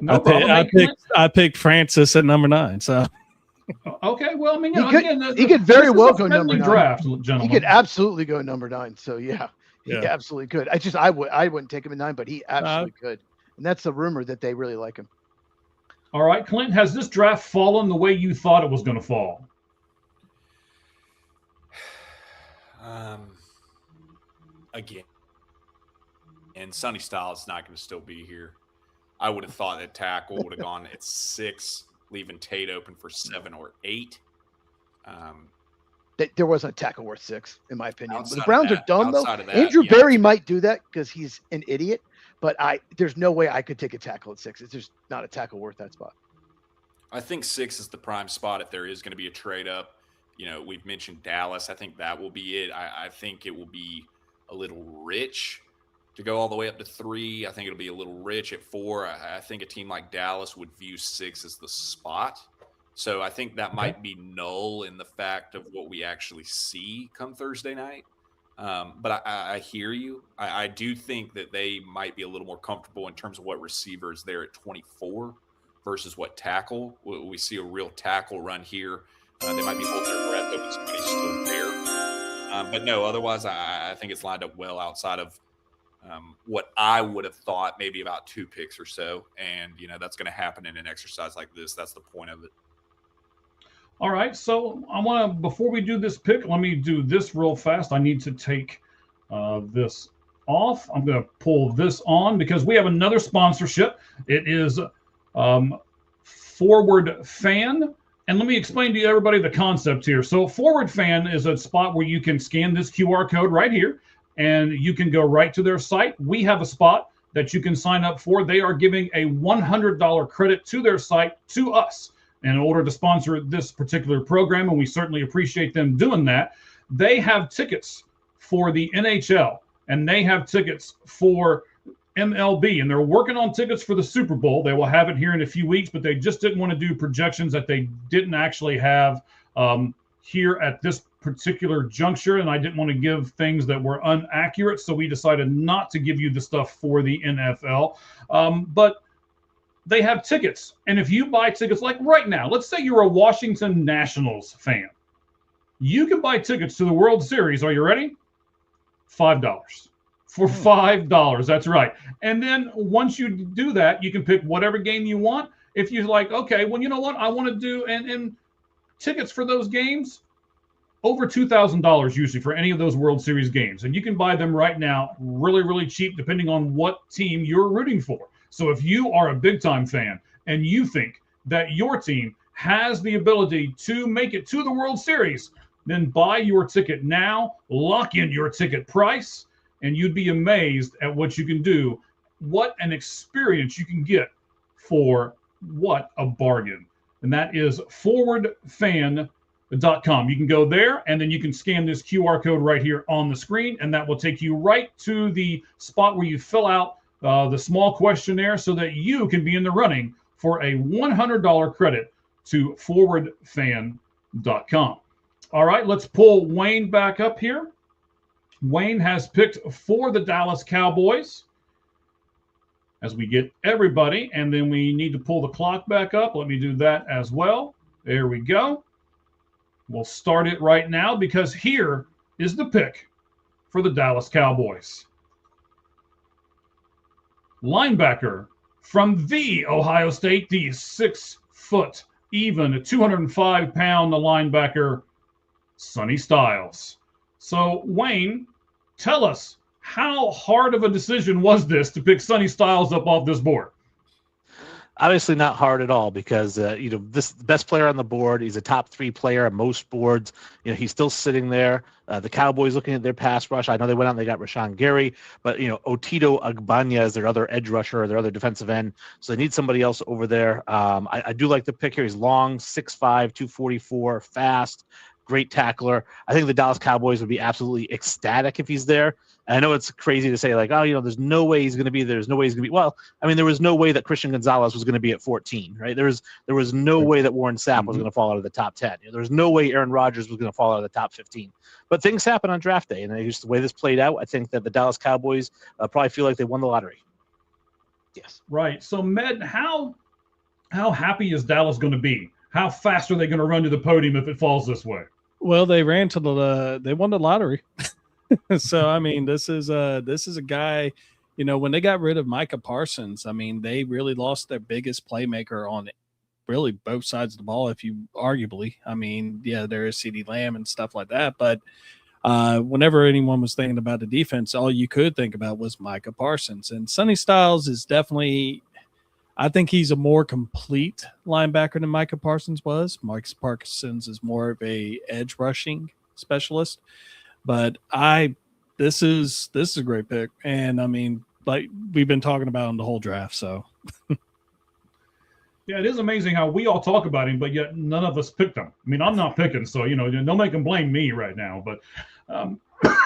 No problem. I picked Francis at number 9. So okay, well, I mean, he could very well go number 9. Draft, gentlemen. He could absolutely go number 9. So yeah, he absolutely could. I wouldn't take him at 9, but he absolutely could. And that's the rumor that they really like him. All right, Clint, has this draft fallen the way you thought it was going to fall? Again, and Sonny Styles is not going to still be here. I would have thought that tackle would have gone at 6, leaving Tate open for 7 or 8. There wasn't a tackle worth 6, in my opinion. The Browns are dumb, though. That, Andrew Berry might do that because he's an idiot, but there's no way I could take a tackle at 6. It's just not a tackle worth that spot. I think 6 is the prime spot if there is going to be a trade up. We've mentioned Dallas. I think that will be it. I think it will be a little rich to go all the way up to 3. I think it'll be a little rich at 4. I think a team like Dallas would view 6 as the spot. So I think that might be null in the fact of what we actually see come Thursday night. But I hear you. I do think that they might be a little more comfortable in terms of what receiver is there at 24 versus what tackle. We see a real tackle run here. They might be holding their breath if somebody's still there. But no, otherwise, I think it's lined up well outside of what I would have thought maybe about 2 picks or so. And, that's going to happen in an exercise like this. That's the point of it. All right. So I want to, before we do this pick, let me do this real fast. I need to take this off. I'm going to pull this on because we have another sponsorship. It is Forward Fan. And let me explain to everybody the concept here. So Forward Fan is a spot where you can scan this QR code right here, and you can go right to their site. We have a spot that you can sign up for. They are giving a $100 credit to their site to us in order to sponsor this particular program, and we certainly appreciate them doing that. They have tickets for the NHL, and they have tickets for MLB, and they're working on tickets for the Super Bowl. They will have it here in a few weeks, but they just didn't want to do projections that they didn't actually have here at this particular juncture, and I didn't want to give things that were inaccurate, so we decided not to give you the stuff for the NFL. But they have tickets, and if you buy tickets, like right now, let's say you're a Washington Nationals fan. You can buy tickets to the World Series. Are you ready? $5. For $5. That's right. And then once you do that, you can pick whatever game you want. If you're like, okay, well, you know what? I want to do, and tickets for those games, over $2,000 usually for any of those World Series games. And you can buy them right now really, really cheap, depending on what team you're rooting for. So if you are a big-time fan and you think that your team has the ability to make it to the World Series, then buy your ticket now, lock in your ticket price, and you'd be amazed at what you can do, what an experience you can get for what a bargain. And that is forwardfan.com. You can go there, and then you can scan this QR code right here on the screen, and that will take you right to the spot where you fill out the small questionnaire so that you can be in the running for a $100 credit to forwardfan.com. All right, let's pull Wayne back up here. Wayne has picked for the Dallas Cowboys as we get everybody, and then we need to pull the clock back up. Let me do that as well. There we go. We'll start it right now because here is the pick for the Dallas Cowboys. Linebacker from the Ohio State, the 6 foot, even 205-pound linebacker, Sonny Styles. So, Wayne, tell us, how hard of a decision was this to pick Sonny Styles up off this board? Obviously not hard at all because this best player on the board. He's a top 3 player on most boards. He's still sitting there. The Cowboys looking at their pass rush. I know they went out and they got Rashawn Gary, but Otito Agbanya is their other edge rusher or their other defensive end. So they need somebody else over there. I do like the pick here. He's long, 6'5", 244, fast, great tackler. I think the Dallas Cowboys would be absolutely ecstatic if he's there. And I know it's crazy to say like, there's no way he's going to be there. There's no way he's going to be. Well, I mean, there was no way that Christian Gonzalez was going to be at 14, right? There was no way that Warren Sapp was going to fall out of the top 10. There was no way Aaron Rodgers was going to fall out of the top 15. But things happen on draft day, and just the way this played out, I think that the Dallas Cowboys probably feel like they won the lottery. Yes. Right. So, Med, how happy is Dallas going to be? How fast are they going to run to the podium if it falls this way? Well, they ran to they won the lottery. So, I mean, this is a guy, when they got rid of Micah Parsons, I mean, they really lost their biggest playmaker on really both sides of the ball, if you arguably. I mean, yeah, there is CeeDee Lamb and stuff like that, but whenever anyone was thinking about the defense, all you could think about was Micah Parsons. And Sonny Styles is definitely, I think he's a more complete linebacker than Micah Parsons was. Micah Parsons is more of a edge rushing specialist. But this is a great pick. And I mean, like we've been talking about him the whole draft. So yeah, it is amazing how we all talk about him, but yet none of us picked him. I mean, I'm not picking, so nobody can blame me right now. But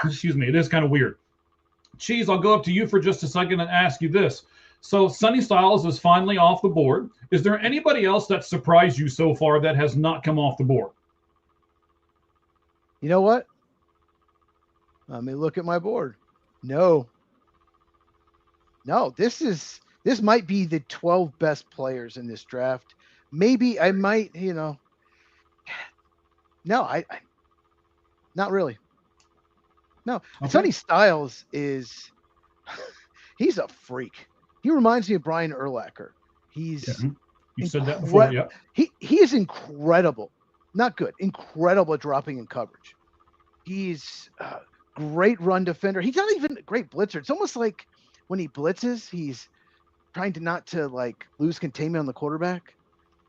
excuse me, it is kind of weird. Cheese, I'll go up to you for just a second and ask you this. So Sonny Styles is finally off the board. Is there anybody else that surprised you so far that has not come off the board? You know what? Let me look at my board. No, this might be the 12 best players in this draft. Maybe I might, no, I not really. No, okay. Sonny Styles he's a freak. He reminds me of Brian Urlacher. He's you said that before, yeah. He is incredible. Not good, incredible at dropping in coverage. He's great run defender. He's not even a great blitzer. It's almost like when he blitzes, he's trying to not to like lose containment on the quarterback.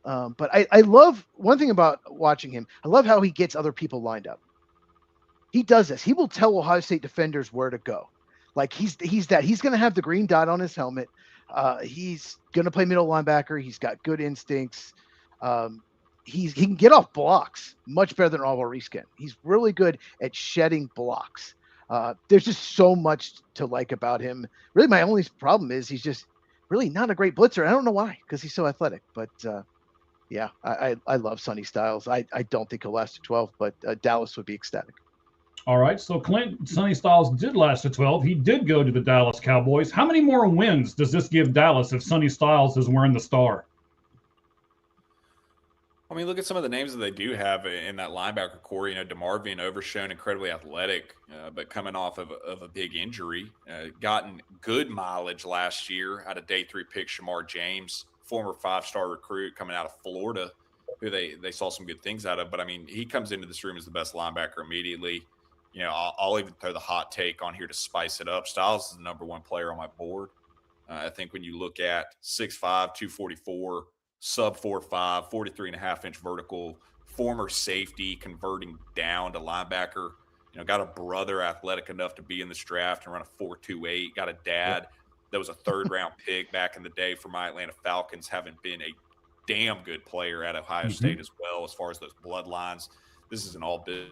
But I love one thing about watching him. I love how he gets other people lined up. He does this. He will tell Ohio State defenders where to go. Like he's going to have the green dot on his helmet. He's going to play middle linebacker. He's got good instincts. He can get off blocks much better than Alvaro Riskin. He's really good at shedding blocks. There's just so much to like about him. Really, my only problem is he's just really not a great blitzer. I don't know why, because he's so athletic. But yeah, I love Sonny Styles. I don't think he'll last to 12, but Dallas would be ecstatic. All right, so Clint, Sonny Styles did last to 12. He did go to the Dallas Cowboys. How many more wins does this give Dallas if Sonny Styles is wearing the star? I mean, look at some of the names that they do have in that linebacker core. DeMarvion Overshown, incredibly athletic, but coming off of a big injury. Gotten good mileage last year out of day 3 pick Shamar James, former 5-star recruit coming out of Florida, who they saw some good things out of. But, I mean, he comes into this room as the best linebacker immediately. I'll even throw the hot take on here to spice it up. Styles is the number 1 player on my board. I think when you look at 6'5", 244, sub 4'5", 43.5-inch vertical, former safety, converting down to linebacker. Got a brother athletic enough to be in this draft and run a 4.28. Got a dad that was a 3rd-round pick back in the day for my Atlanta Falcons, having been a damn good player at Ohio State as well as far as those bloodlines. This is an all-business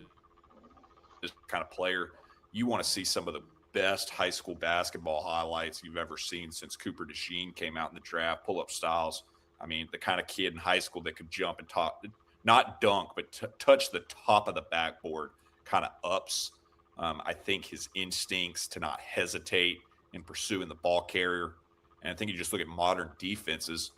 kind of player. You want to see some of the best high school basketball highlights you've ever seen since Cooper DeJean came out in the draft. Pull up Styles. I mean, the kind of kid in high school that could jump and not dunk, but touch the top of the backboard kind of ups. I think his instincts to not hesitate in pursuing the ball carrier. And I think you just look at modern defenses,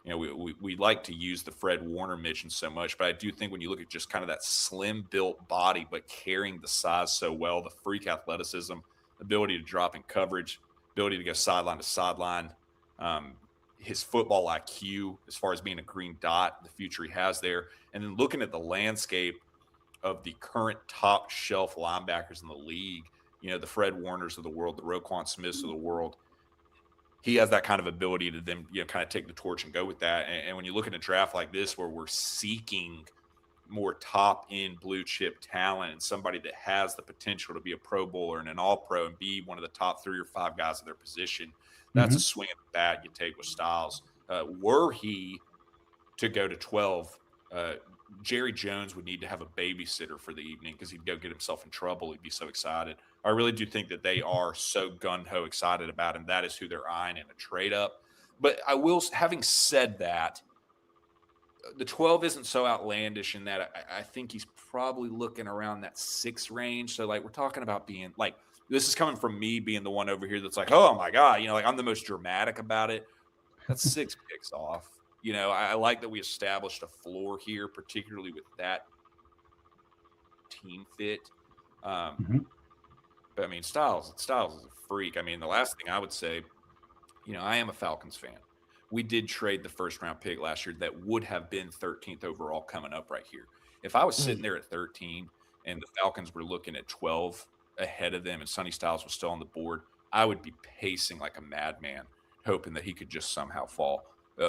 we like to use the Fred Warner mention so much, but I do think when you look at just kind of that slim built body, but carrying the size so well, the freak athleticism, ability to drop in coverage, ability to go sideline to sideline, his football IQ as far as being a green dot, the future he has there. And then looking at the landscape of the current top shelf linebackers in the league, the Fred Warners of the world, the Roquan Smiths of the world, he has that kind of ability to then, kind of take the torch and go with that. And when you look at a draft like this, where we're seeking more top end blue chip talent and somebody that has the potential to be a Pro Bowler and an All Pro and be one of the top 3 or 5 guys of their position, that's a swing of the bat you take with Styles. Were he to go to 12, Jerry Jones would need to have a babysitter for the evening because he'd go get himself in trouble. He'd be so excited. I really do think that they are so gung-ho excited about him. That is who they're eyeing in a trade up. But I will, having said that, the 12 isn't so outlandish in that I think he's probably looking around that 6 range. So, like, we're talking about being like, this is coming from me being the one over here that's like, oh my God, like I'm the most dramatic about it. That's 6 picks off. I like that we established a floor here, particularly with that team fit. But I mean, Styles is a freak. I mean, the last thing I would say, I am a Falcons fan. We did trade the first round pick last year that would have been 13th overall coming up right here. If I was sitting there at 13 and the Falcons were looking at 12 ahead of them and Sonny Styles was still on the board, I would be pacing like a madman, hoping that he could just somehow fall.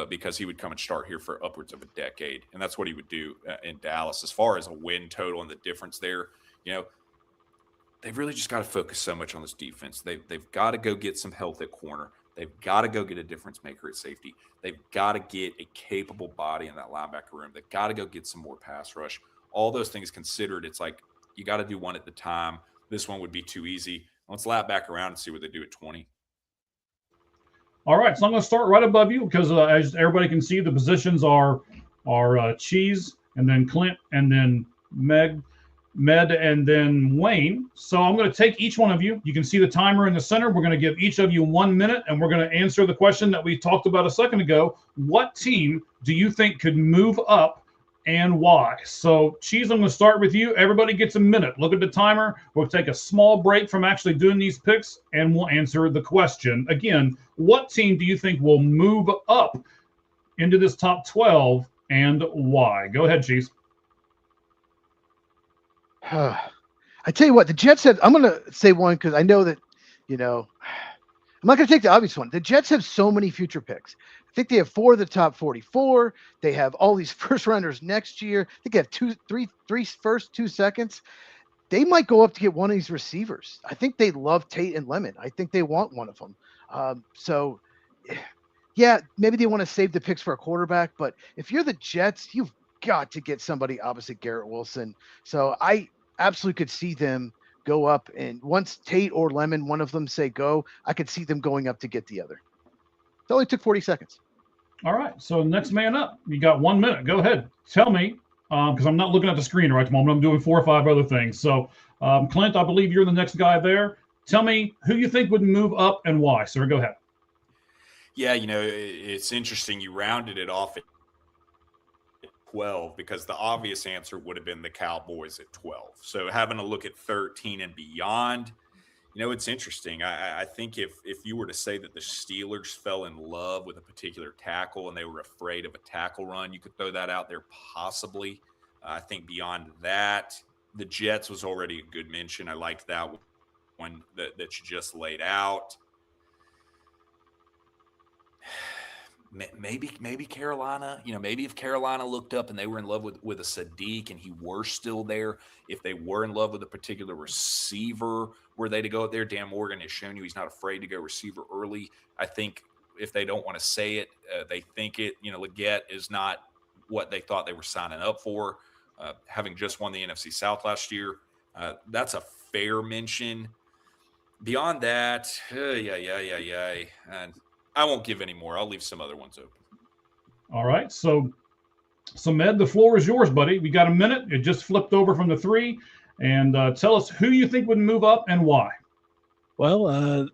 Because he would come and start here for upwards of a decade. And that's what he would do in Dallas. As far as a win total and the difference there, they've really just got to focus so much on this defense. They've got to go get some health at corner. They've got to go get a difference maker at safety. They've got to get a capable body in that linebacker room. They've got to go get some more pass rush. All those things considered, it's like you got to do one at the time. This one would be too easy. Let's lap back around and see what they do at 20. All right, so I'm going to start right above you because as everybody can see, the positions are Cheese and then Clint and then Med and then Wayne. So I'm going to take each one of you. You can see the timer in the center. We're going to give each of you 1 minute, and we're going to answer the question that we talked about a second ago. What team do you think could move up and why? So, Cheese, I'm going to start with you. Everybody gets a minute. Look at the timer. We'll take a small break from actually doing these picks, and we'll answer the question. Again, what team do you think will move up into this top 12 and why? Go ahead, Cheese. I tell you what, the Jets have, I'm going to say one because I know that, I'm not going to take the obvious one. The Jets have so many future picks. I think they have 4 of the top 44. They have all these first rounders next year. I think they have three first, 2 seconds. They might go up to get one of these receivers. I think they love Tate and Lemon. I think they want one of them. So, yeah, maybe they want to save the picks for a quarterback. But if you're the Jets, you've got to get somebody opposite Garrett Wilson. So I absolutely could see them go up. And once Tate or Lemon, one of them say go, I could see them going up to get the other. It only took 40 seconds. All right. So next man up, you got 1 minute. Go ahead. Tell me, because I'm not looking at the screen right at the moment. I'm doing 4 or 5 other things. So Clint, I believe you're the next guy there. Tell me who you think would move up and why. Sir, go ahead. Yeah, it's interesting. You rounded it off at 12 because the obvious answer would have been the Cowboys at 12. So having a look at 13 and beyond, it's interesting. I think if you were to say that the Steelers fell in love with a particular tackle and they were afraid of a tackle run, you could throw that out there possibly. I think beyond that, the Jets was already a good mention. I liked that one that you just laid out. Maybe Carolina, maybe if Carolina looked up and they were in love with a Sadiq and he were still there, if they were in love with a particular receiver, were they to go up there? Dan Morgan has shown you he's not afraid to go receiver early. I think if they don't want to say it, they think it. Leggett is not what they thought they were signing up for. Having just won the NFC South last year, that's a fair mention. Beyond that, and I won't give any more. I'll leave some other ones open. All right. So Med, the floor is yours, buddy. We got a minute. It just flipped over from the 3. And tell us who you think would move up and why. Well,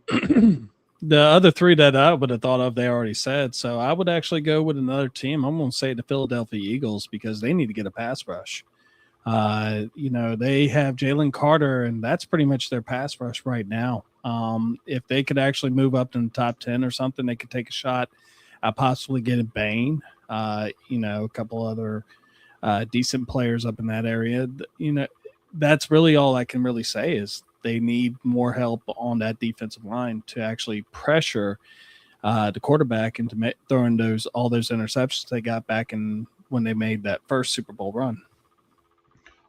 the other 3 that I would have thought of, they already said. So I would actually go with another team. I'm going to say the Philadelphia Eagles because they need to get a pass rush. They have Jalen Carter, and that's pretty much their pass rush right now. If they could actually move up in the top 10 or something, they could take a shot at possibly getting Bain, a couple other decent players up in that area. That's really all I can really say is they need more help on that defensive line to actually pressure the quarterback into throwing all those interceptions they got back in when they made that first Super Bowl run.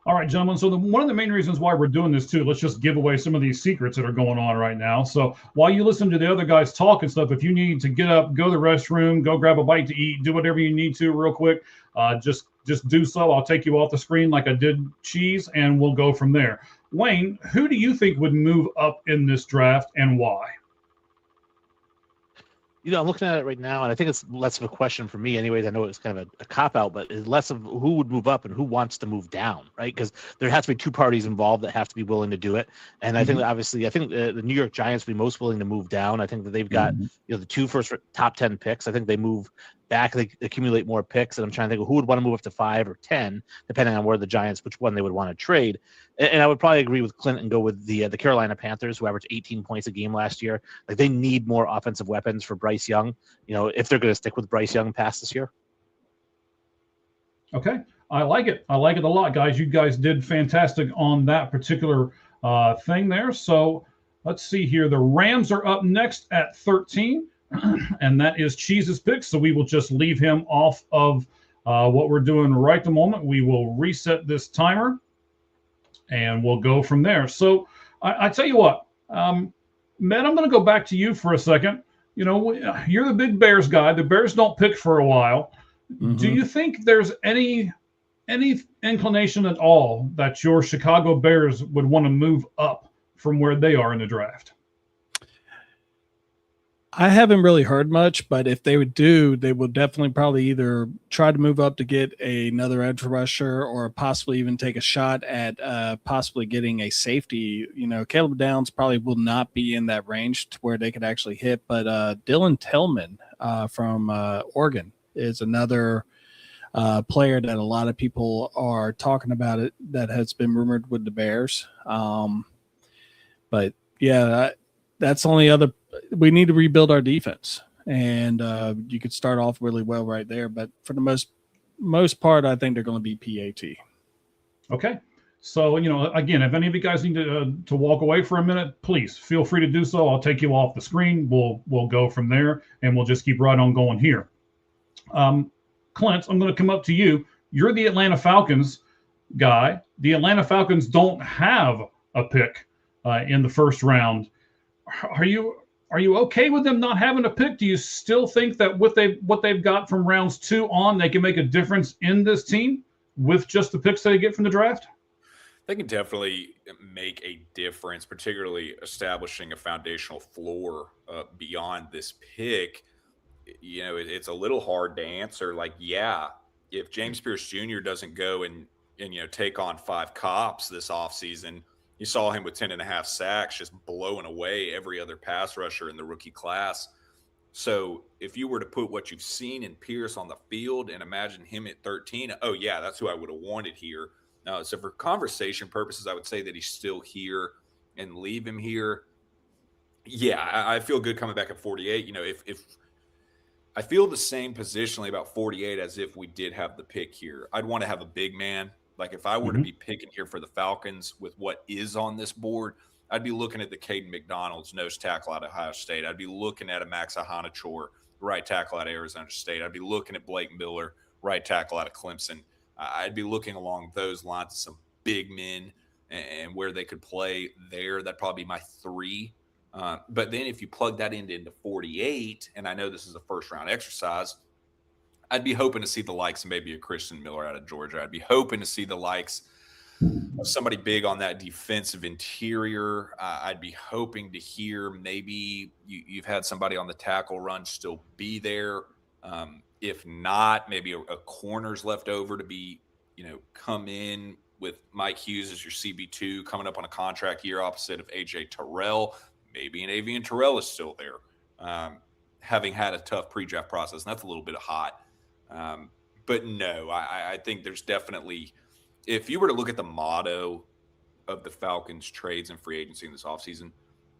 All right, gentlemen. So one of the main reasons why we're doing this too, let's just give away some of these secrets that are going on right now. So while you listen to the other guys talk and stuff, if you need to get up, go to the restroom, go grab a bite to eat, do whatever you need to real quick, just do so. I'll take you off the screen like I did Cheese, and we'll go from there. Wayne, who do you think would move up in this draft and why? I'm looking at it right now, and I think it's less of a question for me anyways. I know it's kind of a cop-out, but it's less of who would move up and who wants to move down, right? Because there has to be two parties involved that have to be willing to do it. And I think that obviously, the New York Giants would be most willing to move down. I think that they've got the two first top 10 picks. I think they move back, they accumulate more picks, and I'm trying to think of who would want to move up to 5 or 10, depending on where the Giants, which one they would want to trade. And I would probably agree with Clint and go with the Carolina Panthers, who averaged 18 points a game last year. Like, they need more offensive weapons for Bryce Young, if they're going to stick with Bryce Young past this year. Okay. I like it. I like it a lot, guys. You guys did fantastic on that particular thing there. So let's see here. The Rams are up next at 13, and that is Cheese's pick. So we will just leave him off of what we're doing right the moment. We will reset this timer, and we'll go from there. So I tell you what, Matt, I'm going to go back to you for a second. You're the big Bears guy. The Bears don't pick for a while. Do you think there's any inclination at all that your Chicago Bears would want to move up from where they are in the draft? I haven't really heard much, but if they would they would definitely probably either try to move up to get another edge rusher or possibly even take a shot at possibly getting a safety. Caleb Downs probably will not be in that range to where they could actually hit, but Dylan Tillman from Oregon is another player that a lot of people are talking about it that has been rumored with the Bears. But yeah, that's the only other. We need to rebuild our defense, and you could start off really well right there. But for the most part, I think they're going to be PAT. Okay. So, again, if any of you guys need to walk away for a minute, please feel free to do so. I'll take you off the screen. We'll go from there, and we'll just keep right on going here. Clint, I'm going to come up to you. You're the Atlanta Falcons guy. The Atlanta Falcons don't have a pick in the first round. Are you okay with them not having a pick? Do you still think that what they've got from rounds 2 on, they can make a difference in this team with just the picks they get from the draft? They can definitely make a difference, particularly establishing a foundational floor beyond this pick. It's a little hard to answer. Like, yeah, if James Pierce Jr. doesn't go and take on 5 cops this offseason, you saw him with 10.5 sacks, just blowing away every other pass rusher in the rookie class. So if you were to put what you've seen in Pierce on the field and imagine him at 13, oh yeah, that's who I would have wanted here. So for conversation purposes, I would say that he's still here and leave him here. Yeah, I feel good coming back at 48. If I feel the same positionally about 48 as if we did have the pick here, I'd want to have a big man. Like, if I were to be picking here for the Falcons with what is on this board, I'd be looking at the Caden McDonald's nose tackle out of Ohio State. I'd be looking at a Max Ahanachor, right tackle out of Arizona State. I'd be looking at Blake Miller, right tackle out of Clemson. I'd be looking along those lines, some big men and where they could play there. That'd probably be my 3. But then if you plug that into 48, and I know this is a first-round exercise, I'd be hoping to see the likes of maybe a Christian Miller out of Georgia. I'd be hoping to see the likes of somebody big on that defensive interior. I'd be hoping to hear maybe you've had somebody on the tackle run still be there. If not, maybe a corner's left over to be, come in with Mike Hughes as your CB2 coming up on a contract year opposite of AJ Terrell. Maybe an Avian Terrell is still there, having had a tough pre-draft process. And that's a little bit hot. But no, I think there's definitely, if you were to look at the motto of the Falcons trades and free agency in this offseason,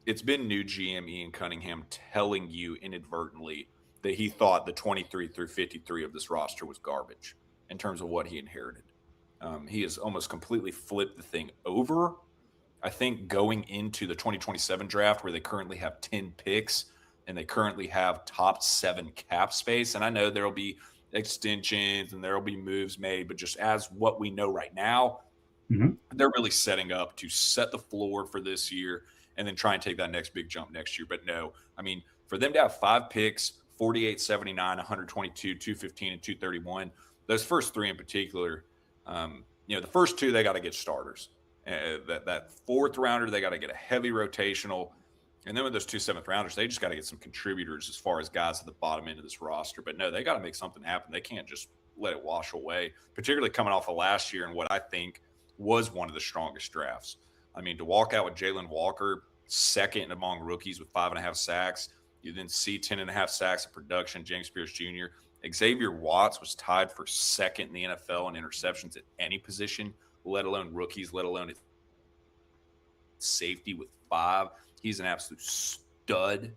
it's been new GM Ian Cunningham telling you inadvertently that he thought the 23 through 53 of this roster was garbage in terms of what he inherited. He has almost completely flipped the thing over. I think going into the 2027 draft, where they currently have 10 picks, and they currently have top 7 cap space. And I know there'll be extensions and there'll be moves made, but just as what we know right now, they're really setting up to set the floor for this year and then try and take that next big jump next year. But no, I mean, for them to have 5 picks, 48, 79, 122, 215, and 231, those first 3 in particular, the first 2, they got to get starters. That 4th rounder, they got to get a heavy rotational. And then with those 2 7th rounders, they just got to get some contributors as far as guys at the bottom end of this roster. But no, they got to make something happen. They can't just let it wash away, particularly coming off of last year and what I think was one of the strongest drafts. I mean, to walk out with Jalen Walker, 2nd among rookies with 5.5 sacks. You then see 10.5 sacks of production, James Pierce Jr. Xavier Watts was tied for 2nd in the NFL in interceptions at any position, let alone rookies, let alone at safety with 5. He's an absolute stud.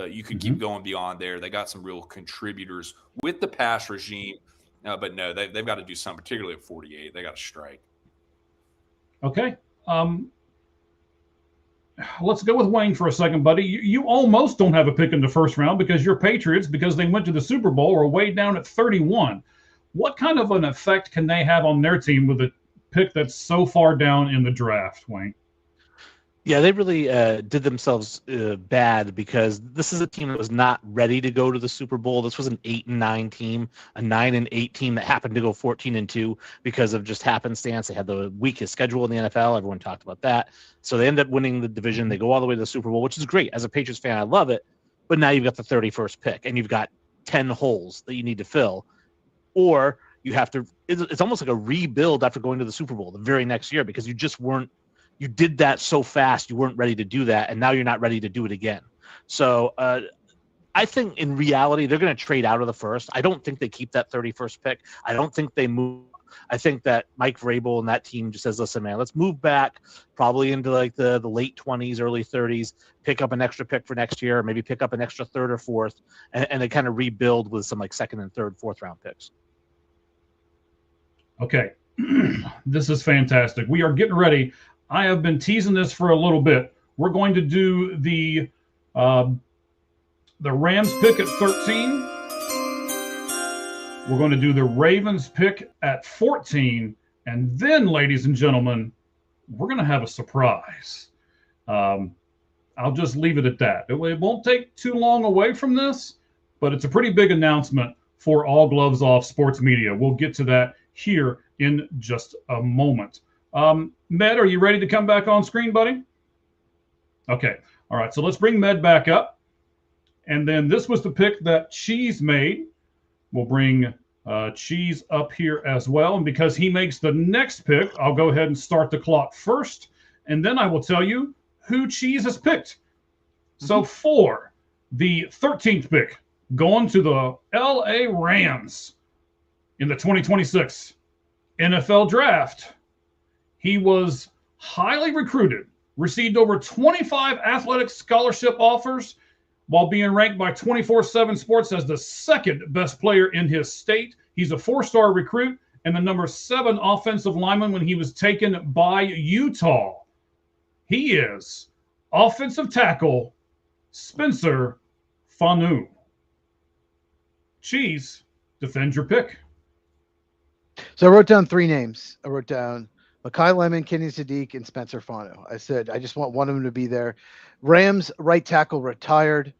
You could keep going beyond there. They got some real contributors with the pass regime, but no, they've got to do something, particularly at 48. They got to strike. Okay. Let's go with Wayne for a second, buddy. You almost don't have a pick in the first round because your Patriots, because they went to the Super Bowl, are way down at 31. What kind of an effect can they have on their team with a pick that's so far down in the draft, Wayne? Yeah, they really did themselves bad because this is a team that was not ready to go to the Super Bowl. This was an 8-9 team, a 9-8 team that happened to go 14-2 because of just happenstance. They had the weakest schedule in the NFL. Everyone talked about that. So they end up winning the division. They go all the way to the Super Bowl, which is great. As a Patriots fan, I love it. But now you've got the 31st pick, and you've got 10 holes that you need to fill. Or you have to – it's almost like a rebuild after going to the Super Bowl the very next year because you just weren't – you did that so fast, you weren't ready to do that, and now you're not ready to do it again. So I think in reality, they're going to trade out of the first. I don't think they keep that 31st pick. I don't think they move. I think that Mike Vrabel and that team just says, listen, man, let's move back probably into like the late 20s, early 30s, pick up an extra pick for next year, maybe pick up an extra 3rd or 4th, and they kind of rebuild with some like 2nd and 3rd, 4th round picks. Okay. This is fantastic. We are getting ready. I have been teasing this for a little bit. We're going to do the Rams pick at 13. We're going to do the Ravens pick at 14. And then, ladies and gentlemen, we're going to have a surprise. I'll just leave it at that. It won't take too long away from this, but it's a pretty big announcement for All Gloves Off Sports Media. We'll get to that here in just a moment. Med, are you ready to come back on screen, buddy? Okay. All right. So let's bring Med back up. And then this was the pick that Cheese made. We'll bring Cheese up here as well. And because he makes the next pick, I'll go ahead and start the clock first. And then I will tell you who Cheese has picked. So for the 13th pick, going to the LA Rams in the 2026 NFL Draft, he was highly recruited, received over 25 athletic scholarship offers, while being ranked by 24/7 Sports as the 2nd best player in his state. He's a 4-star recruit and the number 7 offensive lineman when he was taken by Utah. He is offensive tackle Spencer Fanu. Cheese, defend your pick. So I wrote down 3 names. I wrote down Mekhi Lemon, Kenny Sadiq, and Spencer Fano. I said I just want one of them to be there. Rams right tackle retired.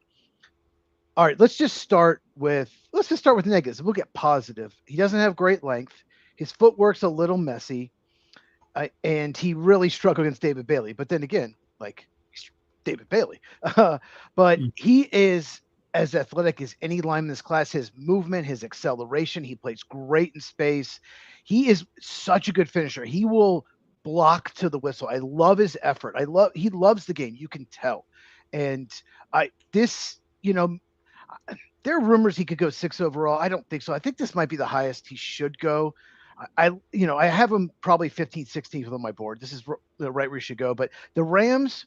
All right, let's just start with negatives. We'll get positive. He doesn't have great length. His footwork's a little messy, and he really struggled against David Bailey. But then again, like David Bailey, but he is as athletic as any lineman in this class. His movement, his acceleration, he plays great in space. He is such a good finisher. He will block to the whistle. I love his effort. He loves the game. You can tell. And there are rumors he could go 6 overall. I don't think so. I think this might be the highest he should go. I have him probably 15th, 16th on my board. This is the right where he should go. But the Rams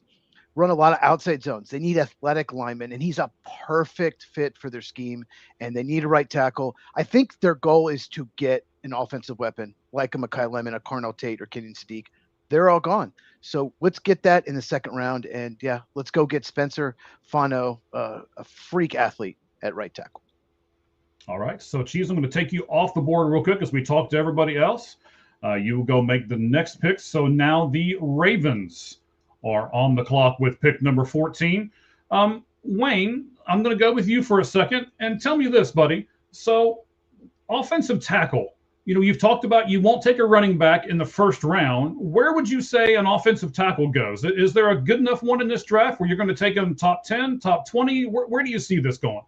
run a lot of outside zones. They need athletic linemen, and he's a perfect fit for their scheme, and they need a right tackle. I think their goal is to get an offensive weapon like a Mekhi Lemon, a Carnell Tate, or Kenyon Sadiq they're all gone. So let's get that in the second round. And yeah, let's go get Spencer Fano, a freak athlete at right tackle. All right. So, Cheese, I'm going to take you off the board real quick as we talk to everybody else. You will go make the next pick. So now the Ravens are on the clock with pick number 14. Wayne, I'm going to go with you for a second and tell me this, buddy. So, offensive tackle. You've talked about you won't take a running back in the first round. Where would you say an offensive tackle goes? Is there a good enough one in this draft where you're going to take him top 10, top 20? Where do you see this going?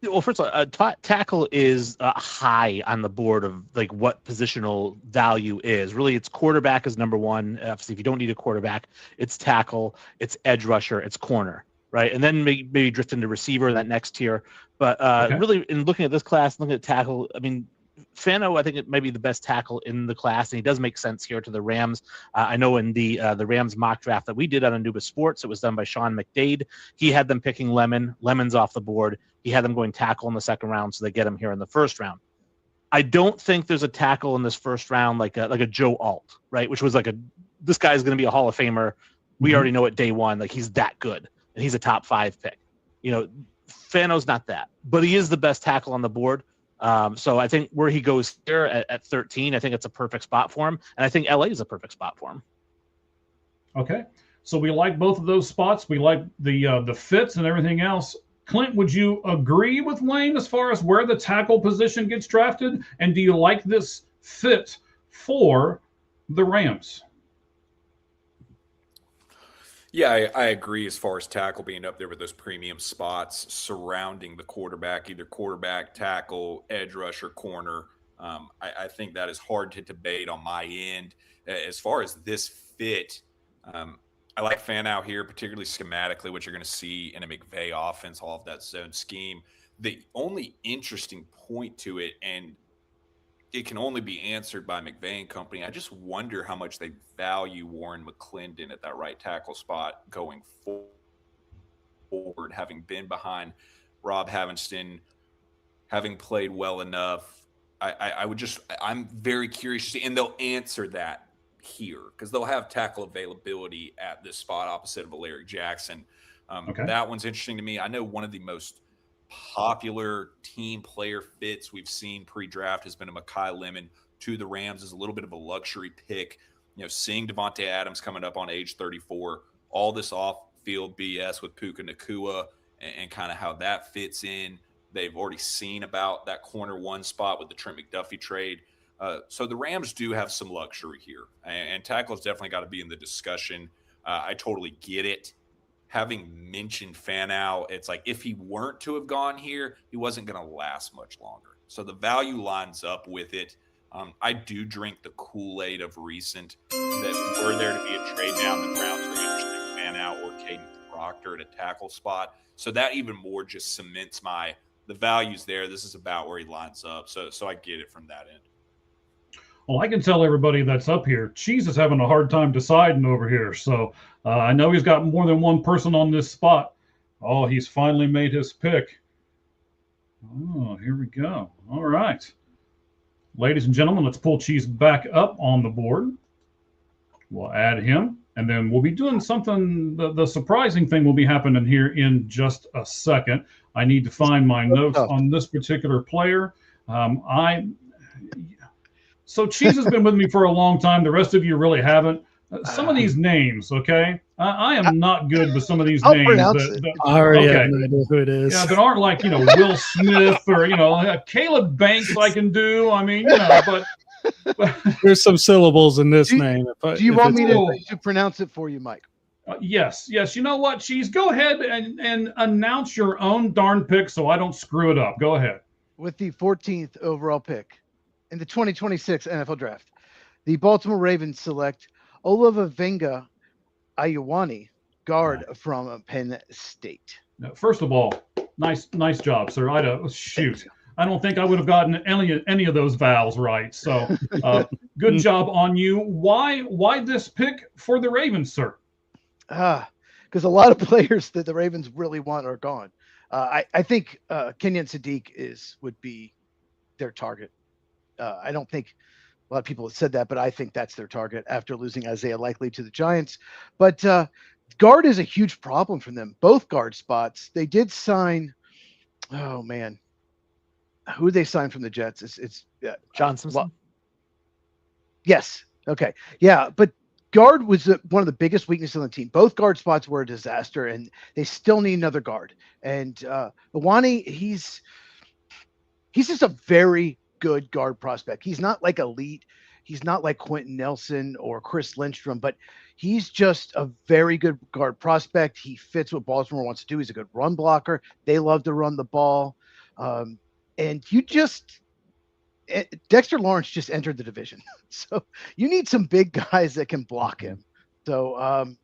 Well, first of all, tackle is high on the board of like what positional value is. Really, it's quarterback is number one. Obviously, if you don't need a quarterback, it's tackle, it's edge rusher, it's corner, right? And then maybe drift into receiver, that next tier. But really, in looking at this class, looking at tackle, I mean, Fano, I think it might be the best tackle in the class, and he does make sense here to the Rams. I know in the Rams mock draft that we did on Anubis Sports, it was done by Sean McDade. He had them picking Lemon's off the board. He had them going tackle in the second round, so they get him here in the first round. I don't think there's a tackle in this first round like a Joe Alt, right? Which was this guy's going to be a Hall of Famer. We already know at day one, like he's that good, and he's a top 5 pick. Fano's not that, but he is the best tackle on the board. So I think where he goes here at 13, I think it's a perfect spot for him, and I think LA is a perfect spot for him. Okay, so we like both of those spots. We like the fits and everything else. Clint, would you agree with Wayne as far as where the tackle position gets drafted? And do you like this fit for the Rams? Yeah, I agree as far as tackle being up there with those premium spots surrounding the quarterback, either quarterback, tackle, edge rusher, corner. I think that is hard to debate on my end. As far as this fit, I like Fan out here, particularly schematically, what you're going to see in a McVay offense, all of that zone scheme. The only interesting point to it, and it can only be answered by McVay and company, I just wonder how much they value Warren McClendon at that right tackle spot going forward, having been behind Rob Havinston, having played well enough. I'm very curious to see, and they'll answer that here because they'll have tackle availability at this spot opposite of Larry Jackson. That one's interesting to me. I know one of the most popular team player fits we've seen pre-draft has been a Mekhi Lemon to the Rams as a little bit of a luxury pick. Seeing Devontae Adams coming up on age 34, all this off-field BS with Puka Nacua and kind of how that fits in. They've already seen about that corner one spot with the Trent McDuffie trade. So the Rams do have some luxury here, and tackle's definitely got to be in the discussion. I totally get it. Having mentioned Fano, it's like if he weren't to have gone here, he wasn't going to last much longer. So the value lines up with it. I do drink the Kool-Aid of recent that were there to be a trade down. The Browns are interested in Fano or Caden Proctor at a tackle spot. So that even more just cements the values there. This is about where he lines up. So I get it from that end. Well, I can tell everybody that's up here, Cheese is having a hard time deciding over here. So I know he's got more than one person on this spot. Oh, he's finally made his pick. Oh, here we go. All right. Ladies and gentlemen, let's pull Cheese back up on the board. We'll add him, and then we'll be doing something. The surprising thing will be happening here in just a second. I need to find my notes on this particular player. So Cheese has been with me for a long time. The rest of you really haven't. Some of these names, okay? I am not good with some of these names. I already have no idea who it is. Yeah, that aren't like, Will Smith or, Caleb Banks I can do. I mean, but there's some syllables in this name. Do you want me to pronounce it for you, Mike? Yes. You know what, Cheese? Go ahead and announce your own darn pick so I don't screw it up. Go ahead. With the 14th overall pick in the 2026 NFL Draft, the Baltimore Ravens select Olavenga Ayuwani, guard from Penn State. Now, first of all, nice job, sir. I don't think I would have gotten any of those vowels right. So good job on you. Why this pick for the Ravens, sir? Because a lot of players that the Ravens really want are gone. I think Kenyon Sadiq would be their target. I don't think lot of people have said that, but I think that's their target after losing Isaiah Likely to the Giants. But guard is a huge problem for them. Both guard spots. They did sign. Oh man, who did they sign from the Jets? It's John Simpson. Yes. Okay. Yeah, but guard was one of the biggest weaknesses on the team. Both guard spots were a disaster, and they still need another guard. And Iwani, he's just a very good guard prospect. He's not like elite. He's not like Quentin Nelson or Chris Lindstrom, but he's just a very good guard prospect. He fits what Baltimore wants to do. He's a good run blocker. They love to run the ball. And Dexter Lawrence just entered the division. So you need some big guys that can block him. So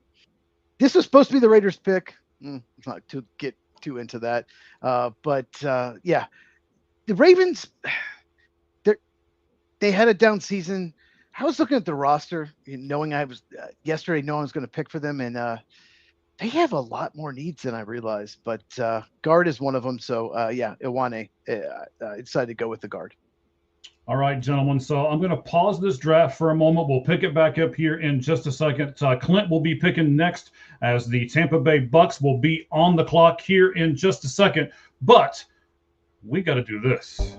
this was supposed to be the Raiders pick. It's not to get too into that. But yeah, the Ravens, they had a down season. I was looking at the roster, knowing I was yesterday, knowing I was going to pick for them, and they have a lot more needs than I realized. But guard is one of them. So yeah, Iwane decided to go with the guard. All right, gentlemen. So I'm going to pause this draft for a moment. We'll pick it back up here in just a second. Clint will be picking next, as the Tampa Bay Bucks will be on the clock here in just a second. But we got to do this.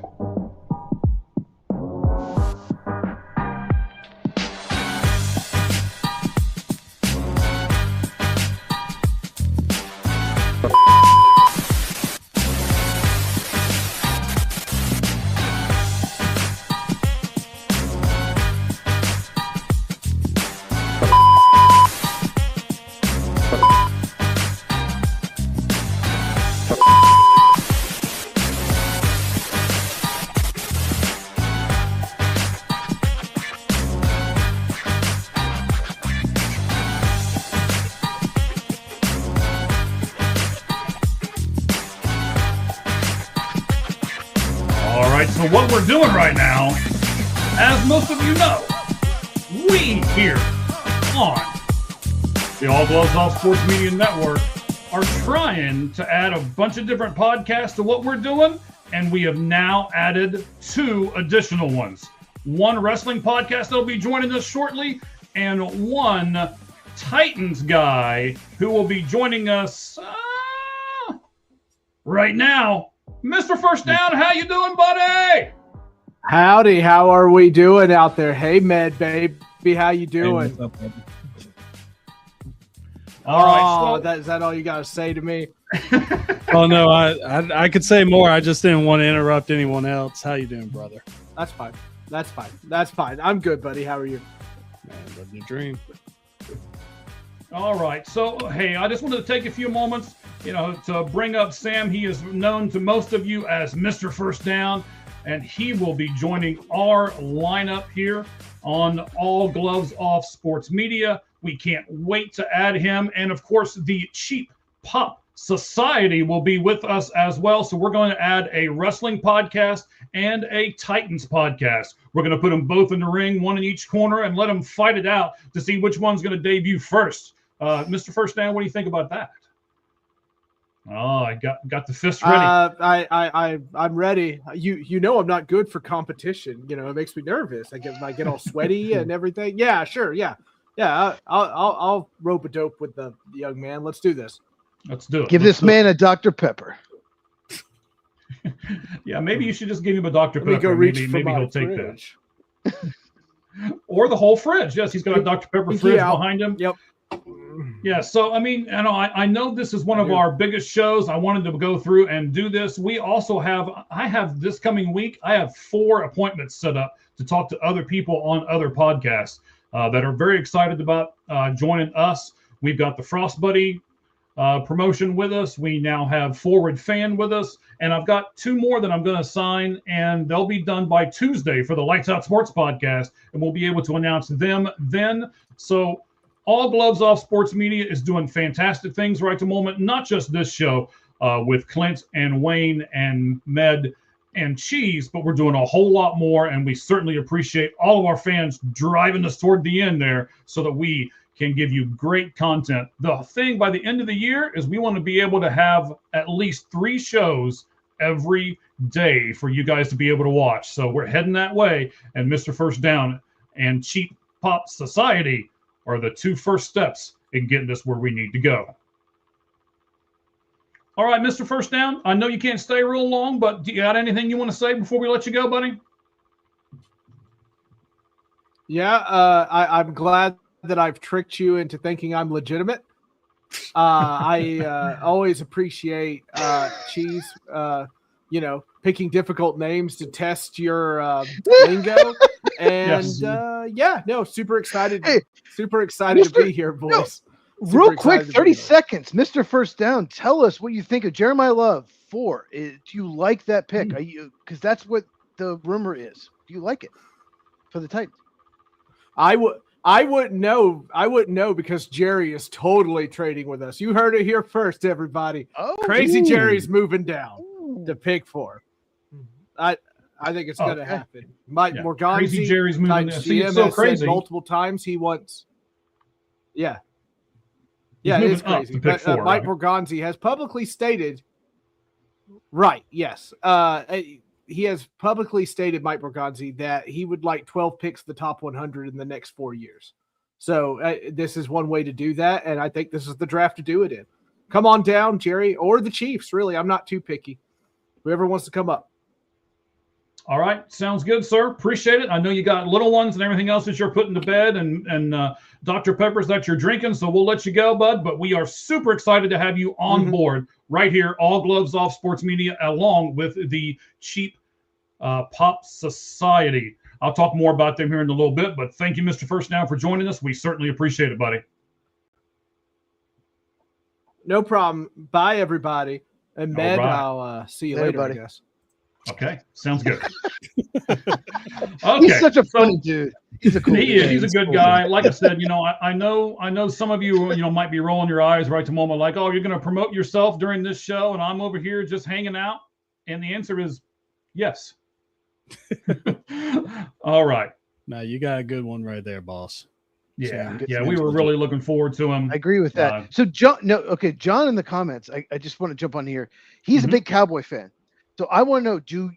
So what we're doing right now, as most of you know, we here on the All Gloves Off Sports Media Network are trying to add a bunch of different podcasts to what we're doing, and we have now added 2 additional ones. One wrestling podcast that will be joining us shortly, and one Titans guy who will be joining us right now. Mr. First Down, how you doing, buddy? Howdy, how are we doing out there? Hey, Med, baby, how you doing? Hey, what's up, baby? All right. So, is that all you got to say to me? Oh, no, I could say more. I just didn't want to interrupt anyone else. How you doing, brother? That's fine. That's fine. That's fine. I'm good, buddy. How are you? Man, living your dream. all right. So, hey, I just wanted to take a few moments, to bring up Sam. He is known to most of you as Mr. First Down, and he will be joining our lineup here on All Gloves Off Sports Media. We can't wait to add him. And, of course, the Cheap Pop Society will be with us as well. So we're going to add a wrestling podcast and a Titans podcast. We're going to put them both in the ring, one in each corner, and let them fight it out to see which one's going to debut first. Mr. First Down, what do you think about that? Oh, I got the fist ready. I'm ready. You know I'm not good for competition. It makes me nervous. I get all sweaty and everything. Yeah, sure. Yeah. I'll rope a dope with the young man. Let's do this. Let's do it. Give this man a Dr. Pepper. Yeah, maybe you should just give him a Dr. Pepper. Let me go reach maybe for my he'll take fridge. that. Or the whole fridge. Yes, he's got a Dr. Pepper fridge behind him. Yep. Yeah, so I know this is one of our biggest shows. I wanted to go through and do this. We also I have this coming week, I have 4 appointments set up to talk to other people on other podcasts that are very excited about joining us. We've got the Frost Buddy promotion with us. We now have Forward Fan with us, and I've got 2 more that I'm going to sign, and they'll be done by Tuesday for the Lights Out Sports podcast, and we'll be able to announce them then. So All Gloves Off Sports Media is doing fantastic things right at the moment, not just this show with Clint and Wayne and Med and Cheese, but we're doing a whole lot more, and we certainly appreciate all of our fans driving us toward the end there so that we can give you great content. The thing by the end of the year is we want to be able to have at least 3 shows every day for you guys to be able to watch. So we're heading that way, and Mr. First Down and Cheap Pop Society are the two first steps in getting us where we need to go. All right, Mr. First Down, I know you can't stay real long, but do you got anything you want to say before we let you go, buddy? Yeah, I'm glad that I've tricked you into thinking I'm legitimate. I always appreciate Cheese, picking difficult names to test your lingo. And Yes. super excited. Hey, Super excited to be here, boys. Real quick, 30 seconds, Mr. First Down. Tell us what you think of Jeremiah Love 4. Do you like that pick? Are you, because that's what the rumor is. Do you like it for the Titans? I wouldn't know. I wouldn't know because Jerry is totally trading with us. You heard it here first, everybody. Oh, Crazy Jerry's moving down to pick 4. I think it's going to happen. Mike Morganzi, Crazy Jerry's moving Titans down. See, it's GM, so has crazy. said multiple times he wants. Yeah. He's Yeah, it moving is up crazy. to pick But 4, Mike right? Morganzi has publicly stated, right, yes. He has publicly stated, Mike Morganzi, that he would like 12 picks the top 100 in the next 4 years. So this is one way to do that, and I think this is the draft to do it in. Come on down, Jerry, or the Chiefs, really. I'm not too picky. Whoever wants to come up. All right, sounds good, sir. Appreciate it. I know you got little ones and everything else that you're putting to bed, and Dr. Peppers that you're drinking, so we'll let you go, bud. But we are super excited to have you on board right here, All Gloves Off Sports Media, along with the Cheap Pop Society. I'll talk more about them here in a little bit, but thank you, Mr. First Down, for joining us. We certainly appreciate it, buddy. No problem. Bye, everybody. And Med, right. I'll see you Later, later, buddy. I guess. Okay, sounds good. He's such a funny dude. He's a cool He is. dude. He's a good guy. Like I said, I know some of you, might be rolling your eyes right to the moment, like, oh, you're going to promote yourself during this show, and I'm over here just hanging out. And the answer is yes. All right. Now you got a good one right there, boss. Yeah, So, we were really looking forward to him. I agree with that. So John in the comments, I just want to jump on here. He's a big Cowboy fan. So I want to know, do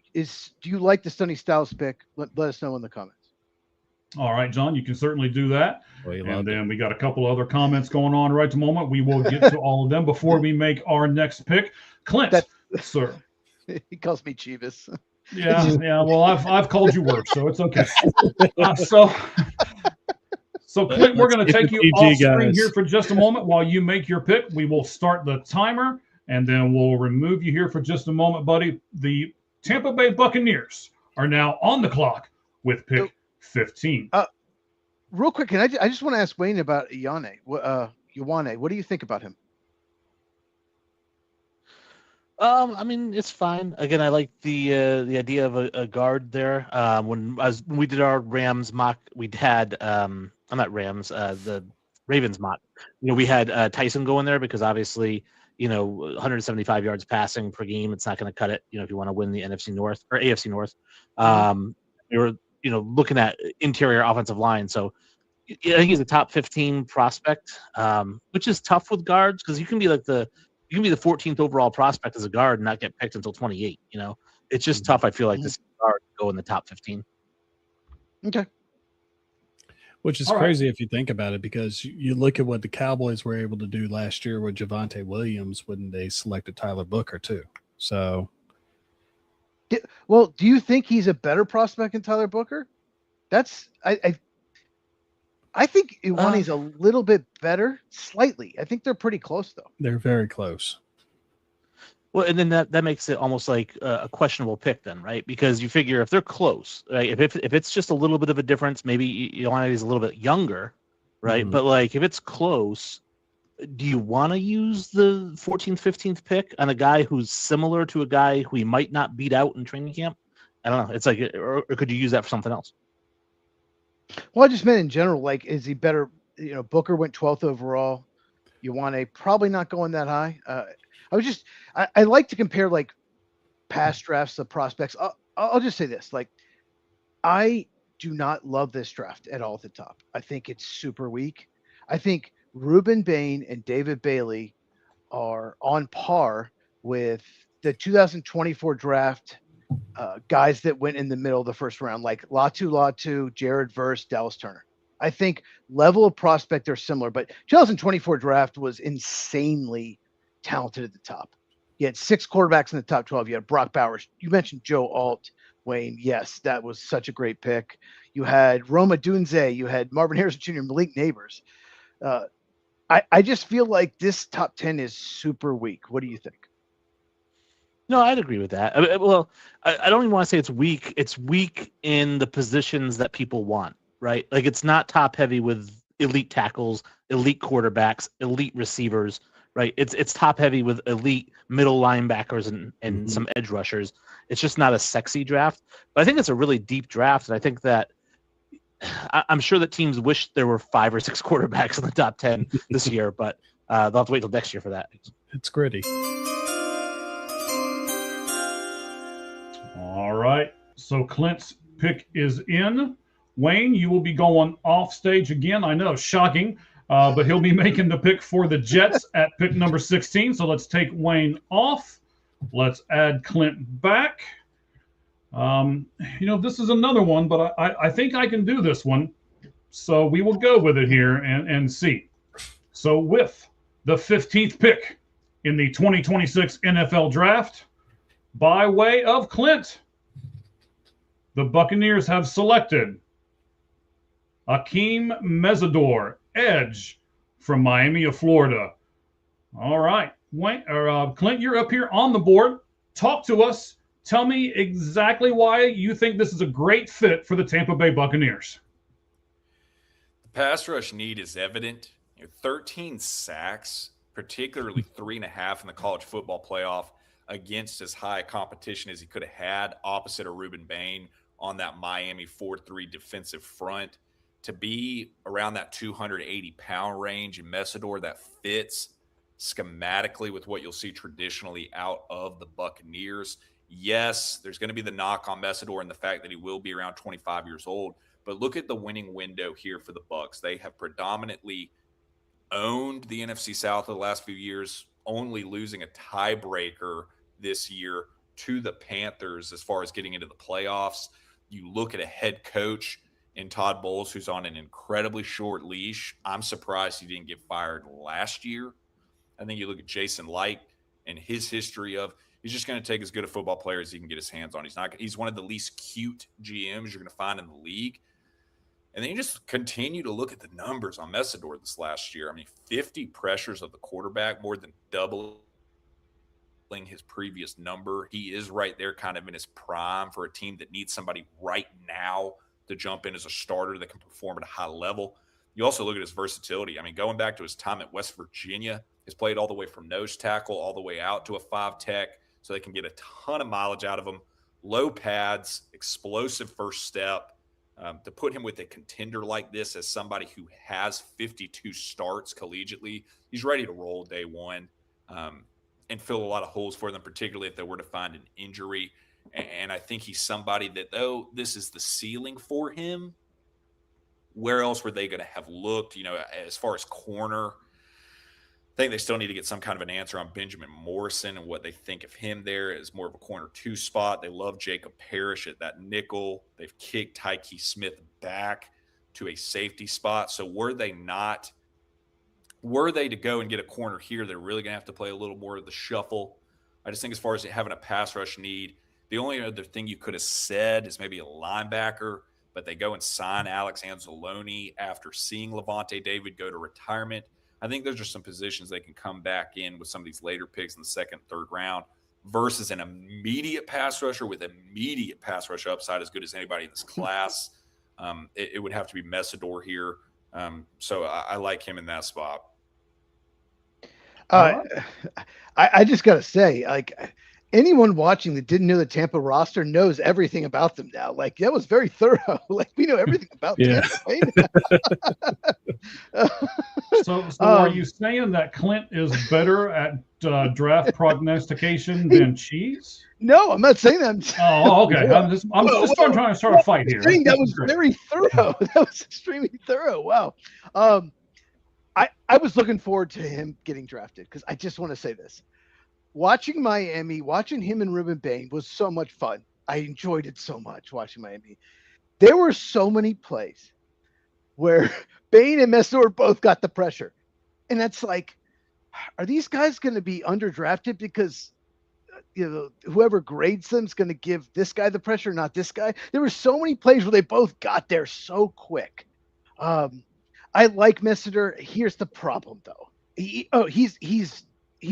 you like the Sonny Styles pick? Let us know in the comments. All right, John, you can certainly do that. And then we got a couple other comments going on right at the moment. We will get to all of them before we make our next pick. Clint, sir. He calls me Chivas. Yeah. Well, I've called you worse, so it's okay. So Clint, we're going to take you off screen here for just a moment while you make your pick. We will start the timer, and then we'll remove you here for just a moment, buddy. The Tampa Bay Buccaneers are now on the clock with pick 15. Real quick, I just want to ask Wayne about Ioane. What do you think about him? I mean, it's fine. Again, I like the idea of a guard there. When we did our Rams mock, we had I'm not Rams, the Ravens mock. We had Tyson go in there because obviously, 175 yards passing per game, it's not going to cut it. If you want to win the NFC North or AFC North, we were looking at interior offensive line. So I think he's a top 15 prospect, which is tough with guards because you can be the 14th overall prospect as a guard and not get picked until 28. It's just tough. I feel like this guard go in the top 15. Okay. Which is crazy if you think about it, because you look at what the Cowboys were able to do last year with Javonte Williams when they selected Tyler Booker too. So, well, do you think he's a better prospect than Tyler Booker? That's I think Ioane's a little bit better, slightly. I think they're pretty close, though. They're very close. Well, and then that makes it almost like a questionable pick then, right? Because you figure if they're close, right? If it's just a little bit of a difference, maybe Ioane is a little bit younger, right? But if it's close, do you want to use the 14th, 15th pick on a guy who's similar to a guy who he might not beat out in training camp? I don't know. It's like, or could you use that for something else? Well, I just meant in general, is he better? Booker went 12th overall. Ioane probably not going that high. I like to compare past drafts of prospects. I'll just say this, I do not love this draft at all at the top. I think it's super weak. I think Ruben Bain and David Bailey are on par with the 2024 draft guys that went in the middle of the first round, like Latu, Jared Verse, Dallas Turner. I think level of prospect are similar, but 2024 draft was insanely talented at the top. You had 6 quarterbacks in the top 12. You had Brock Bowers. You mentioned Joe Alt, Wayne. Yes, that was such a great pick. You had Roma Dunze. You had Marvin Harrison Jr., Malik Neighbors. I just feel like this top 10 is super weak. What do you think? No, I'd agree with that. I don't even want to say it's weak. It's weak in the positions that people want, right? Like it's not top heavy with elite tackles, elite quarterbacks, elite receivers, right? It's top heavy with elite middle linebackers and some edge rushers. It's just not a sexy draft. But I think it's a really deep draft, and I think that I'm sure that teams wish there were 5 or 6 quarterbacks in the top 10 this year, but they'll have to wait till next year for that. It's gritty. All right. So Clint's pick is in. Wayne, you will be going off stage again. I know, shocking, but he'll be making the pick for the Jets at pick number 16. So let's take Wayne off. Let's add Clint back. This is another one, but I think I can do this one. So we will go with it here and see. So with the 15th pick in the 2026 NFL Draft, by way of Clint, the Buccaneers have selected Akeem Mesidor, edge from Miami of Florida. All right, Clint, you're up here on the board. Talk to us. Tell me exactly why you think this is a great fit for the Tampa Bay Buccaneers. The pass rush need is evident. 13 sacks, particularly 3.5 in the college football playoff against as high competition as he could have had opposite of Ruben Bain on that Miami 4-3 defensive front. To be around that 280-pound range in Mesidor, that fits schematically with what you'll see traditionally out of the Buccaneers. Yes, there's going to be the knock on Mesidor and the fact that he will be around 25 years old, but look at the winning window here for the Bucs. They have predominantly owned the NFC South the last few years, only losing a tiebreaker this year to the Panthers as far as getting into the playoffs. You look at a head coach in Todd Bowles, who's on an incredibly short leash. I'm surprised he didn't get fired last year. I think you look at Jason Light and his history of he's just going to take as good a football player as he can get his hands on. He's one of the least cute GMs you're going to find in the league. And then you just continue to look at the numbers on Mesidor this last year. I mean, 50 pressures of the quarterback, more than doubling his previous number. He is right there kind of in his prime for a team that needs somebody right now to jump in as a starter that can perform at a high level. You also look at his versatility. I mean, going back to his time at West Virginia, he's played all the way from nose tackle all the way out to a 5 tech, so they can get a ton of mileage out of him. Low pads, explosive first step. To put him with a contender like this as somebody who has 52 starts collegiately, he's ready to roll day one and fill a lot of holes for them, particularly if they were to find an injury. And I think he's somebody that, though this is the ceiling for him, where else were they going to have looked? As far as corner, I think they still need to get some kind of an answer on Benjamin Morrison and what they think of him there as more of a corner 2 spot. They love Jacob Parrish at that nickel. They've kicked Tyke Smith back to a safety spot. So were they to go and get a corner here, they're really going to have to play a little more of the shuffle. I just think as far as having a pass rush need, the only other thing you could have said is maybe a linebacker, but they go and sign Alex Anzalone after seeing Levante David go to retirement. I think those are some positions they can come back in with some of these later picks in the 2nd, 3rd round versus an immediate pass rusher with immediate pass rush upside as good as anybody in this class. It would have to be Mesidor here. So I like him in that spot. I just got to say, like, anyone watching that didn't know the Tampa roster knows everything about them now. Like, that was very thorough. Like, we know everything about Tampa. Right? So are you saying that Clint is better at draft prognostication than Cheese? No, I'm not saying that. Oh, okay. I'm just trying to start a fight here. That was very thorough. That was extremely thorough. Wow. I was looking forward to him getting drafted because I just want to say this. Watching Miami, watching him and Ruben Bain was so much fun. I enjoyed it so much watching Miami. There were so many plays where Bain and Mesor both got the pressure. And that's like, are these guys going to be underdrafted because whoever grades them is going to give this guy the pressure, not this guy? There were so many plays where they both got there so quick. I like Messenger. Here's the problem, though. He's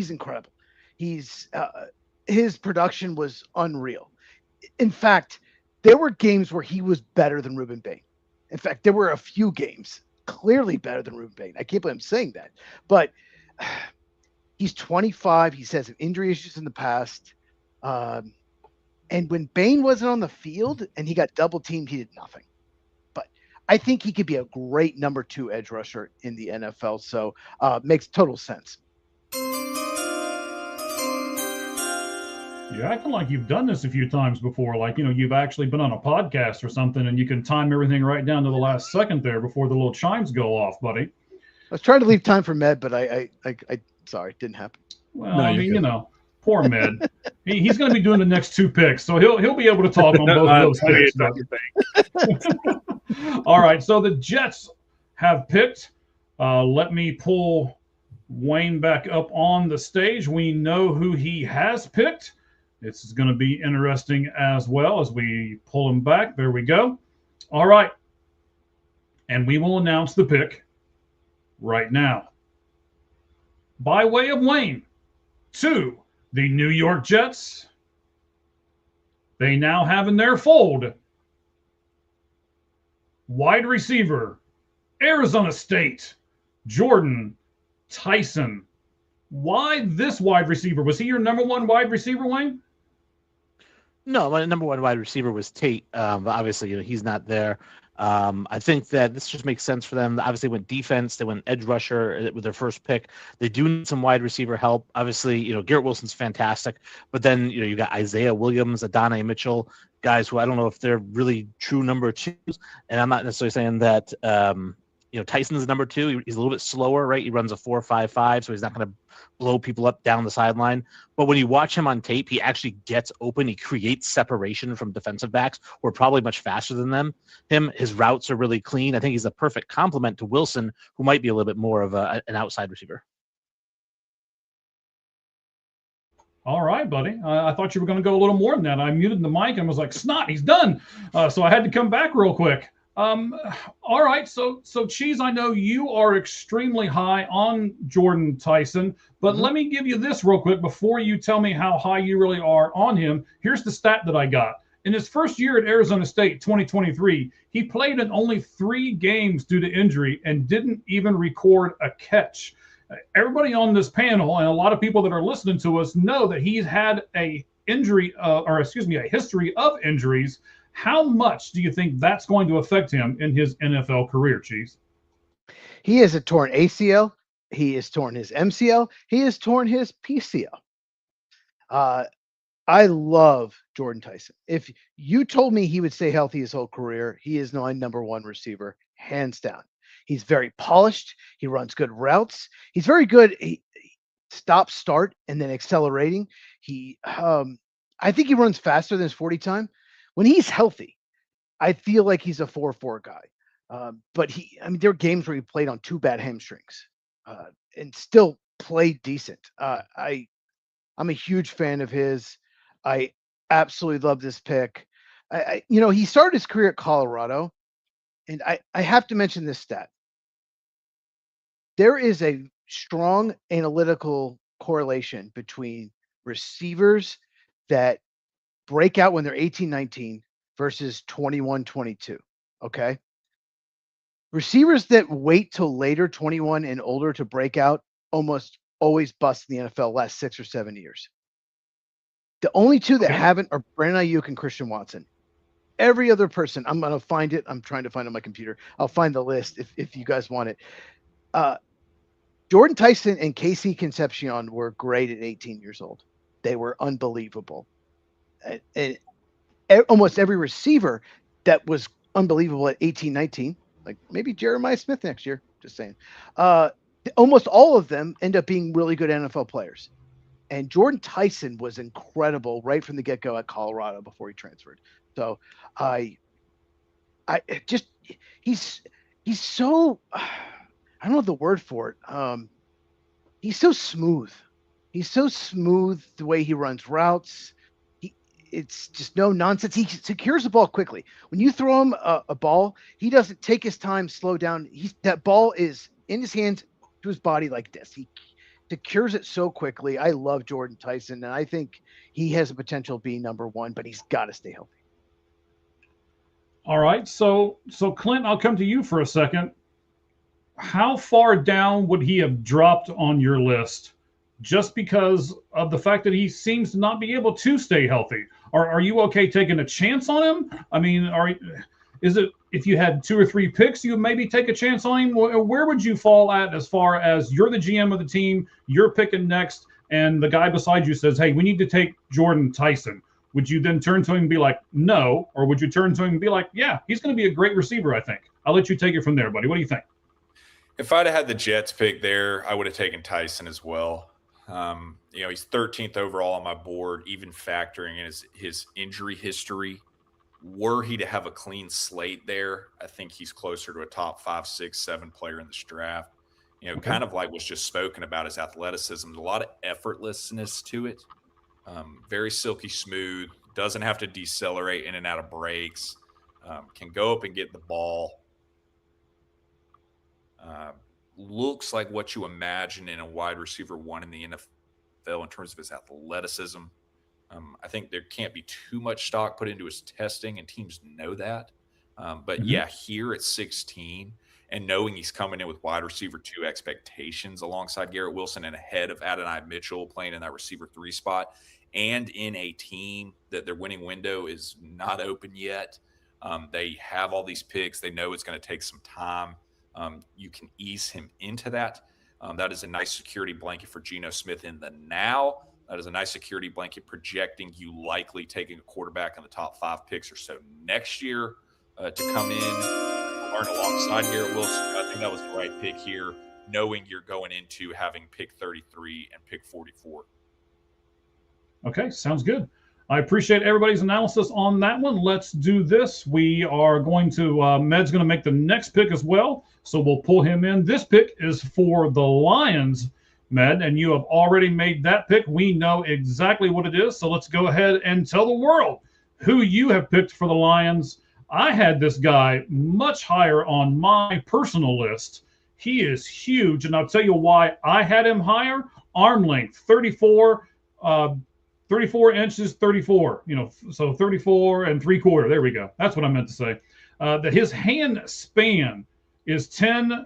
incredible. His production was unreal. In fact, there were games where he was better than Ruben Bain. In fact, there were a few games clearly better than Ruben Bain. I can't believe I'm saying that, but he's 25. He's had some injury issues in the past. And when Bain wasn't on the field and he got double teamed, he did nothing. But I think he could be a great number 2 edge rusher in the NFL. So makes total sense. You're acting like you've done this a few times before, like, you've actually been on a podcast or something and you can time everything right down to the last second there before the little chimes go off, buddy. I was trying to leave time for Med, but I sorry, it didn't happen. Well, no, I mean, poor Med. He's going to be doing the next 2 picks, so he'll be able to talk on both of those picks. All right, so the Jets have picked. Let me pull Wayne back up on the stage. We know who he has picked. This is going to be interesting as well as we pull him back. There we go. All right. And we will announce the pick right now. By way of Wayne, to the New York Jets, they now have in their fold wide receiver, Arizona State, Jordan Tyson. Why this wide receiver? Was he your number 1 wide receiver, Wayne? No, my number 1 wide receiver was Tate. But obviously, he's not there. I think that this just makes sense for them. Obviously, they went defense. They went edge rusher with their first pick. They do need some wide receiver help. Obviously, Garrett Wilson's fantastic. But then, you got Isaiah Williams, Adonai Mitchell, guys who I don't know if they're really true number 2s. And I'm not necessarily saying that, Tyson's number 2. He's a little bit slower, right? He runs a 4.55, so he's not going to blow people up down the sideline. But when you watch him on tape, he actually gets open. He creates separation from defensive backs who are probably much faster than him. His routes are really clean. I think he's a perfect complement to Wilson, who might be a little bit more of an outside receiver. All right, buddy. I thought you were going to go a little more than that. I muted the mic and was like, snot, he's done. So I had to come back real quick. All right. So Cheese, I know you are extremely high on Jordan Tyson, but let me give you this real quick before you tell me how high you really are on him. Here's the stat that I got. In his first year at Arizona State, 2023, he played in only 3 games due to injury and didn't even record a catch. Everybody on this panel and a lot of people that are listening to us know that he's had a history of injuries. How much do you think that's going to affect him in his NFL career, Chiefs? He has a torn ACL. He has torn his MCL. He has torn his PCL. I love Jordan Tyson. If you told me he would stay healthy his whole career, he is my number 1 receiver, hands down. He's very polished. He runs good routes. He's very good. He stop, start, and then accelerating. I think he runs faster than his 40 time. When he's healthy, I feel like he's a 4.4 guy. But there are games where he played on 2 bad hamstrings and still played decent. I'm a huge fan of his. I absolutely love this pick. He started his career at Colorado, and I have to mention this stat. There is a strong analytical correlation between receivers that break out when they're 18, 19 versus 21, 22. Okay. Receivers that wait till later, 21 and older to break out almost always bust in the NFL last 6 or 7 years. The only 2 that haven't are Brandon Ayuk and Christian Watson. Every other person, I'm going to find it. I'm trying to find it on my computer. I'll find the list if you guys want it. Jordan Tyson and Casey Concepcion were great at 18 years old. They were unbelievable. And almost every receiver that was unbelievable at 18, 19, like maybe Jeremiah Smith next year, just saying. Almost all of them end up being really good NFL players. And Jordan Tyson was incredible right from the get-go at Colorado before he transferred. So I just he's so I don't know the word for it. He's so smooth. He's so smooth the way he runs routes. It's just no nonsense. He secures the ball quickly. When you throw him a ball, he doesn't take his time, slow down. That ball is in his hands to his body like this. He secures it so quickly. I love Jordan Tyson, and I think he has the potential of being number one, but he's got to stay healthy. All right. So Clint, I'll come to you for a second. How far down would he have dropped on your list just because of the fact that he seems to not be able to stay healthy? Are you okay taking a chance on him? I mean, is it if you had 2 or 3 picks, you would maybe take a chance on him? Where would you fall at as far as you're the GM of the team, you're picking next, and the guy beside you says, hey, we need to take Jordan Tyson? Would you then turn to him and be like, no? Or would you turn to him and be like, yeah, he's going to be a great receiver, I think. I'll let you take it from there, buddy. What do you think? If I'd have had the Jets pick there, I would have taken Tyson as well. He's 13th overall on my board, even factoring in his injury history. Were he to have a clean slate there, I think he's closer to a top 5, 6, 7 player in this draft. Kind of like was just spoken about, his athleticism, a lot of effortlessness to it. Very silky smooth, doesn't have to decelerate in and out of breaks, can go up and get the ball. Looks like what you imagine in a wide receiver one in the NFL in terms of his athleticism. I think there can't be too much stock put into his testing, and teams know that. But yeah, here at 16 and knowing he's coming in with wide receiver 2 expectations alongside Garrett Wilson and ahead of Adonai Mitchell playing in that receiver 3 spot, and in a team that their winning window is not open yet. They have all these picks. They know it's going to take some time. You can ease him into that. That is a nice security blanket for Geno Smith in the now. That is a nice security blanket projecting you likely taking a quarterback in the top 5 picks or so next year to come in, learn alongside Garrett Wilson. I think that was the right pick here, knowing you're going into having pick 33 and pick 44. Okay, sounds good. I appreciate everybody's analysis on that one. Let's do this. We are going to, Med's going to make the next pick as well, so we'll pull him in. This pick is for the Lions, Med, and you have already made that pick. We know exactly what it is, so let's go ahead and tell the world who you have picked for the Lions. I had this guy much higher on my personal list. He is huge, and I'll tell you why I had him higher. Arm length, 34 inches, 34, so 34 and 3/4. There we go. That's what I meant to say. That his hand span is 10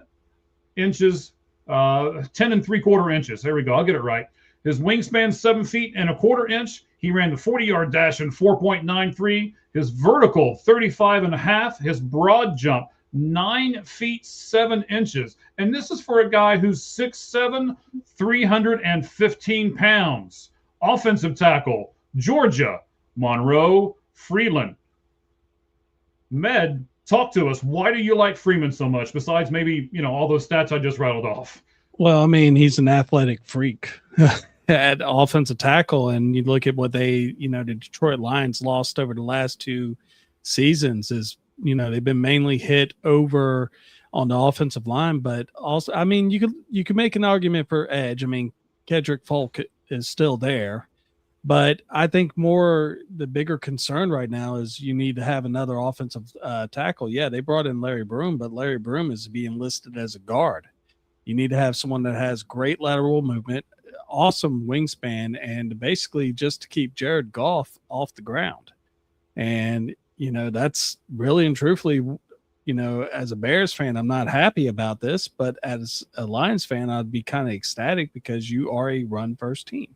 inches, 10 and 3/4 inches. There we go. I'll get it right. His wingspan, 7 feet and 1/4 inch. He ran the 40-yard dash in 4.93. His vertical, 35.5. His broad jump, 9 feet 7 inches. And this is for a guy who's 6'7", 315 pounds. Offensive tackle, Georgia, Monroe Freeland. Med, talk to us. Why do you like Freeman so much, besides maybe, all those stats I just rattled off? Well, I mean, he's an athletic freak at offensive tackle, and you look at what the Detroit Lions lost over the last 2 seasons is, they've been mainly hit over on the offensive line, but also, I mean, you could make an argument for edge. I mean, Kedrick Folk is still there, but I think the bigger concern right now is you need to have another offensive tackle. Yeah, they brought in Larry Broom, but Larry Broom is being listed as a guard. You need to have someone that has great lateral movement, awesome wingspan, and basically just to keep Jared Goff off the ground. And, that's really and truthfully, as a Bears fan, I'm not happy about this, but as a Lions fan, I'd be kind of ecstatic because you are a run-first team.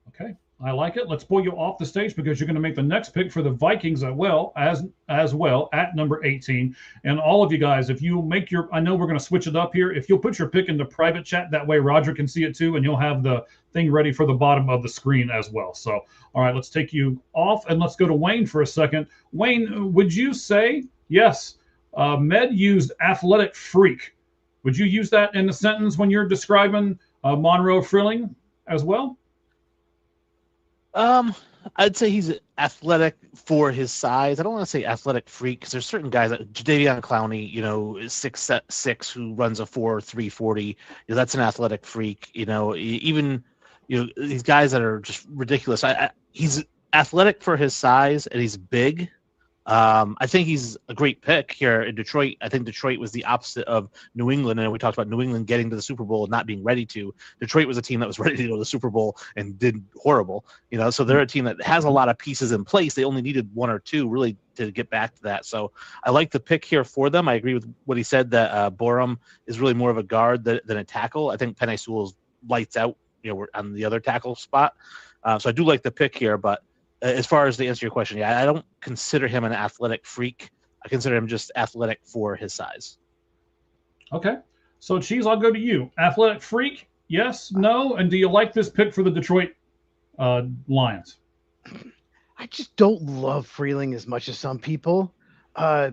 Okay, I like it. Let's pull you off the stage because you're going to make the next pick for the Vikings as well at number 18. And all of you guys, if you make I know we're going to switch it up here. If you'll put your pick into private chat, that way Roger can see it too, and you'll have the thing ready for the bottom of the screen as well. So, all right, let's take you off and let's go to Wayne for a second. Wayne, would you say, yes, Med used athletic freak? Would you use that in the sentence when you're describing Monroe Freeland? as well? I'd say he's athletic for his size. I don't want to say athletic freak because there's certain guys like Jadeveon Clowney, is 6'6", who runs a 4.3 40. That's an athletic freak. Even these guys that are just ridiculous. He's athletic for his size and he's big. I think he's a great pick here in Detroit. I think Detroit was the opposite of New England, and we talked about New England getting to the Super Bowl and not being ready to. Detroit was a team that was ready to go to the Super Bowl and did horrible. So they're a team that has a lot of pieces in place. They only needed one or two really to get back to that. So I like the pick here for them. I agree with what he said that Borum is really more of a guard than a tackle. I think Penei Sewell's lights out. We're on the other tackle spot. So I do like the pick here, but as far as to answer your question, yeah, I don't consider him an athletic freak. I consider him just athletic for his size. Okay. So, Cheese, I'll go to you. Athletic freak, yes, no? And do you like this pick for the Detroit Lions? I just don't love Freeling as much as some people. I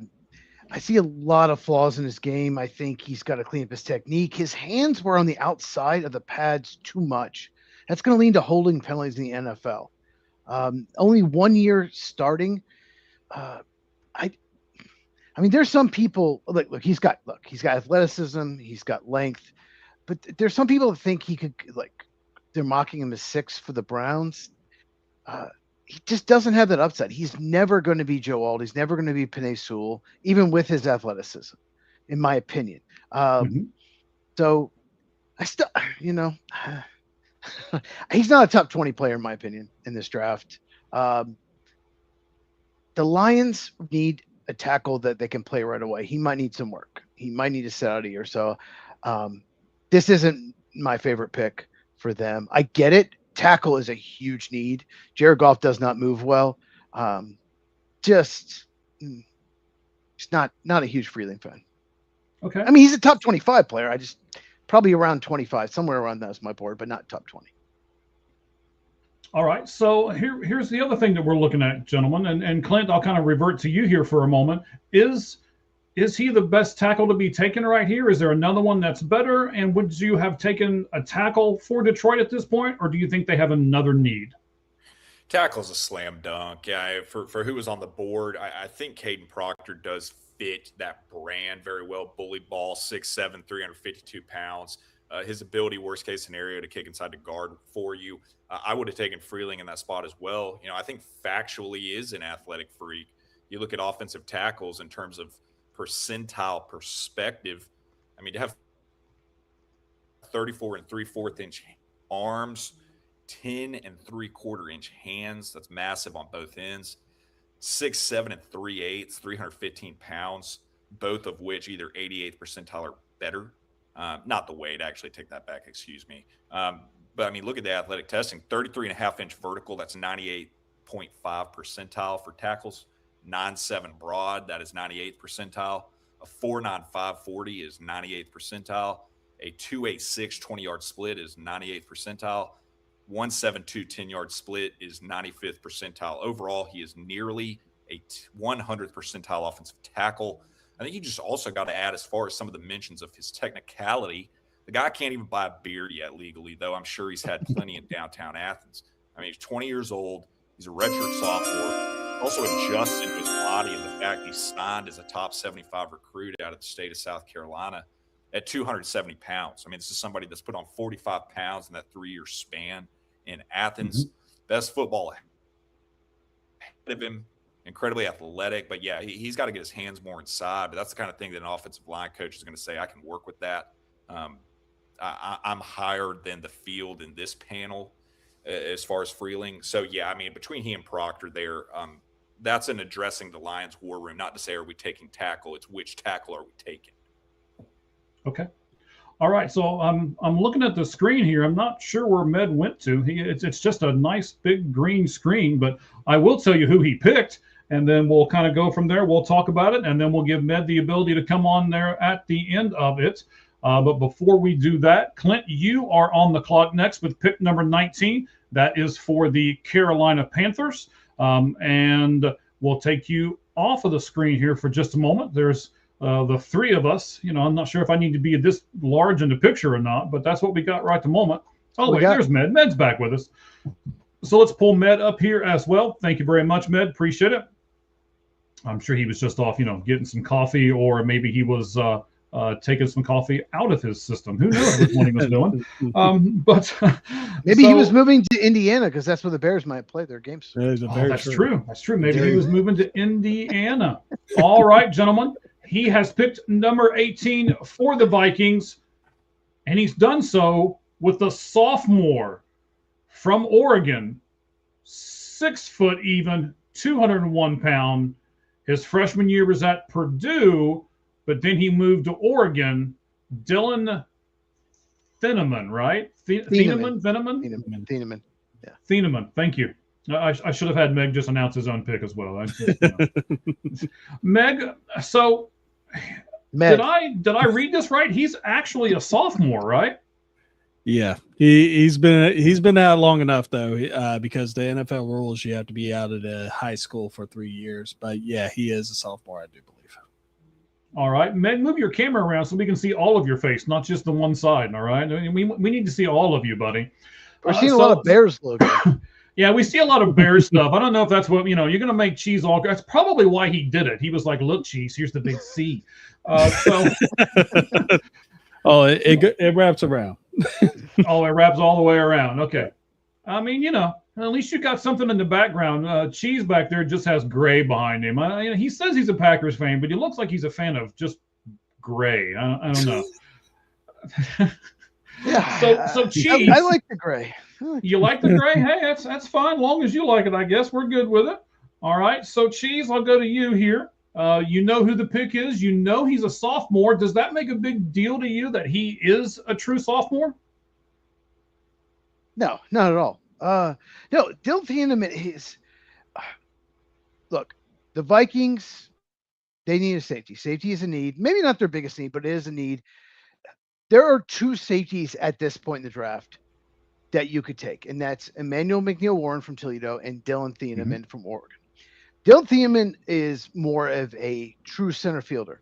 see a lot of flaws in his game. I think he's got to clean up his technique. His hands were on the outside of the pads too much. That's going to lead to holding penalties in the NFL. Only 1 year starting. I mean, there's some people look, he's got athleticism, he's got length, but there's some people that think he could, they're mocking him as 6 for the Browns. He just doesn't have that upside. He's never going to be Joe Alt. He's never going to be Penei Sewell, even with his athleticism, in my opinion. So I still, he's not a top 20 player, in my opinion, in this draft. The Lions need a tackle that they can play right away. He might need some work. He might need to sit out a year. So this isn't my favorite pick for them. I get it. Tackle is a huge need. Jared Goff does not move well. Just not a huge Freeling fan. Okay. I mean, he's a top 25 player. I just probably around 25, somewhere around that's my board, but not top 20. All right. So here's the other thing that we're looking at, gentlemen. And Clint, I'll kind of revert to you here for a moment. Is he the best tackle to be taken right here? Is there another one that's better? And would you have taken a tackle for Detroit at this point, or do you think they have another need? Tackle's a slam dunk. Yeah, for who was on the board, I think Caden Proctor does fit that brand very well. Bully ball, 6'7", 352 pounds. His ability, worst case scenario, to kick inside the guard for you. I would have taken Freeling in that spot as well. I think factually is an athletic freak. You look at offensive tackles in terms of percentile perspective. I mean, to have 34 3/4 inch arms, 10 3/4 inch hands, that's massive on both ends. 6'7" 3/8", 315 pounds, both of which either 88th percentile or better. Not the weight, actually, take that back, excuse me. But I mean, look at the athletic testing, 33.5 inch vertical, that's 98.5 percentile for tackles. 9'7" broad, that is 98th percentile. A 4'9" 540 is 98th percentile. A 2.86 20-yard split is 98th percentile. 1.72 10-yard split is 95th percentile. Overall, he is nearly a 100th percentile offensive tackle. I think you just also got to add, as far as some of the mentions of his technicality, the guy can't even buy a beer yet legally, though I'm sure he's had plenty in downtown Athens. I mean, he's 20 years old. He's a redshirt sophomore. Also adjusted to his body and the fact he's signed as a top 75 recruit out of the state of South Carolina at 270 pounds. I mean, this is somebody that's put on 45 pounds in that 3-year span in Athens. Best football ahead of him. Incredibly athletic, but yeah, he's got to get his hands more inside. But that's the kind of thing that an offensive line coach is going to say, I can work with that. I'm higher than the field in this panel as far as Freeling. So yeah, I mean, between he and Proctor there, that's an addressing the Lions' war room. Not to say, are we taking tackle? It's which tackle are we taking? Okay. All right. So I'm looking at the screen here. I'm not sure where Med went to. It's just a nice big green screen, but I will tell you who he picked. And then we'll kind of go from there. We'll talk about it, and then we'll give Med the ability to come on there at the end of it. But before we do that, Clint, you are on the clock next with pick number 19. That is for the Carolina Panthers. And we'll take you off of the screen here for just a moment. There's the three of us. I'm not sure if I need to be this large in the picture or not, but that's what we got right at the moment. Oh, wait, there's Med. Med's back with us. So let's pull Med up here as well. Thank you very much, Med. Appreciate it. I'm sure he was just off, getting some coffee, or maybe he was taking some coffee out of his system. Who knows what he was doing? But maybe he was moving to Indiana because that's where the Bears might play their games. That's true. That's true. Maybe he was moving to Indiana. All right, gentlemen. He has picked number 18 for the Vikings, and he's done so with the sophomore from Oregon, 6 foot even, 201 pound. His freshman year was at Purdue, but then he moved to Oregon. Dylan Thieneman, right? Thieneman. Yeah. Thieneman. Thank you. I should have had Meg just announce his own pick as well. Meg. So, Meg. Did I read this right? He's actually a sophomore, right? Yeah, he's been out long enough though, because the NFL rules you have to be out at a high school for 3 years. But yeah, he is a sophomore, I do believe. All right, Meg, move your camera around so we can see all of your face, not just the one side. All right, we need to see all of you, buddy. We're seeing a lot of Bears logo. Yeah, we see a lot of Bears stuff. I don't know if that's what you're going to make Cheese all. That's probably why he did it. He was like, "Look, Cheese, here's the big C." Oh, it wraps around. Oh, it wraps all the way around. Okay. I mean, at least you got something in the background. Cheese back there just has gray behind him. He says he's a Packers fan, but he looks like he's a fan of just gray. I don't know. Yeah. So Cheese. I like the gray. You like the gray? Hey, that's fine. Long as you like it, I guess. We're good with it. All right. So, Cheese, I'll go to you here. You know who the pick is. You know he's a sophomore. Does that make a big deal to you that he is a true sophomore? No, not at all. No, Dylan Thieneman is. Look, the Vikings, they need a safety. Safety is a need. Maybe not their biggest need, but it is a need. There are 2 safeties at this point in the draft that you could take, and that's Emmanuel McNeil-Warren from Toledo and Dylan Thieneman from Oregon. Dylan Thieneman is more of a true center fielder.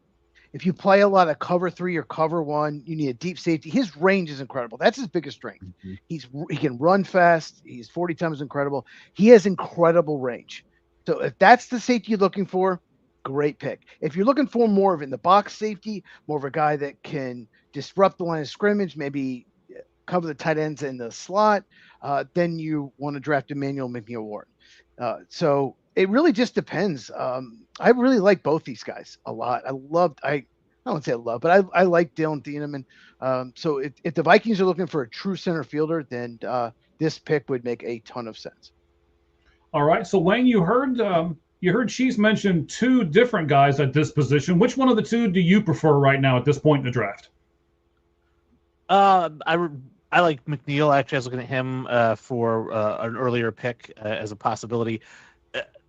If you play a lot of cover 3 or cover 1, you need a deep safety. His range is incredible. That's his biggest strength. He can run fast. He's 40 times incredible. He has incredible range. So if that's the safety you're looking for, great pick. If you're looking for more of in the box safety, more of a guy that can disrupt the line of scrimmage, maybe cover the tight ends in the slot, then you want to draft Emmanuel McNeil-Warren. So it really just depends. I really like both these guys a lot. I wouldn't say I love, but I like Dylan Thieneman. So if the Vikings are looking for a true center fielder, then this pick would make a ton of sense. All right. So Wayne, you heard Cheese mention 2 different guys at this position. Which one of the 2 do you prefer right now at this point in the draft? I like McNeil. Actually, I was looking at him for an earlier pick as a possibility.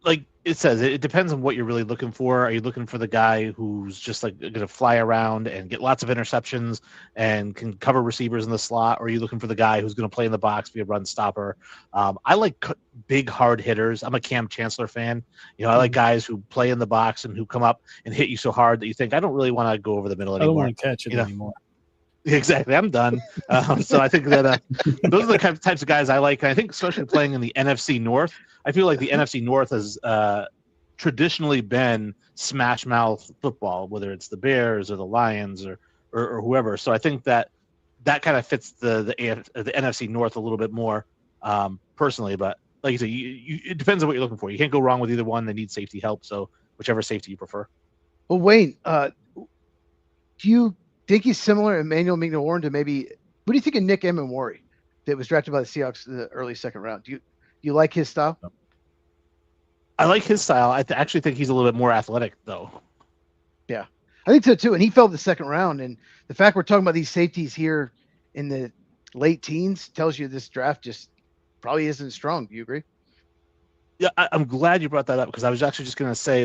Like it says, it depends on what you're really looking for. Are you looking for the guy who's just like going to fly around and get lots of interceptions and can cover receivers in the slot? Or are you looking for the guy who's going to play in the box, be a run stopper? I like big, hard hitters. I'm a Cam Chancellor fan. I like guys who play in the box and who come up and hit you so hard that you think, I don't really want to go over the middle anymore. I don't want to catch it anymore. Exactly. I'm done. So I think that those are the types of guys I like. And I think especially playing in the NFC North, I feel like the NFC North has traditionally been smash mouth football, whether it's the Bears or the Lions or whoever. So I think that kind of fits the NFC North a little bit more personally. But like you said, it depends on what you're looking for. You can't go wrong with either one. They need safety help. So whichever safety you prefer. Well, Wayne, do you think he's similar, Emmanuel McNeil-Warren, to maybe – what do you think of Nick Emmanwori that was drafted by the Seahawks in the early second round? Do you like his style? I like his style. I actually think he's a little bit more athletic, though. Yeah, I think so, too. And he fell the second round. And the fact we're talking about these safeties here in the late teens tells you this draft just probably isn't strong. Do you agree? Yeah, I'm glad you brought that up because I was actually just going to say,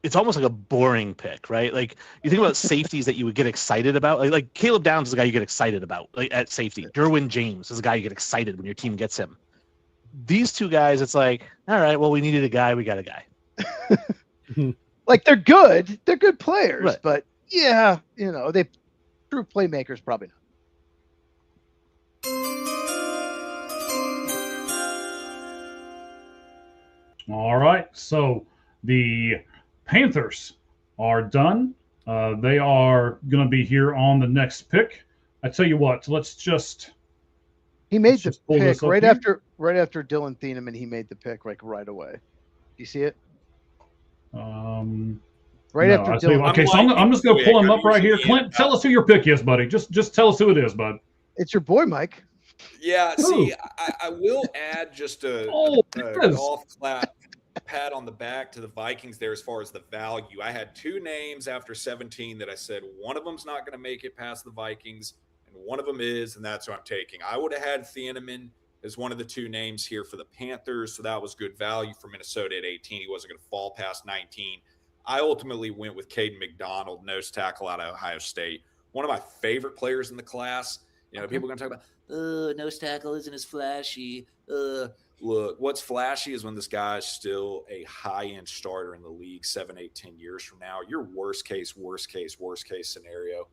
it's almost like a boring pick, right? Like you think about safeties that you would get excited about. Like Caleb Downs is a guy you get excited about, like at safety. Derwin James is a guy you get excited when your team gets him. These 2 guys, it's like, all right, well, we needed a guy, we got a guy. Like they're good players, right. But yeah, they true playmakers probably not. All right. So the Panthers are done. They are going to be here on the next pick. I tell you what, He let's made the just pull pick this up here. right after Dylan Thieneman. He made the pick like right away. Do you see it? Um, Right no, after I tell you Dylan. what. Okay, so I'm just going to quick. pull him I'm up right here. usually in Clint, tell us who your pick is, buddy. Just tell us who it is, bud. It's your boy, Mike. Yeah, see, I will add just Oh, a yes. golf clap pat on the back to the Vikings there as far as the value. I had two names after 17 that I said one of them's not going to make it past the Vikings, and one of them is, and that's what I'm taking. I would have had Thieneman as one of the two names here for the Panthers, so that was good value for Minnesota at 18. He wasn't going to fall past 19. I ultimately went with Caden McDonald, nose tackle out of Ohio State. One of my favorite players in the class. You know, people are going to talk about, nose tackle isn't as flashy. Look, what's flashy is when this guy is still a high-end starter in the league 7, 8, 10 years from now. Your worst case scenario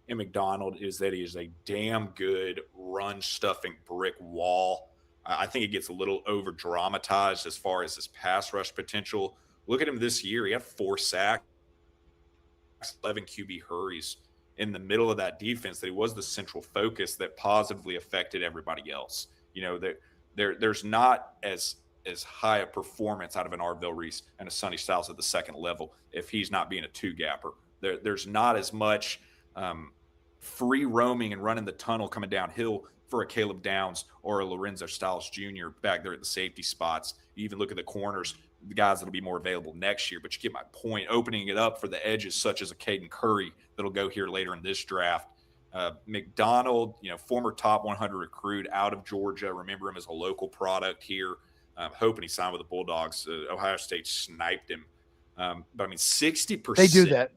in McDonald is that he is a damn good run-stuffing brick wall. I think it gets a little over-dramatized as far as his pass rush potential. Look at him this year. He had 4 sacks, 11 QB hurries in the middle of that defense, that he was the central focus that positively affected everybody else. You know, there's not as high a performance out of an Arvell Reese and a Sonny Styles at the second level if he's not being a two-gapper. There's not as much free roaming and running the tunnel coming downhill for a Caleb Downs or a Lorenzo Styles Jr. back there at the safety spots. You even look at the corners, the guys that'll be more available next year. But you get my point, opening it up for the edges such as a Caden Curry that'll go here later in this draft. McDonald, former top 100 recruit out of Georgia. Remember him as a local product here. Hoping he signed with the Bulldogs. Ohio State sniped him. But I mean, 60%. They do that.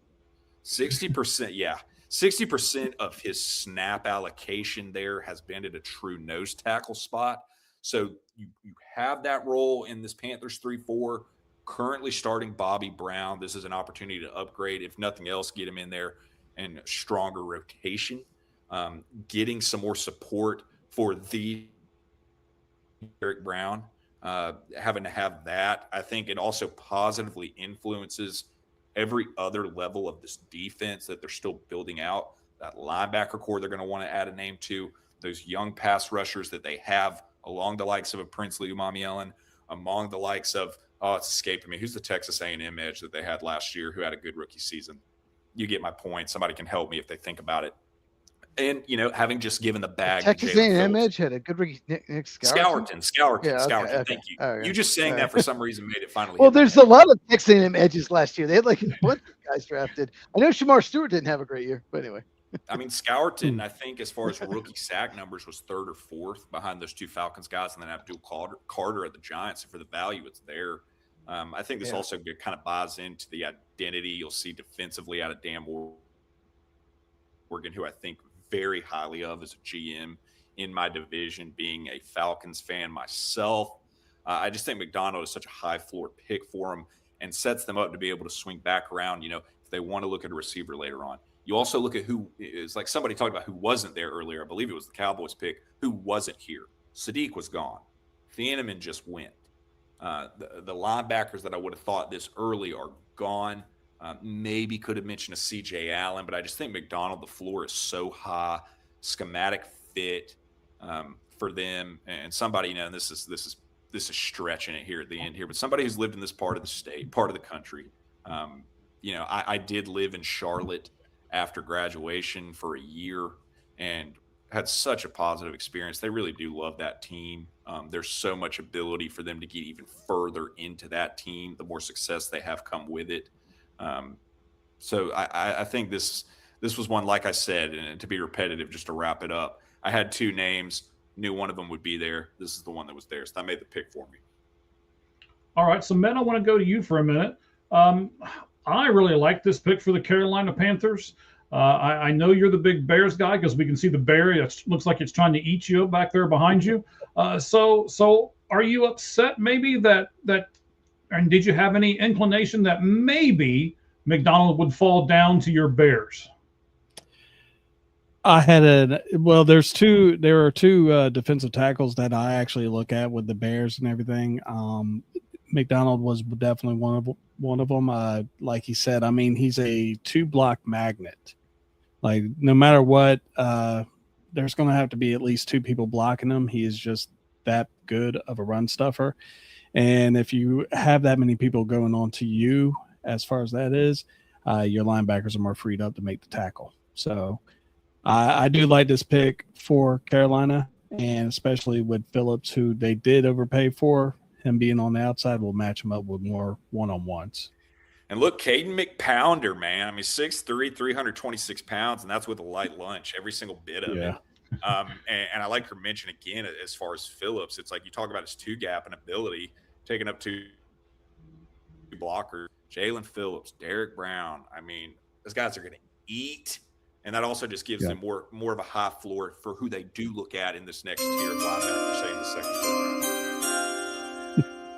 60%, yeah. 60% of his snap allocation there has been at a true nose tackle spot. So you have that role in this Panthers 3-4. Currently starting Bobby Brown. This is an opportunity to upgrade. If nothing else, get him in there and stronger rotation. Getting some more support for the Eric Brown. Having to have that, I think it also positively influences every other level of this defense that they're still building out. That linebacker core they're going to want to add a name to. Those young pass rushers that they have along the likes of a Princely Umamielen, among the likes of, it's escaping me, who's the Texas A&M edge that they had last year who had a good rookie season? You get my point. Somebody can help me if they think about it. And, having just given the bag. Texas A&M edge had a good rookie, Nick Scourton. Scourton. Thank you. Right. You just saying that for some reason made it finally. Well, there's a lot of Texas A&M edges last year. They had like what guys drafted. I know Shamar Stewart didn't have a great year, but anyway. I mean, Scourton, I think as far as rookie sack numbers was 3rd or 4th behind those two Falcons guys, and then Abdul Carter at the Giants. And for the value, it's there. I think this also kind of buys into the identity you'll see defensively out of Dan Morgan, who I think very highly of as a GM in my division, being a Falcons fan myself. I just think McDonald is such a high floor pick for him and sets them up to be able to swing back around, if they want to look at a receiver later on. You also look at who is, like somebody talked about who wasn't there earlier. I believe it was the Cowboys pick, who wasn't here. Sadiq was gone. Thieneman just went. The linebackers that I would have thought this early are gone. Maybe could have mentioned a C.J. Allen, but I just think McDonald, the floor is so high, schematic fit for them, and somebody, and this is stretching it here at the end here, but somebody who's lived in this part of the state, part of the country. I did live in Charlotte after graduation for a year and had such a positive experience. They really do love that team. There's so much ability for them to get even further into that team, the more success they have come with it. So I think this was one, like I said, and to be repetitive, just to wrap it up, I had two names, knew one of them would be there. This is the one that was there. So that made the pick for me. All right. So, Ben, I want to go to you for a minute. I really like this pick for the Carolina Panthers. I know you're the big Bears guy because we can see the bear. It looks like it's trying to eat you back there behind you. So are you upset maybe that and did you have any inclination that maybe McDonald would fall down to your Bears? I had there are two defensive tackles that I actually look at with the Bears and everything. McDonald was definitely one of them. Like he said, I mean, he's a 2-block magnet. Like no matter what, there's going to have to be at least 2 people blocking him. He is just that good of a run stuffer. And if you have that many people going on to you, as far as that is, your linebackers are more freed up to make the tackle. So I do like this pick for Carolina, and especially with Phillips, who they did overpay for. Him being on the outside will match him up with more one-on-ones. And look, Caden McPounder, man. I mean, 6'3", 326 pounds, and that's with a light lunch, every single bit of it. And I like her mention again, as far as Phillips, it's like you talk about his 2-gap and ability, taking up 2 blockers. Jalen Phillips, Derek Brown. I mean, those guys are going to eat. And that also just gives them more of a high floor for who they do look at in this next tier of linebackers, say in the second round.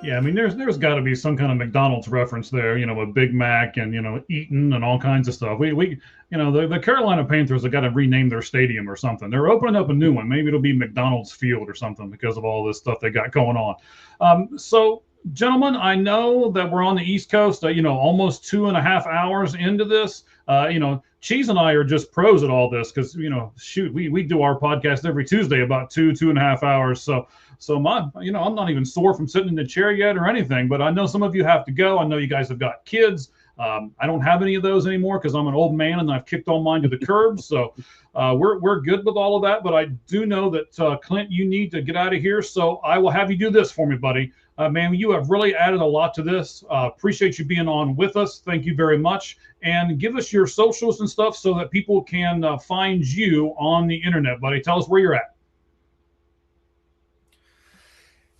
Yeah, I mean, there's got to be some kind of McDonald's reference there, with Big Mac and Eaton and all kinds of stuff. We the Carolina Panthers have got to rename their stadium or something. They're opening up a new one. Maybe it'll be McDonald's Field or something because of all this stuff they got going on. So, gentlemen, I know that we're on the East Coast. Almost 2.5 hours into this. Cheese and I are just pros at all this because we do our podcast every Tuesday about 2.5 hours. So I'm not even sore from sitting in the chair yet or anything, but I know some of you have to go. I know you guys have got kids. I don't have any of those anymore because I'm an old man and I've kicked all mine to the curb. So we're good with all of that. But I do know that Clint, you need to get out of here. So I will have you do this for me, buddy. Man, you have really added a lot to this. Appreciate you being on with us. Thank you very much. And give us your socials and stuff so that people can find you on the internet, buddy. Tell us where you're at.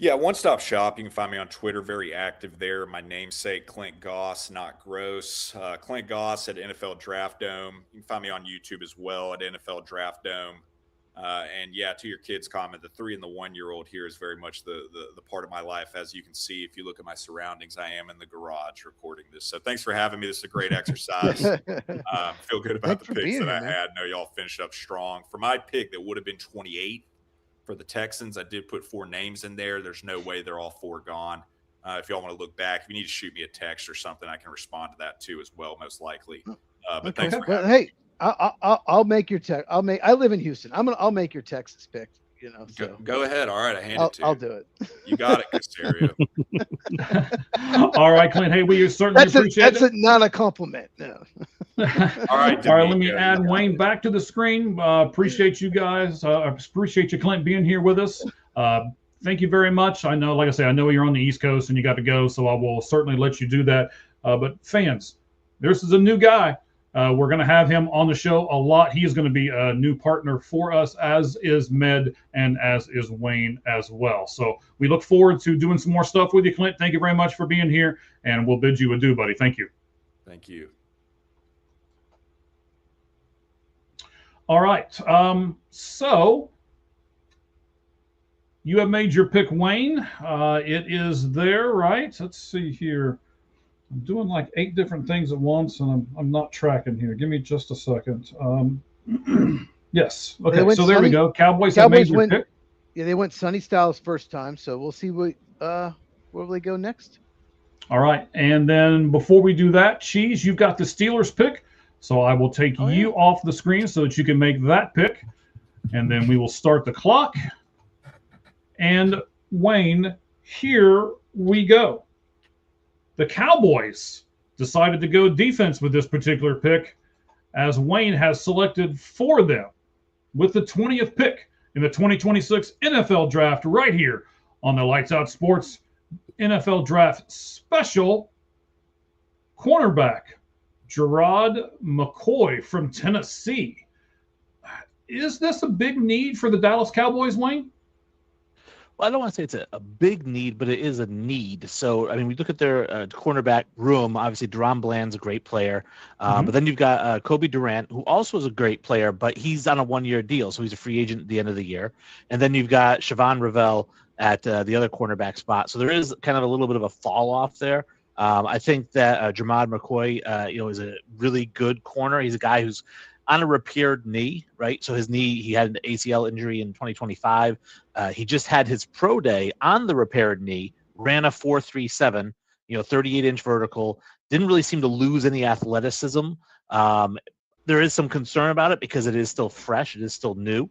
Yeah, one-stop shop. You can find me on Twitter, very active there. My namesake, Clint Goss, not gross. Clint Goss at NFL Draft Dome. You can find me on YouTube as well at NFL Draft Dome. And yeah, to your kids' comment, the 3 and the 1-year-old here is very much the part of my life. As you can see, if you look at my surroundings, I am in the garage recording this. So thanks for having me. This is a great exercise. Feel good about the picks that I had. Know y'all finished up strong. For my pick that would have been 28 for the Texans, I did put 4 names in there. There's no way they're all 4 gone. If y'all want to look back, if you need to shoot me a text or something, I can respond to that too as well, most likely. But thanks for having me. I'll make your text. I live in Houston. I'll make your Texas pick. So. Go ahead. All right, I hand it to you. I'll do it. You got it, Casario. All right, Clint. Hey, we certainly appreciate it. That's not a compliment. No. All right. Let me add Wayne back to the screen. Appreciate you guys. Appreciate you, Clint, being here with us. Thank you very much. I know, like I say, I know you're on the East Coast and you got to go, so I will certainly let you do that. But fans, this is a new guy. We're going to have him on the show a lot. He is going to be a new partner for us, as is Med and as is Wayne as well. So we look forward to doing some more stuff with you, Clint. Thank you very much for being here, and we'll bid you adieu, buddy. Thank you. Thank you. All right. So you have made your pick, Wayne. It is there, right? Let's see here. I'm doing like 8 different things at once, and I'm not tracking here. Give me just a second. Yes. Okay, so there we go. Cowboys have made your pick. Yeah, they went Sonny Styles first time, so we'll see where will they go next. All right, and then before we do that, Cheese, you've got the Steelers pick, so I will take you off the screen so that you can make that pick, and then we will start the clock. And Wayne, here we go. The Cowboys decided to go defense with this particular pick, as Wayne has selected for them with the 20th pick in the 2026 NFL Draft right here on the Lights Out Sports NFL Draft Special. Cornerback Gerard McCoy from Tennessee. Is this a big need for the Dallas Cowboys, Wayne? Well, I don't want to say it's a big need, but it is a need. So, I mean, we look at their cornerback room. Obviously, Deron Bland's a great player. But then you've got Kobe Durant, who also is a great player, but he's on a 1-year deal. So he's a free agent at the end of the year. And then you've got Siobhan Ravel at the other cornerback spot. So there is kind of a little bit of a fall off there. I think that Gerard McCoy, is a really good corner. He's a guy who's on a repaired knee, right? So his knee, he had an ACL injury in 2025. He just had his pro day on the repaired knee ran a 4.37, 38-inch vertical. Didn't really seem to lose any athleticism. There is some concern about it because it is still fresh. It is still new.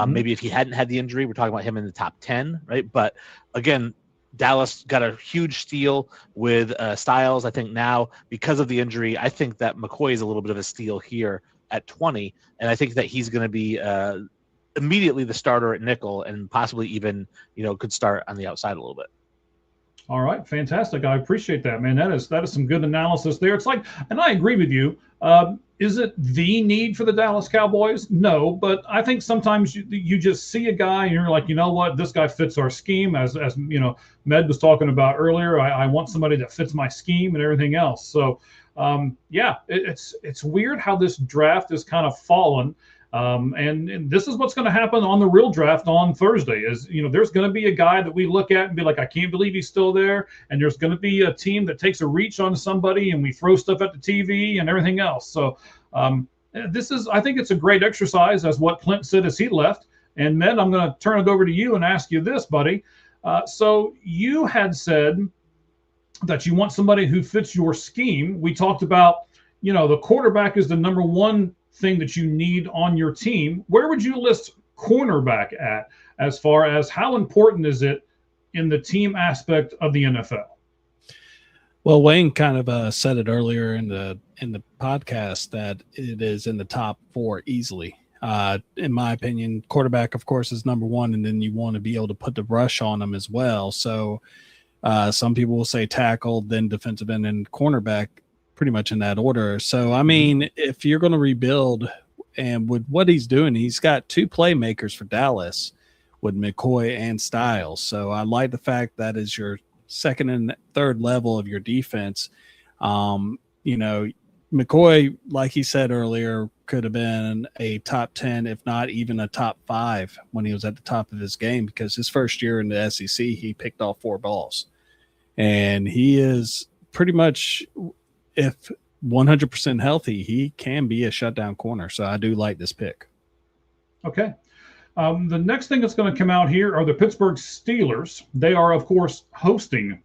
Maybe if he hadn't had the injury, we're talking about him in the top 10, right? But again, Dallas got a huge steal with Styles. I think now, because of the injury, I think that McCoy is a little bit of a steal here at 20, and I think that he's going to be immediately the starter at nickel, and possibly even could start on the outside a little bit. All right, fantastic. I appreciate that, man. That is some good analysis there. It's like, and I agree with you. Is it the need for the Dallas Cowboys? No, but I think sometimes you just see a guy and you're like, you know what, this guy fits our scheme. As Med was talking about earlier, I want somebody that fits my scheme and everything else. So it's weird how this draft is kind of fallen. And this is what's going to happen on the real draft on Thursday is, there's going to be a guy that we look at and be like, I can't believe he's still there. And there's going to be a team that takes a reach on somebody and we throw stuff at the TV and everything else. So I think it's a great exercise, as what Clint said as he left. And Ned, I'm going to turn it over to you and ask you this, buddy. So you had said that you want somebody who fits your scheme. We talked about, the quarterback is the number one thing that you need on your team. Where would you list cornerback at, as far as how important is it in the team aspect of the NFL? Well, Wayne kind of said it earlier in the podcast that it is in the top 4 easily. In my opinion, quarterback, of course, is number 1, and then you want to be able to put the rush on them as well. So some people will say tackle, then defensive end, and cornerback, pretty much in that order. So, I mean, if you're going to rebuild, and with what he's doing, he's got 2 playmakers for Dallas with McCoy and Styles. So I like the fact that is your second and third level of your defense. McCoy, like he said earlier, could have been a top 10, if not even a top 5 when he was at the top of his game, because his first year in the SEC, he picked off 4 balls. And he is pretty much, if 100% healthy, he can be a shutdown corner. So I do like this pick. Okay. The next thing that's going to come out here are the Pittsburgh Steelers. They are, of course, hosting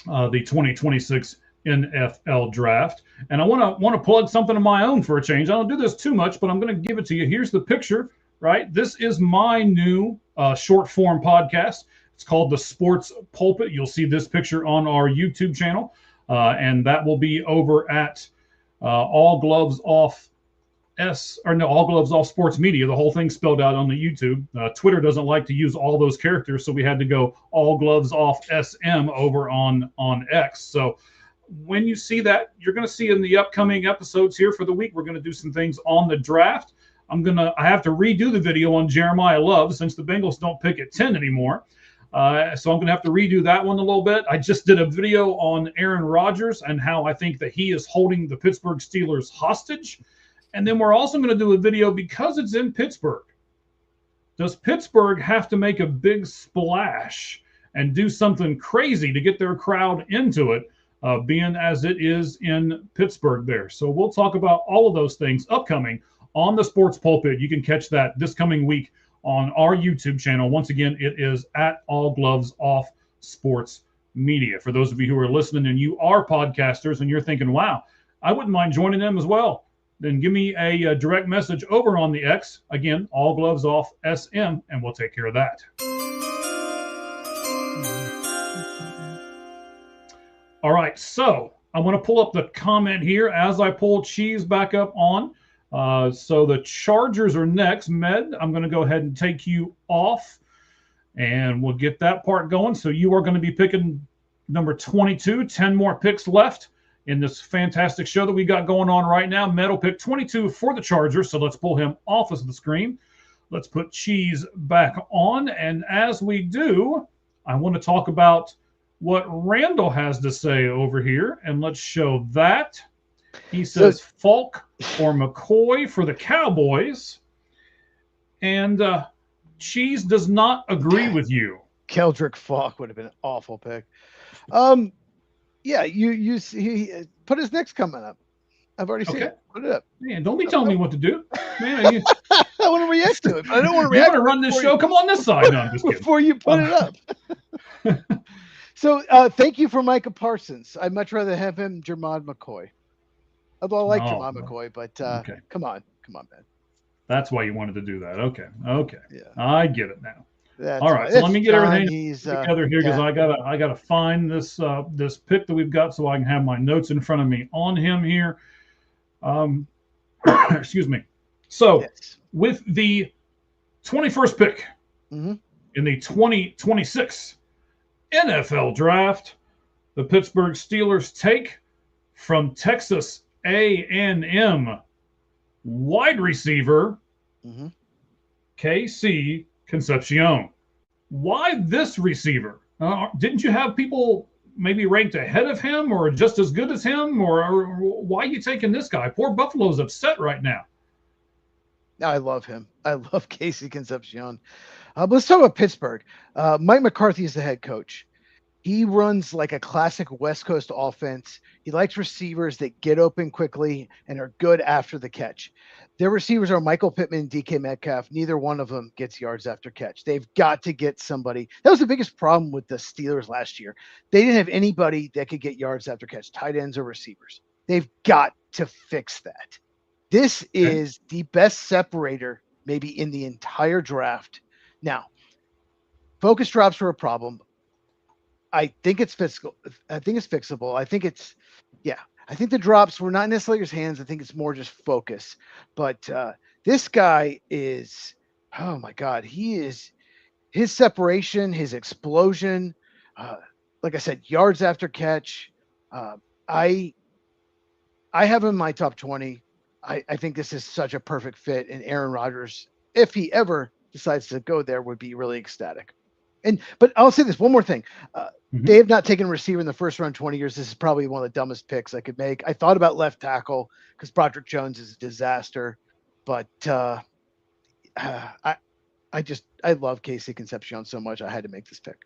the 2026 NFL draft. And I want to plug something of my own for a change. I don't do this too much, but I'm going to give it to you. Here's the picture, right? This is my new short form podcast. It's called The Sports Pulpit. You'll see this picture on our YouTube channel. And that will be over at All Gloves Off Sports Media. The whole thing spelled out on the YouTube. Twitter doesn't like to use all those characters, so we had to go All Gloves Off SM over on X. So when you see that, you're going to see in the upcoming episodes here for the week, we're going to do some things on the draft. I have to redo the video on Jeremiah Love since the Bengals don't pick at 10 anymore. So I'm going to have to redo that one a little bit. I just did a video on Aaron Rodgers and how I think that he is holding the Pittsburgh Steelers hostage. And then we're also going to do a video, because it's in Pittsburgh. Does Pittsburgh have to make a big splash and do something crazy to get their crowd into it, being as it is in Pittsburgh there? So we'll talk about all of those things upcoming on the Sports Pulpit. You can catch that this coming week on our YouTube channel. Once again, it is at All Gloves Off Sports Media. For those of you who are listening and you are podcasters and you're thinking, wow, I wouldn't mind joining them as well, then give me a direct message over on the X. Again, All Gloves Off SM, and we'll take care of that. All right, so I want to pull up the comment here as I pull Cheese back up on. So the Chargers are next. Med, I'm going to go ahead and take you off, and we'll get that part going. So you are going to be picking number 22, 10 more picks left in this fantastic show that we got going on right now. Med will pick 22 for the Chargers, so let's pull him off of the screen. Let's put Cheese back on, and as we do, I want to talk about what Randall has to say over here, and let's show that. He says Falk or McCoy for the Cowboys. And Cheese does not agree with you. Keldrick Falk would have been an awful pick. Yeah, you see, put his next comment up. I've already seen it. Put it up. Man, don't be telling me what to do. Man, I want to react to it. I don't want to react. You want to run this show? Come on this side. No, I'm just kidding. Before you put it up. So thank you for Micah Parsons. I'd much rather have him Jermod McCoy. Although I like Oh, Jermod McCoy, but okay. come on, man. That's why you wanted to do that. Okay. Yeah, I get it now. that's All why. right. So let That's me get John. everything He's together here because yeah. I gotta find this this pick that we've got so I can have my notes in front of me on him here. Excuse me. So Yes. with the 21st pick Mhm. in the 2026 NFL draft, the Pittsburgh Steelers take from Texas A&M wide receiver Mhm. KC Concepcion. Why this receiver? Didn't you have people maybe ranked ahead of him or just as good as him? Or why are you taking this guy? Poor Buffalo's upset right now. I love him. I love Casey Concepcion. Let's talk about Pittsburgh. Mike McCarthy is the head coach. He runs like a classic West Coast offense. He likes receivers that get open quickly and are good after the catch. Their receivers are Michael Pittman and DK Metcalf. Neither one of them gets yards after catch. They've got to get somebody. That was the biggest problem with the Steelers last year. They didn't have anybody that could get yards after catch, tight ends or receivers. They've got to fix that. This is the best separator maybe in the entire draft. Now, focus drops were a problem. I think it's fixable. I think it's fixable. I think it's, yeah. I think the drops were not necessarily his hands. I think it's more just focus. But this guy is, oh my God, he is his separation, his explosion. Like I said, yards after catch. I have him in my top 20. I think this is such a perfect fit, and Aaron Rodgers, if he ever decides to go there, would be really ecstatic. But I'll say this one more thing. They have not taken a receiver in the first round 20 years. This is probably one of the dumbest picks I could make. I thought about left tackle because Broderick Jones is a disaster, but I love Casey Concepcion so much. I had to make this pick.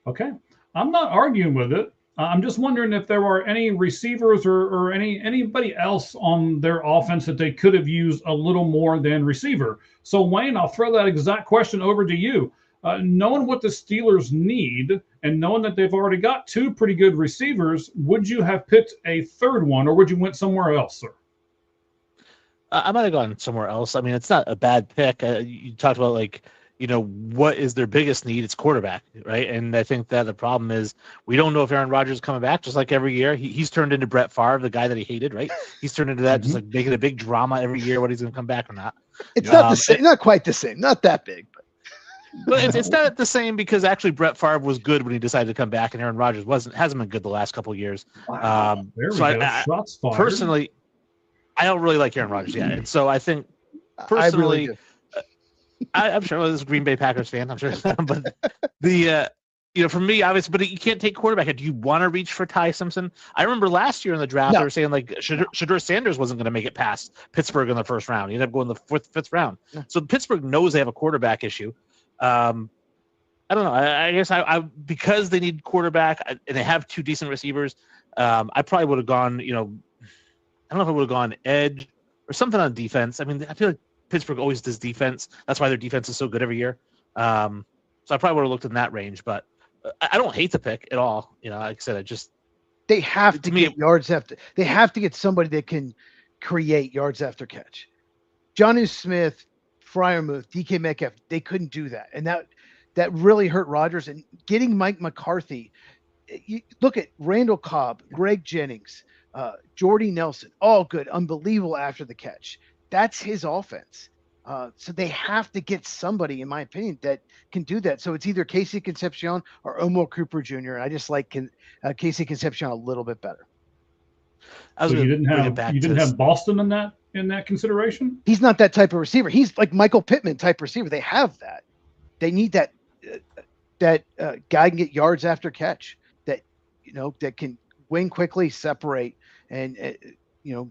Okay. I'm not arguing with it. I'm just wondering if there were any receivers or anybody else on their offense that they could have used a little more than receiver. So Wayne, I'll throw that exact question over to you. Knowing what the Steelers need and knowing that they've already got two pretty good receivers, would you have picked a third one or would you went somewhere else, sir? I might have gone somewhere else. I mean, it's not a bad pick. You talked about what is their biggest need? It's quarterback, right? And I think that the problem is we don't know if Aaron Rodgers is coming back. Just like every year, he's turned into Brett Favre, the guy that he hated, right? He's turned into that, just like making a big drama every year whether he's going to come back or not. It's not the same, not quite the same, not that big, but it's not the same because actually Brett Favre was good when he decided to come back, and Aaron Rodgers hasn't been good the last couple of years. Wow. There we go. Shots fired. Personally, I don't really like Aaron Rodgers yet, and so I think personally, I'm sure this is a Green Bay Packers fan. I'm sure, but for me, obviously, but you can't take quarterback. Do you want to reach for Ty Simpson? I remember last year in the draft, they were saying like Shedeur Sanders wasn't going to make it past Pittsburgh in the first round. He ended up going the fifth round. Yeah. So Pittsburgh knows they have a quarterback issue. I don't know. I guess I because they need quarterback and they have two decent receivers. I probably would have gone. I don't know if I would have gone edge or something on defense. I mean, I feel like Pittsburgh always does defense. That's why their defense is so good every year. So I probably would have looked in that range, but I don't hate the pick at all. Like I said, they have to get yards after. They have to get somebody that can create yards after catch. Jonnu Smith, Freiermuth, DK Metcalf, they couldn't do that, and that really hurt Rodgers. And getting Mike McCarthy, you look at Randall Cobb, Greg Jennings, Jordy Nelson, all good, unbelievable after the catch. That's his offense. So they have to get somebody, in my opinion, that can do that. So it's either Casey Concepcion or Omar Cooper Jr. And I just like Casey Concepcion a little bit better. So you didn't have Boston in that consideration? He's not that type of receiver. He's like Michael Pittman type receiver. They have that. They need that guy can get yards after catch. That can win quickly, separate, and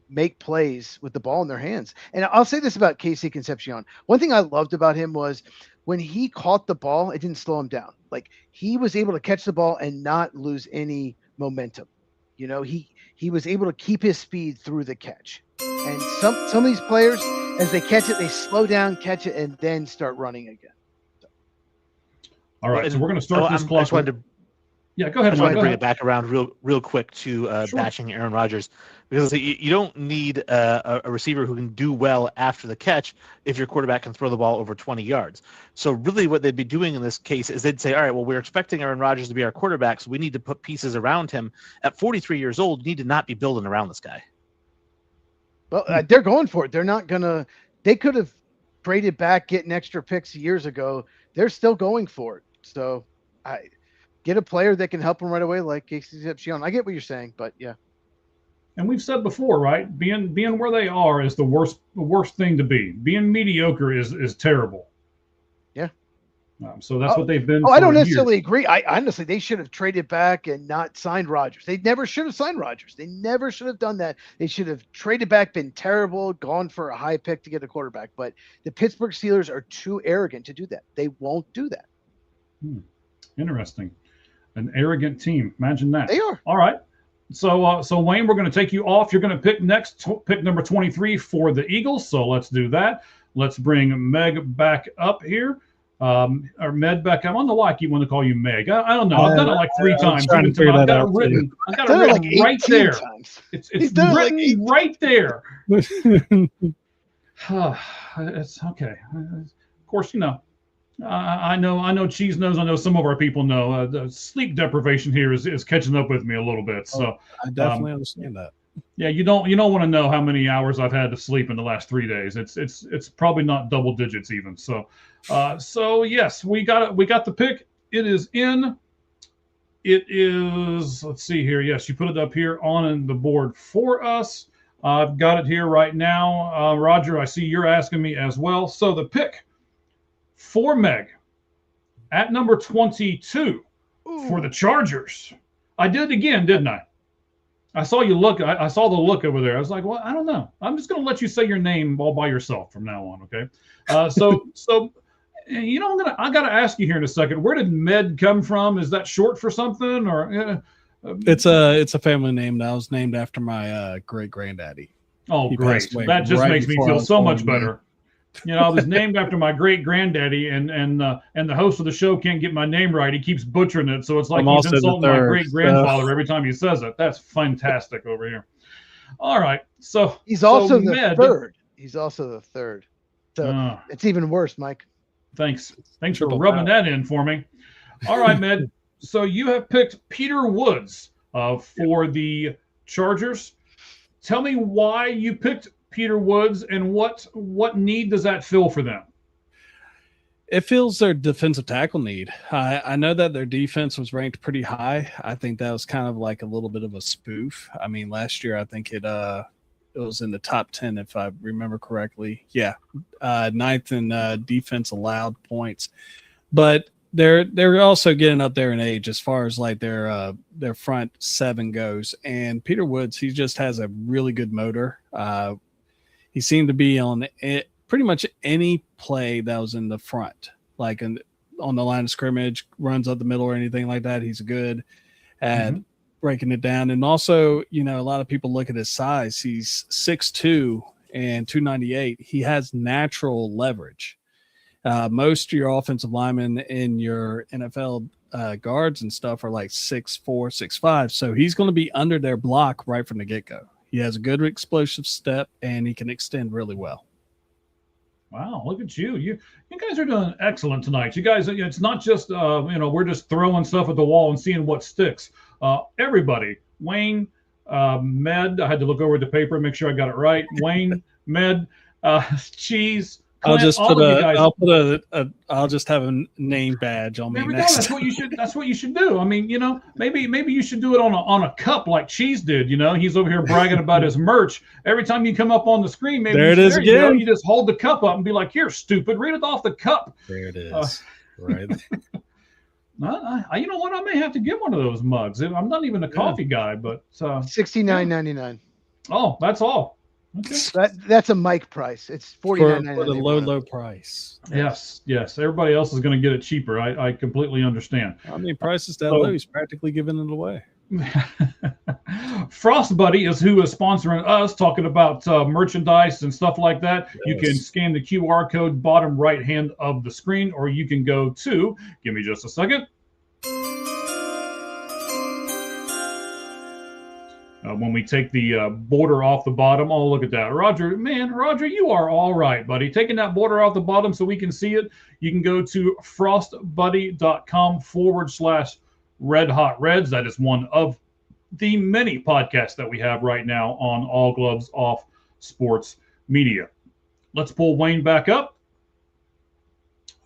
make plays with the ball in their hands. And I'll say this about Casey Concepcion. One thing I loved about him was when he caught the ball, it didn't slow him down. Like he was able to catch the ball and not lose any momentum. He was able to keep his speed through the catch. And some of these players, as they catch it, they slow down, catch it, and then start running again. All right, so we're going to start this clock. Yeah, go I ahead. just Mike, want to go bring ahead. it back around real quick to Sure. bashing Aaron Rodgers, because you don't need a receiver who can do well after the catch if your quarterback can throw the ball over 20 yards. So really what they'd be doing in this case is they'd say, all right, well, we're expecting Aaron Rodgers to be our quarterback, so we need to put pieces around him. At 43 years old, you need to not be building around this guy. Well, they're going for it. They're not gonna. They could have traded back, getting extra picks years ago. They're still going for it. So, I get a player that can help them right away, like Casey Zepchion. I get what you're saying, but yeah. And we've said before, right? Being where they are is the worst thing to be. Being mediocre is terrible. Yeah. So that's what they've been. Oh, for I don't years. necessarily agree. I honestly, they should have traded back and not signed Rodgers. They never should have signed Rodgers. They never should have done that. They should have traded back, been terrible, gone for a high pick to get a quarterback. But the Pittsburgh Steelers are too arrogant to do that. They won't do that. Interesting. An arrogant team. Imagine that. They are. All right. So Wayne, we're going to take you off. You're going to pick pick number 23 for the Eagles. So let's do that. Let's bring Meg back up here. Or Med back. I don't know why I keep wanting to call you Meg. I don't know. I've done it like 3 times. trying to figure I've that got out, it written. I've got Done it it written like right 18 there. times. It's done it like written 18 right there. It's okay. Of course, you know. I know Cheese knows. I know some of our people know. The sleep deprivation here is catching up with me a little bit. So I definitely understand that. yeah, you don't want to know how many hours I've had to sleep in the last 3 days. It's probably not double digits even. So yes, we got the pick. It is in. It is. Let's see here. Yes, you put it up here on the board for us. I've got it here right now. Roger, I see you're asking me as well. So the pick for Meg at number 22 for the Chargers. I did it again, didn't I? I saw you look. I saw the look over there. I was like, well, I don't know. I'm just going to let you say your name all by yourself from now on, okay? So you know, I got to ask you here in a second. Where did Med come from? Is that short for something, or? It's a family name that was named after my great granddaddy. Oh, He great! passed away That just right makes me before I feel was so born, much man. better. You know, I was named after my great granddaddy, and the host of the show can't get my name right. He keeps butchering it, so it's like I'm he's also the insulting my third, great grandfather every time he says it. That's fantastic over here. All right, so He's also the Med, third. He's also the third. So it's even worse, Mike. Thanks for Triple rubbing power. that in for me. All right, Med. So you have picked Peter Woods for the Chargers. Tell me why you picked Peter Woods and what need does that fill for them? It fills their defensive tackle need. I know that their defense was ranked pretty high. I think that was kind of like a little bit of a spoof. I mean, last year I think it was in the top 10 if I remember correctly. Yeah, 9th in defense allowed points, but they're also getting up there in age as far as like their front 7 goes. And Peter Woods, he just has a really good motor. He seemed to be on it pretty much any play that was in the front, like on the line of scrimmage, runs up the middle or anything like that. He's good at breaking it down. And also, you know, a lot of people look at his size. He's 6'2" and 298. He has natural leverage. Most of your offensive linemen in your NFL guards and stuff are like 6'4", 6'5". So he's going to be under their block right from the get-go. He has a good explosive step, and he can extend really well. Wow, look at you. You guys are doing excellent tonight. You guys, it's not just, we're just throwing stuff at the wall and seeing what sticks. Everybody, Wayne, Med, I had to look over the paper and make sure I got it right. Wayne, Med, Cheese, Clint, I'll just have a name badge on me there we next. go. That's what you should do. I mean, you know, maybe you should do it on a cup like Cheese did. You know, he's over here bragging about his merch. Every time you come up on the screen, maybe There it is again. You just hold the cup up and be like, "Here, stupid, read it off the cup." There it is. Right. You know what? I may have to get one of those mugs. I'm not even a coffee guy, but $69.99. Oh, that's all. Okay. That's a Mike price. It's $49.99 for the low price. Yes. Everybody else is going to get it cheaper. I completely understand. I mean, prices that low, he's practically giving it away. Frost Buddy is who is sponsoring us, talking about merchandise and stuff like that. Yes. You can scan the QR code bottom right hand of the screen, or you can go to, give me just a second. when we take the border off the bottom. Oh, look at that. Roger, you are all right, buddy. Taking that border off the bottom so we can see it, you can go to frostbuddy.com/Red Hot Reds. That is one of the many podcasts that we have right now on All Gloves Off Sports Media. Let's pull Wayne back up.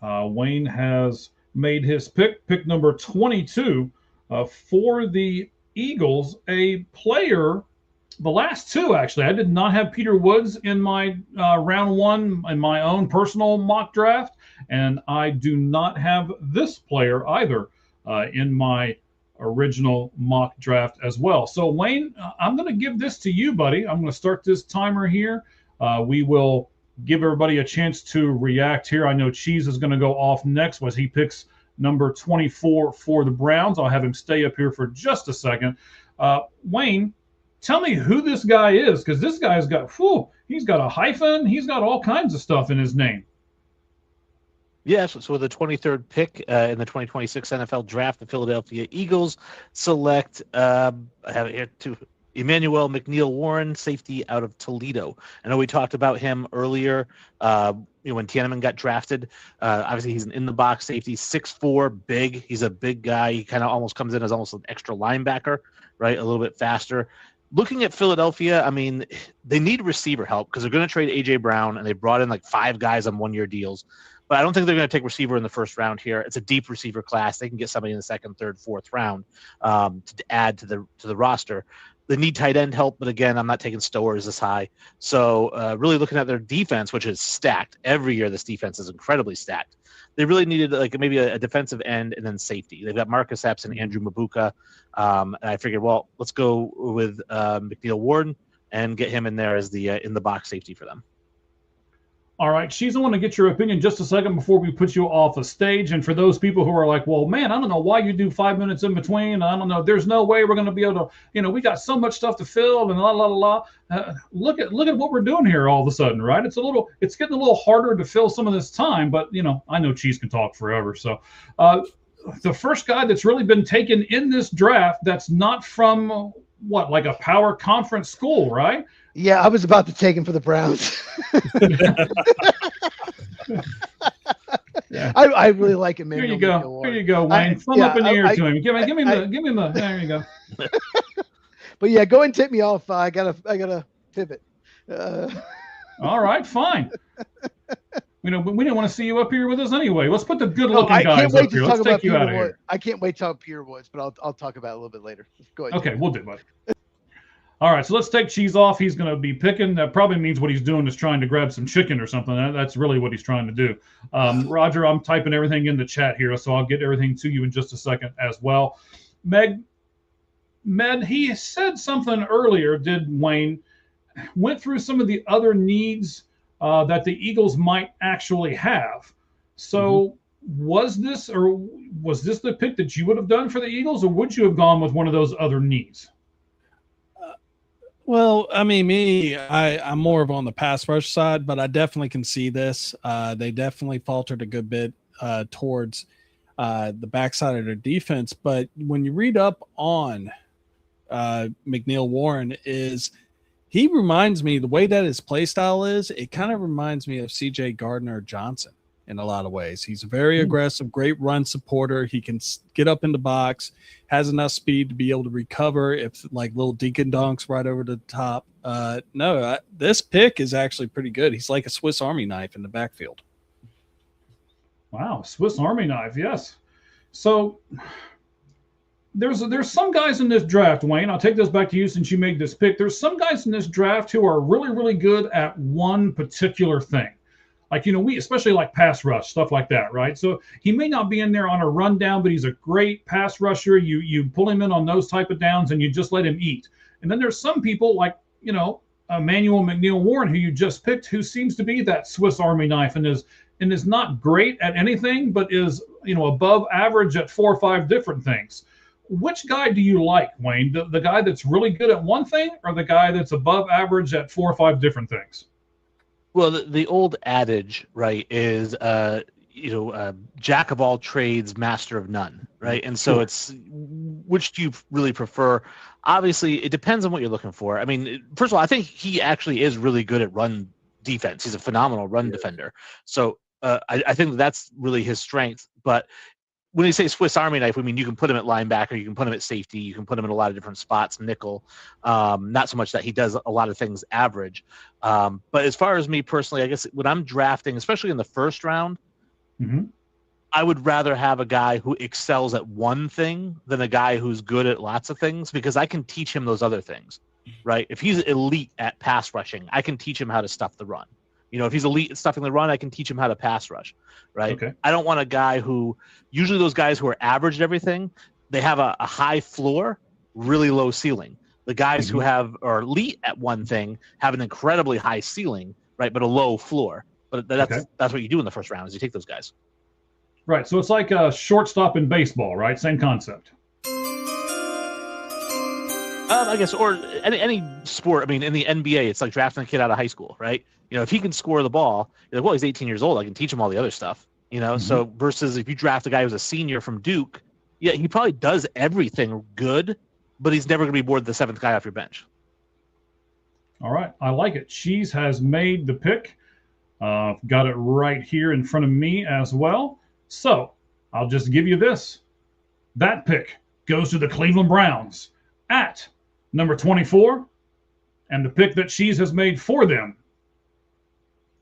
Wayne has made his pick number 22 for the Eagles, a player, the last two actually. I did not have Peter Woods in my round one in my own personal mock draft, and I do not have this player either in my original mock draft as well. So Wayne, I'm going to give this to you, buddy. I'm going to start this timer here. We will give everybody a chance to react here. I know Cheese is going to go off next as he picks number 24 for the Browns. I'll have him stay up here for just a second. Wayne, tell me who this guy is, because this guy's got, he's got a hyphen. He's got all kinds of stuff in his name. Yes, so with the 23rd pick in the 2026 NFL Draft, the Philadelphia Eagles select, I have it here too, Emmanuel McNeil-Warren, safety out of Toledo. I know we talked about him earlier when Tiananmen got drafted. Obviously, he's an in-the-box safety, 6'4", big. He's a big guy. He kind of almost comes in as almost an extra linebacker, right, a little bit faster. Looking at Philadelphia, I mean, they need receiver help because they're going to trade A.J. Brown, and they brought in like 5 guys on one-year deals. But I don't think they're going to take receiver in the first round here. It's a deep receiver class. They can get somebody in the second, third, fourth round to add to the roster. They need tight end help, but again, I'm not taking Stowers this high. So really looking at their defense, which is stacked. Every year this defense is incredibly stacked. They really needed like maybe a defensive end and then safety. They've got Marcus Epps and Andrew Mabuka. And I figured, well, let's go with McNeil-Warren and get him in there as the in-the-box safety for them. All right, She's, I want to get your opinion just a second before we put you off the stage. And for those people who are like, well, man, I don't know why you do 5 minutes in between. I don't know. There's no way we're going to be able to, we got so much stuff to fill and la, la, la, la. Look at what we're doing here all of a sudden, right? It's getting a little harder to fill some of this time, but, I know Cheese can talk forever. So the first guy that's really been taken in this draft that's not from like a power conference school, right? Yeah, I was about to take him for the Browns. Yeah. I really like him. Here you go, Wayne. Thumb up in the ear to him. Give him the. There you go. But yeah, go and tip me off. I gotta pivot. All right, fine. We didn't want to see you up here with us anyway. Let's put the good-looking guys up here. Let's take you out of here. I can't wait to talk Peter Woods, but I'll talk about it a little bit later. Go ahead. Okay, we'll do, buddy. All right, so let's take Cheese off. He's going to be picking. That probably means what he's doing is trying to grab some chicken or something. That's really what he's trying to do. Roger, I'm typing everything in the chat here, so I'll get everything to you in just a second as well. Med, he said something earlier, did Wayne, went through some of the other needs that the Eagles might actually have. So was this the pick that you would have done for the Eagles, or would you have gone with one of those other needs? Well, I mean, I'm more of on the pass rush side, but I definitely can see this. They definitely faltered a good bit towards the backside of their defense. But when you read up on McNeil-Warren, he reminds me, the way that his play style is, it kind of reminds me of C.J. Gardner-Johnson in a lot of ways. He's a very aggressive, great run supporter. He can get up in the box, has enough speed to be able to recover if like little deacon dunks right over the top. This pick is actually pretty good. He's like a Swiss Army knife in the backfield. Wow, Swiss Army knife, yes. So there's some guys in this draft, Wayne. I'll take this back to you since you made this pick. There's some guys in this draft who are really, really good at one particular thing. Like, we especially like pass rush, stuff like that, right? So he may not be in there on a rundown, but he's a great pass rusher. You pull him in on those type of downs and you just let him eat. And then there's some people like, Emmanuel McNeil-Warren, who you just picked, who seems to be that Swiss Army knife and is not great at anything, but is, above average at 4 or 5 different things. Which guy do you like, Wayne? The guy that's really good at one thing, or the guy that's above average at 4 or 5 different things? Well, the old adage, right, is jack of all trades, master of none, right? And so Sure. it's which do you really prefer? Obviously, it depends on what you're looking for. I mean, first of all, I think he actually is really good at run defense. He's a phenomenal run defender. So I think that's really his strength. But when you say Swiss Army knife, I mean, you can put him at linebacker, you can put him at safety, you can put him in a lot of different spots, nickel. Not so much that he does a lot of things average. But as far as me personally, I guess when I'm drafting, especially in the first round, I would rather have a guy who excels at one thing than a guy who's good at lots of things, because I can teach him those other things, right? If he's elite at pass rushing, I can teach him how to stuff the run. If he's elite at stuffing the run, I can teach him how to pass rush, right? Okay. I don't want a guy who, usually those guys who are average at everything, they have a high floor, really low ceiling. The guys who are elite at one thing have an incredibly high ceiling, right, but a low floor. But that's what you do in the first round, is you take those guys. Right. So it's like a shortstop in baseball, right? Same concept. I guess, or any sport. I mean, in the NBA, it's like drafting a kid out of high school, right? If he can score the ball, you're like, well, he's 18 years old. I can teach him all the other stuff, So versus if you draft a guy who's a senior from Duke, yeah, he probably does everything good, but he's never going to be more than the seventh guy off your bench. All right. I like it. Cheese has made the pick. Got it right here in front of me as well. So I'll just give you this. That pick goes to the Cleveland Browns at number 24. And the pick that Cheese has made for them,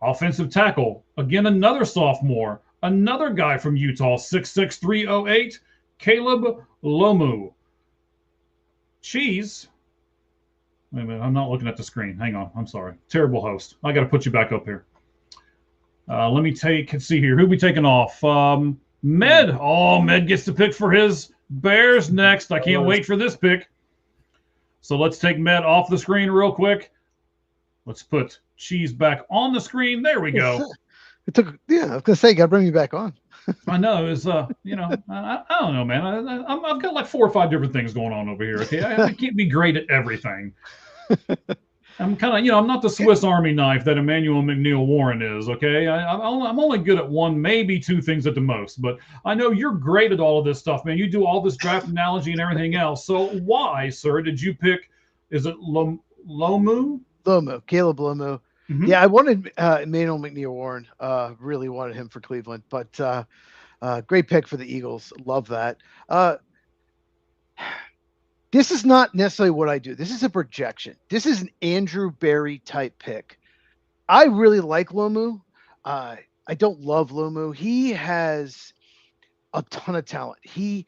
offensive tackle, again, another sophomore, another guy from Utah, 6'6", 308, Caleb Lomu. Cheese. Wait a minute, I'm not looking at the screen. Hang on, I'm sorry. Terrible host. I got to put you back up here. Let me see here. Who we taking off? Med. Oh, Med gets the pick for his Bears next. I can't wait for this pick. So let's take Med off the screen real quick. Let's put Cheese back on the screen. There we go. It took, I was gonna say, gotta bring me back on. I know. It's I don't know, man. I've got like 4 or 5 different things going on over here. Okay, I can't be great at everything. I'm kind of, I'm not the Swiss Army knife that Emmanuel McNeil Warren is. Okay, I'm only good at 1, maybe 2 things at the most. But I know you're great at all of this stuff, man. You do all this draft analogy and everything else. So why, sir, did you pick? Is it Lomu? Lomu, Caleb Lomu. Yeah, I wanted Emmanuel McNeil Warren. Really wanted him for Cleveland, but great pick for the Eagles. Love that. This is not necessarily what I do. This is a projection. This is an Andrew Berry type pick. I really like Lomu. I don't love Lomu. He has a ton of talent. He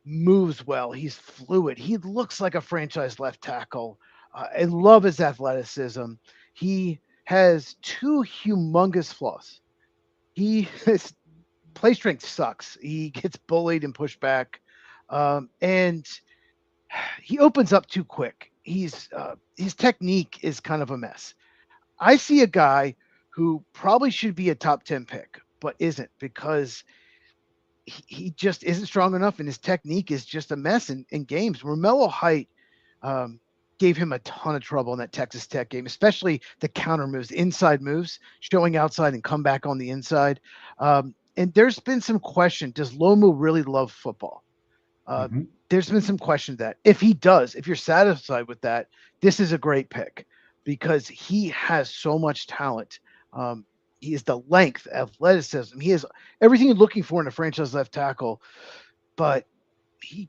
moves well. He's fluid. He looks like a franchise left tackle. I love his athleticism. He has 2 humongous flaws. His play strength sucks. He gets bullied and pushed back. And he opens up too quick. His technique is kind of a mess. I see a guy who probably should be a top 10 pick, but isn't, because he just isn't strong enough, and his technique is just a mess in games. Romello Height gave him a ton of trouble in that Texas Tech game, especially the counter moves, inside moves, showing outside and come back on the inside. And there's been some question, does Lomu really love football? There's been some question that if he does, if you're satisfied with that, this is a great pick, because he has so much talent. He has the length, athleticism. He has everything you're looking for in a franchise left tackle, but he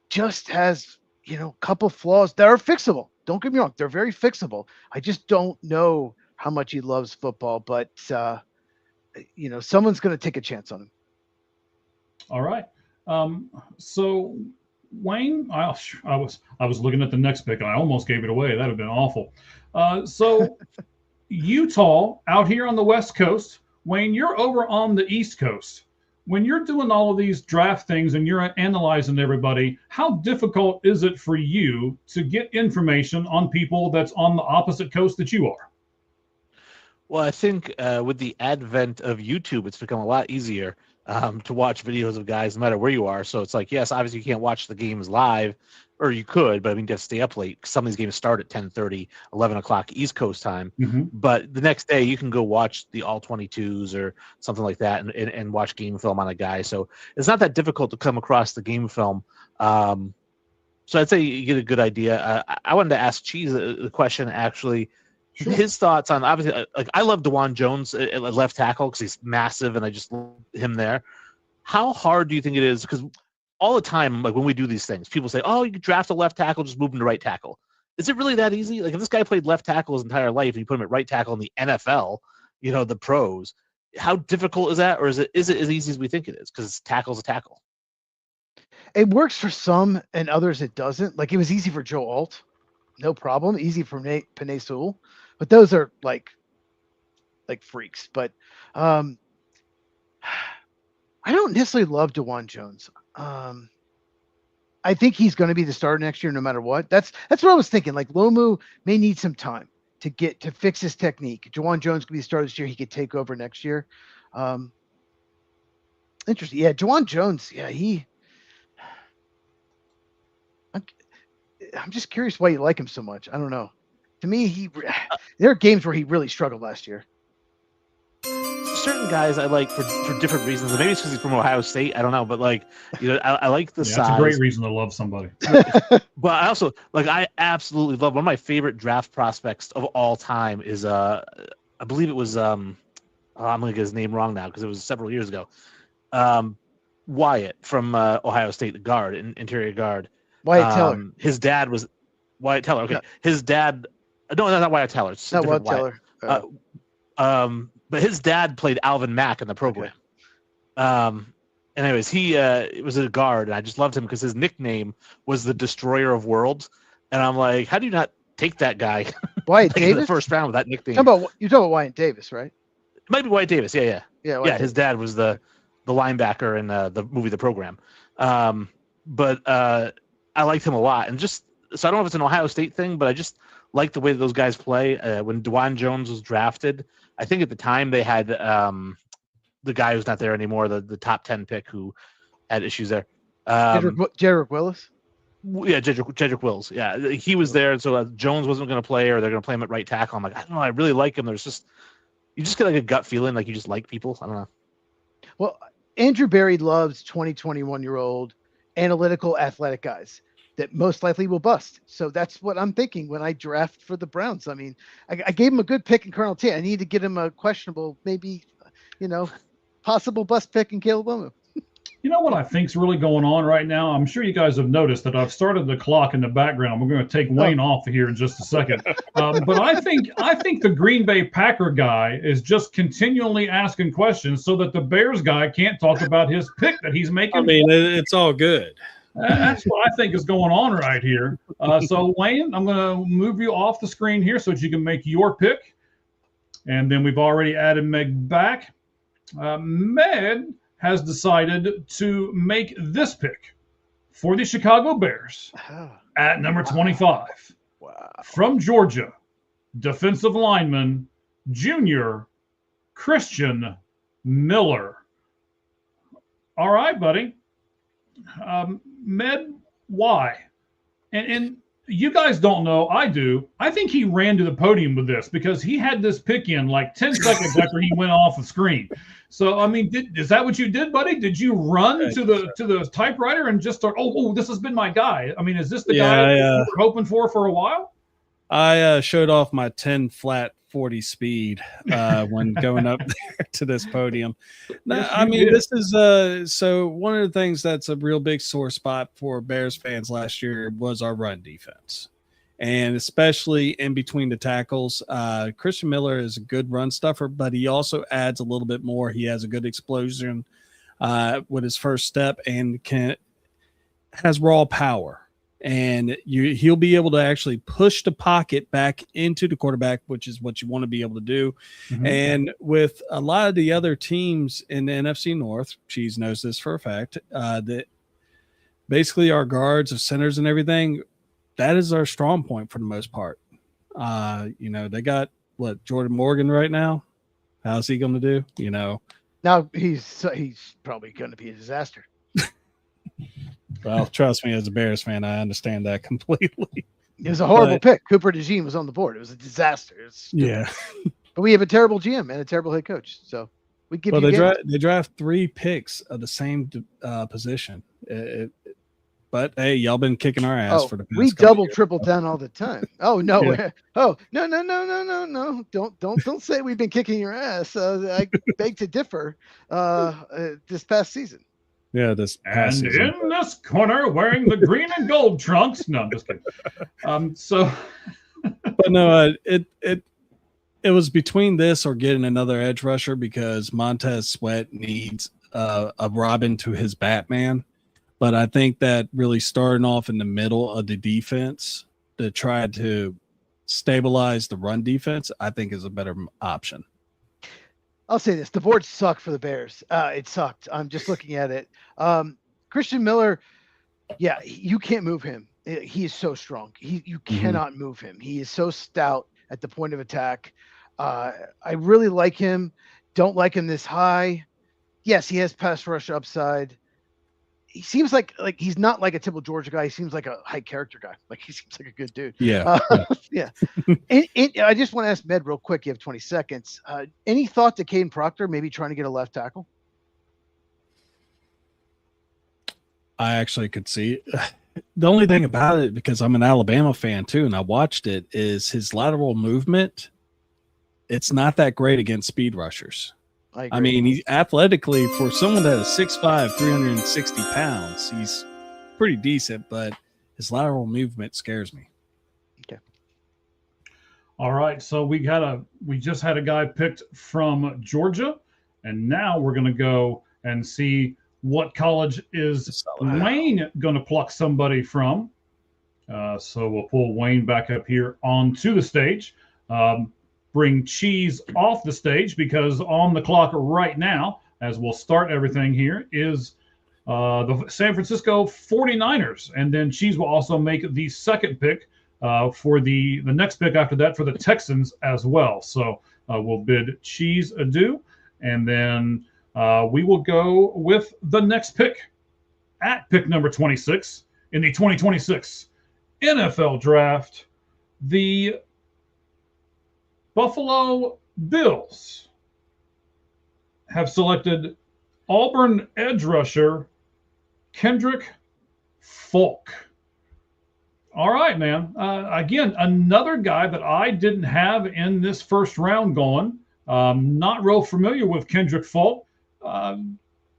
just has, a couple flaws that are fixable. Don't get me wrong. They're very fixable. I just don't know how much he loves football, but someone's going to take a chance on him. All right. So Wayne, I was looking at the next pick. I almost gave it away. That'd have been awful. So Utah out here on the West Coast. Wayne, you're over on the East Coast. When you're doing all of these draft things and you're analyzing everybody, how difficult is it for you to get information on people that's on the opposite coast that you are? Well, I think with the advent of YouTube, it's become a lot easier to watch videos of guys no matter where you are. So it's like, yes, obviously you can't watch the games live, or you could, but I mean, you have to stay up late. Some of these games start at 10:30, 11 o'clock East Coast time. Mhm. But the next day you can go watch the all 22s or something like that and watch game film on a guy. So it's not that difficult to come across the game film. So I'd say you get a good idea. I wanted to ask Cheese the question, actually. Sure. His thoughts on, obviously, like, I love DeJuan Jones at left tackle because he's massive and I just love him there. How hard do you think it is? Because all the time, like when we do these things, people say, oh, you can draft a left tackle, just move him to right tackle. Is it really that easy? Like if this guy played left tackle his entire life and you put him at right tackle in the NFL, the pros, how difficult is that? Or is it as easy as we think it is? Because tackle's a tackle. It works for some and others it doesn't. Like it was easy for Joe Alt, no problem. Easy for Penei Sewell, but those are like freaks. But I don't necessarily love DeJuan Jones. I think he's going to be the starter next year, no matter what. That's what I was thinking. Like Lomu may need some time to fix his technique. DeJuan Jones could be the starter this year. He could take over next year. Interesting. Yeah, DeJuan Jones. Yeah, I'm just curious why you like him so much. I don't know. To me, there are games where he really struggled last year. Certain guys I like for different reasons. And maybe it's because he's from Ohio State. I don't know, but I like the size. That's a great reason to love somebody. But I also I absolutely love one of my favorite draft prospects of all time is I believe it was I'm gonna get his name wrong now because it was several years ago. Wyatt from Ohio State, the guard, interior guard. Wyatt Teller. His dad was Wyatt Teller. Okay, his dad. No, not Wyatt Teller. It's not Wyatt Teller. But his dad played Alvin Mack in the program. Okay. Anyways, he was a guard, and I just loved him because his nickname was the Destroyer of Worlds. And I'm like, how do you not take that guy? Wyatt Davis in the first round with that nickname. You're talking about Wyatt Davis, right? It might be Wyatt Davis. Yeah. His dad was the linebacker in the movie The Program. But I liked him a lot, and just so I don't know if it's an Ohio State thing, but I just like the way that those guys play. When DeJuan Jones was drafted, I think at the time they had the guy who's not there anymore, the top 10 pick who had issues there. Jedrick Willis? Yeah, Jedrick Wills. Yeah, he was there, so Jones wasn't going to play, or they're going to play him at right tackle. I'm like, I don't know, I really like him. You just get like a gut feeling like you just like people. I don't know. Well, Andrew Berry loves 21-year-old analytical, athletic guys that most likely will bust. So that's what I'm thinking when I draft for the Browns. I mean, I gave him a good pick in Colonel T. I need to get him a questionable, maybe, possible bust pick in Caleb Lomu. You know what I think's really going on right now? I'm sure you guys have noticed that I've started the clock in the background. We're going to take Wayne off here in just a second. But I think the Green Bay Packer guy is just continually asking questions so that the Bears guy can't talk about his pick that he's making. I mean, it's all good. That's what I think is going on right here. So, Wayne, I'm going to move you off the screen here so that you can make your pick. And then we've already added Meg back. Meg has decided to make this pick for the Chicago Bears at number 25. Wow. From Georgia, defensive lineman, junior, Christian Miller. All right, buddy. Med, why? And you guys don't know, I do. I think he ran to the podium with this because he had this pick in like 10 seconds after he went off the screen. So, I mean, is that what you did, buddy? Did you run to the typewriter and just start, oh, this has been my guy? I mean, is this the guy you were hoping for a while? I showed off my 10 flat 40 speed when going up there to this podium. Yes, I mean, did. this is so one of the things that's a real big sore spot for Bears fans last year was our run defense. And especially in between the tackles, Christian Miller is a good run stuffer, but he also adds a little bit more. He has a good explosion with his first step and has raw power. And he'll be able to actually push the pocket back into the quarterback, which is what you want to be able to do. Mm-hmm. And with a lot of the other teams in the NFC North, Cheese knows this for a fact, that basically our guards of centers and everything, that is our strong point for the most part. They got Jordan Morgan right now. How's he going to do? Now he's probably going to be a disaster. Well, trust me, as a Bears fan, I understand that completely. It was a horrible pick. Cooper DeJean was on the board. It was a disaster. Yeah. But we have a terrible GM and a terrible head coach. So we give you they draft 3 picks of the same position. But hey, y'all been kicking our ass for the past we couple double years. Triple down all the time. Oh no. Yeah. Oh no. Don't say we've been kicking your ass. I beg to differ this past season. Yeah, this past and season. in this corner, wearing the green and gold trunks. No, I'm just kidding. But no, it was between this or getting another edge rusher because Montez Sweat needs a Robin to his Batman. But I think that really starting off in the middle of the defense to try to stabilize the run defense, I think is a better option. I'll say this. The board sucked for the Bears. It sucked. I'm just looking at it. Christian Miller, yeah, you can't move him. He is so strong. You cannot move him. He is so stout at the point of attack. I really like him. Don't like him this high. Yes, he has pass rush upside. He seems like he's not like a typical Georgia guy. He seems like a high character guy. Like he seems like a good dude. Yeah. Yeah. And I just want to ask Med real quick. You have 20 seconds. Any thought to Caden Proctor maybe trying to get a left tackle? I actually could see the only thing about it, because I'm an Alabama fan too, and I watched it, is his lateral movement. It's not that great against speed rushers. I mean, he athletically, for someone that is 6'5", 360 pounds, he's pretty decent, but his lateral movement scares me. Okay. All right. So we just had a guy picked from Georgia, and now we're going to go and see what college is Wayne going to pluck somebody from. So we'll pull Wayne back up here onto the stage. Bring Cheese off the stage, because on the clock right now, as we'll start everything here, is the San Francisco 49ers. And then Cheese will also make the second pick for the next pick after that for the Texans as well. So we'll bid Cheese adieu. And then we will go with the next pick at pick number 26 in the 2026 NFL Draft. The Buffalo Bills have selected Auburn edge rusher Kendrick Falk. All right, man. Again, another guy that I didn't have in this first round going. Not real familiar with Kendrick Falk.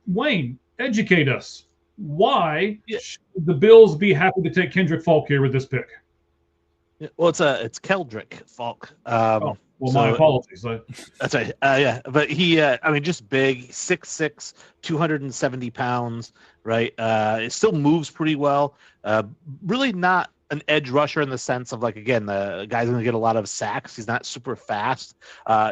Wayne, educate us. Why should the Bills be happy to take Kendrick Falk here with this pick? Well, it's Keldrick Falk. Well, my apologies. That's right. Yeah, but he, I mean, just big, 6'6", 270 pounds, right? It still moves pretty well. Really not an edge rusher in the sense of, like, again, the guy's going to get a lot of sacks. He's not super fast.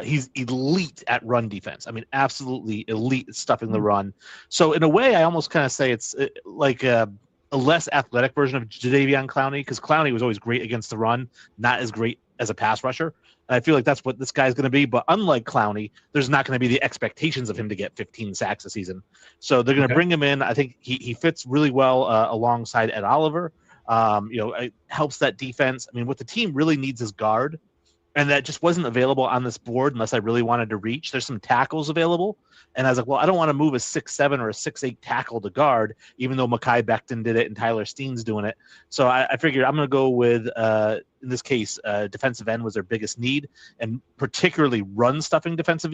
He's elite at run defense. I mean, absolutely elite at stuffing the run. So in a way, I almost kind of say it's like a less athletic version of Jadeveon Clowney, because Clowney was always great against the run, not as great as a pass rusher. And I feel like that's what this guy's going to be. But unlike Clowney, there's not going to be the expectations of him to get 15 sacks a season. So they're going to bring him in. I think he fits really well alongside Ed Oliver. It helps that defense. I mean, what the team really needs is guard. And that just wasn't available on this board unless I really wanted to reach. There's some tackles available. And I was like, well, I don't want to move a 6'7" or a 6'8" tackle to guard, even though Mekhi Becton did it and Tyler Steen's doing it. So I figured I'm going to go with, in this case, defensive end was their biggest need. And particularly run-stuffing defensive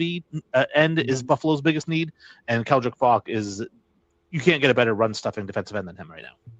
end is Buffalo's biggest need. And Keldrick Falk is – you can't get a better run-stuffing defensive end than him right now.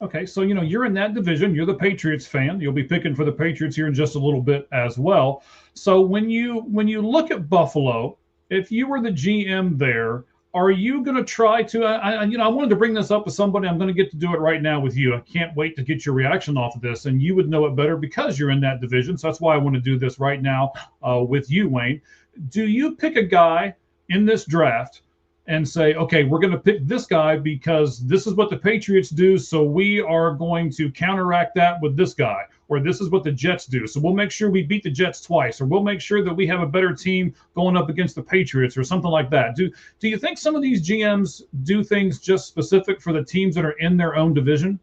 Okay, so, you're in that division. You're the Patriots fan. You'll be picking for the Patriots here in just a little bit as well. So when you look at Buffalo, if you were the GM there, are you going to try to I wanted to bring this up with somebody. I'm going to get to do it right now with you. I can't wait to get your reaction off of this, and you would know it better because you're in that division. So that's why I want to do this right now with you, Wayne. Do you pick a guy in this draft and say, okay, we're going to pick this guy because this is what the Patriots do, so we are going to counteract that with this guy, or this is what the Jets do, so we'll make sure we beat the Jets twice, or we'll make sure that we have a better team going up against the Patriots, or something like that. Do you think some of these GMs do things just specific for the teams that are in their own division?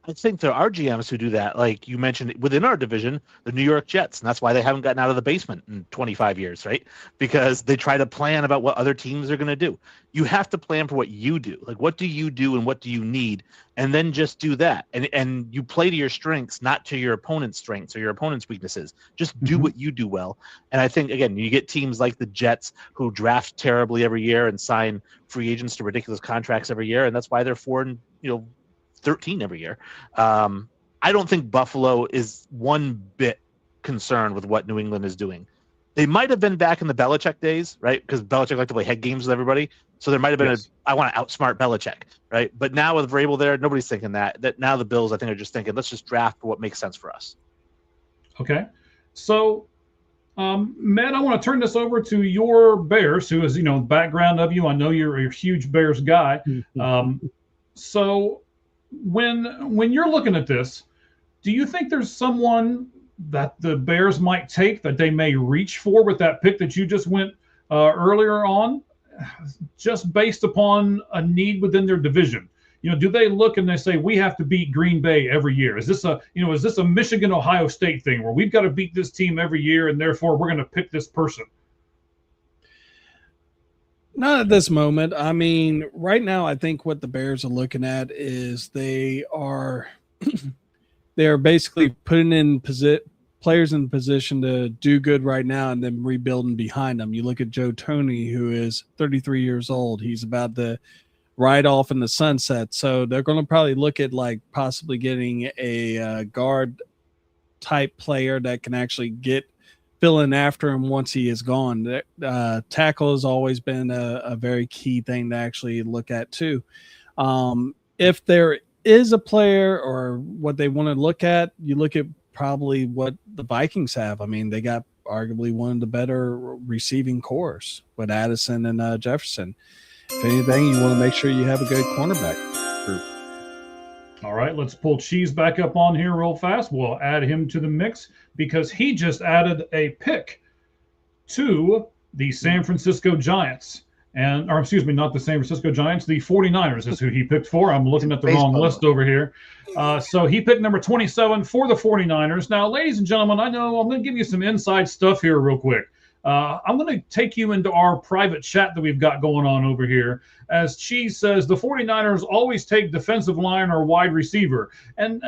I think there are GMs who do that. Like you mentioned, within our division, the New York Jets, and that's why they haven't gotten out of the basement in 25 years, right? Because they try to plan about what other teams are going to do. You have to plan for what you do. Like, what do you do and what do you need? And then just do that. And you play to your strengths, not to your opponent's strengths or your opponent's weaknesses. Just do what you do well. And I think, again, you get teams like the Jets who draft terribly every year and sign free agents to ridiculous contracts every year. And that's why they're 4-13 every year. I don't think Buffalo is one bit concerned with what New England is doing. They might have been back in the Belichick days, right? Because Belichick liked to play head games with everybody. So there might have been I want to outsmart Belichick, right? But now with Vrabel there, nobody's thinking that. That now the Bills, I think, are just thinking, let's just draft what makes sense for us. Okay. So, Matt, I want to turn this over to your Bears, who is, background of you. I know you're a huge Bears guy. So when you're looking at this, do you think there's someone that the Bears might take that they may reach for with that pick that you just went earlier on, just based upon a need within their division? Do they look and they say, we have to beat Green Bay every year? Is this a Michigan, Ohio State thing where we've got to beat this team every year and therefore we're going to pick this person? Not at this moment. I mean, right now, I think what the Bears are looking at is they are basically putting in players in position to do good right now and then rebuilding behind them. You look at Joe Toney, who is 33 years old. He's about to ride off in the sunset. So they're going to probably look at like possibly getting a guard type player that can actually fill in after him once he is gone. Tackle has always been a very key thing to actually look at too. If there is a player or what they want to look at, you look at probably what the Vikings have. I mean, they got arguably one of the better receiving cores with Addison and Jefferson. If anything, you want to make sure you have a good cornerback group. All right, let's pull Cheese back up on here real fast. We'll add him to the mix because he just added a pick to the San Francisco Giants. Or excuse me, not the San Francisco Giants, the 49ers is who he picked for. I'm looking at the wrong list over here. So he picked number 27 for the 49ers. Now, ladies and gentlemen, I know I'm going to give you some inside stuff here real quick. I'm going to take you into our private chat that we've got going on over here. As Cheese says, the 49ers always take defensive line or wide receiver. And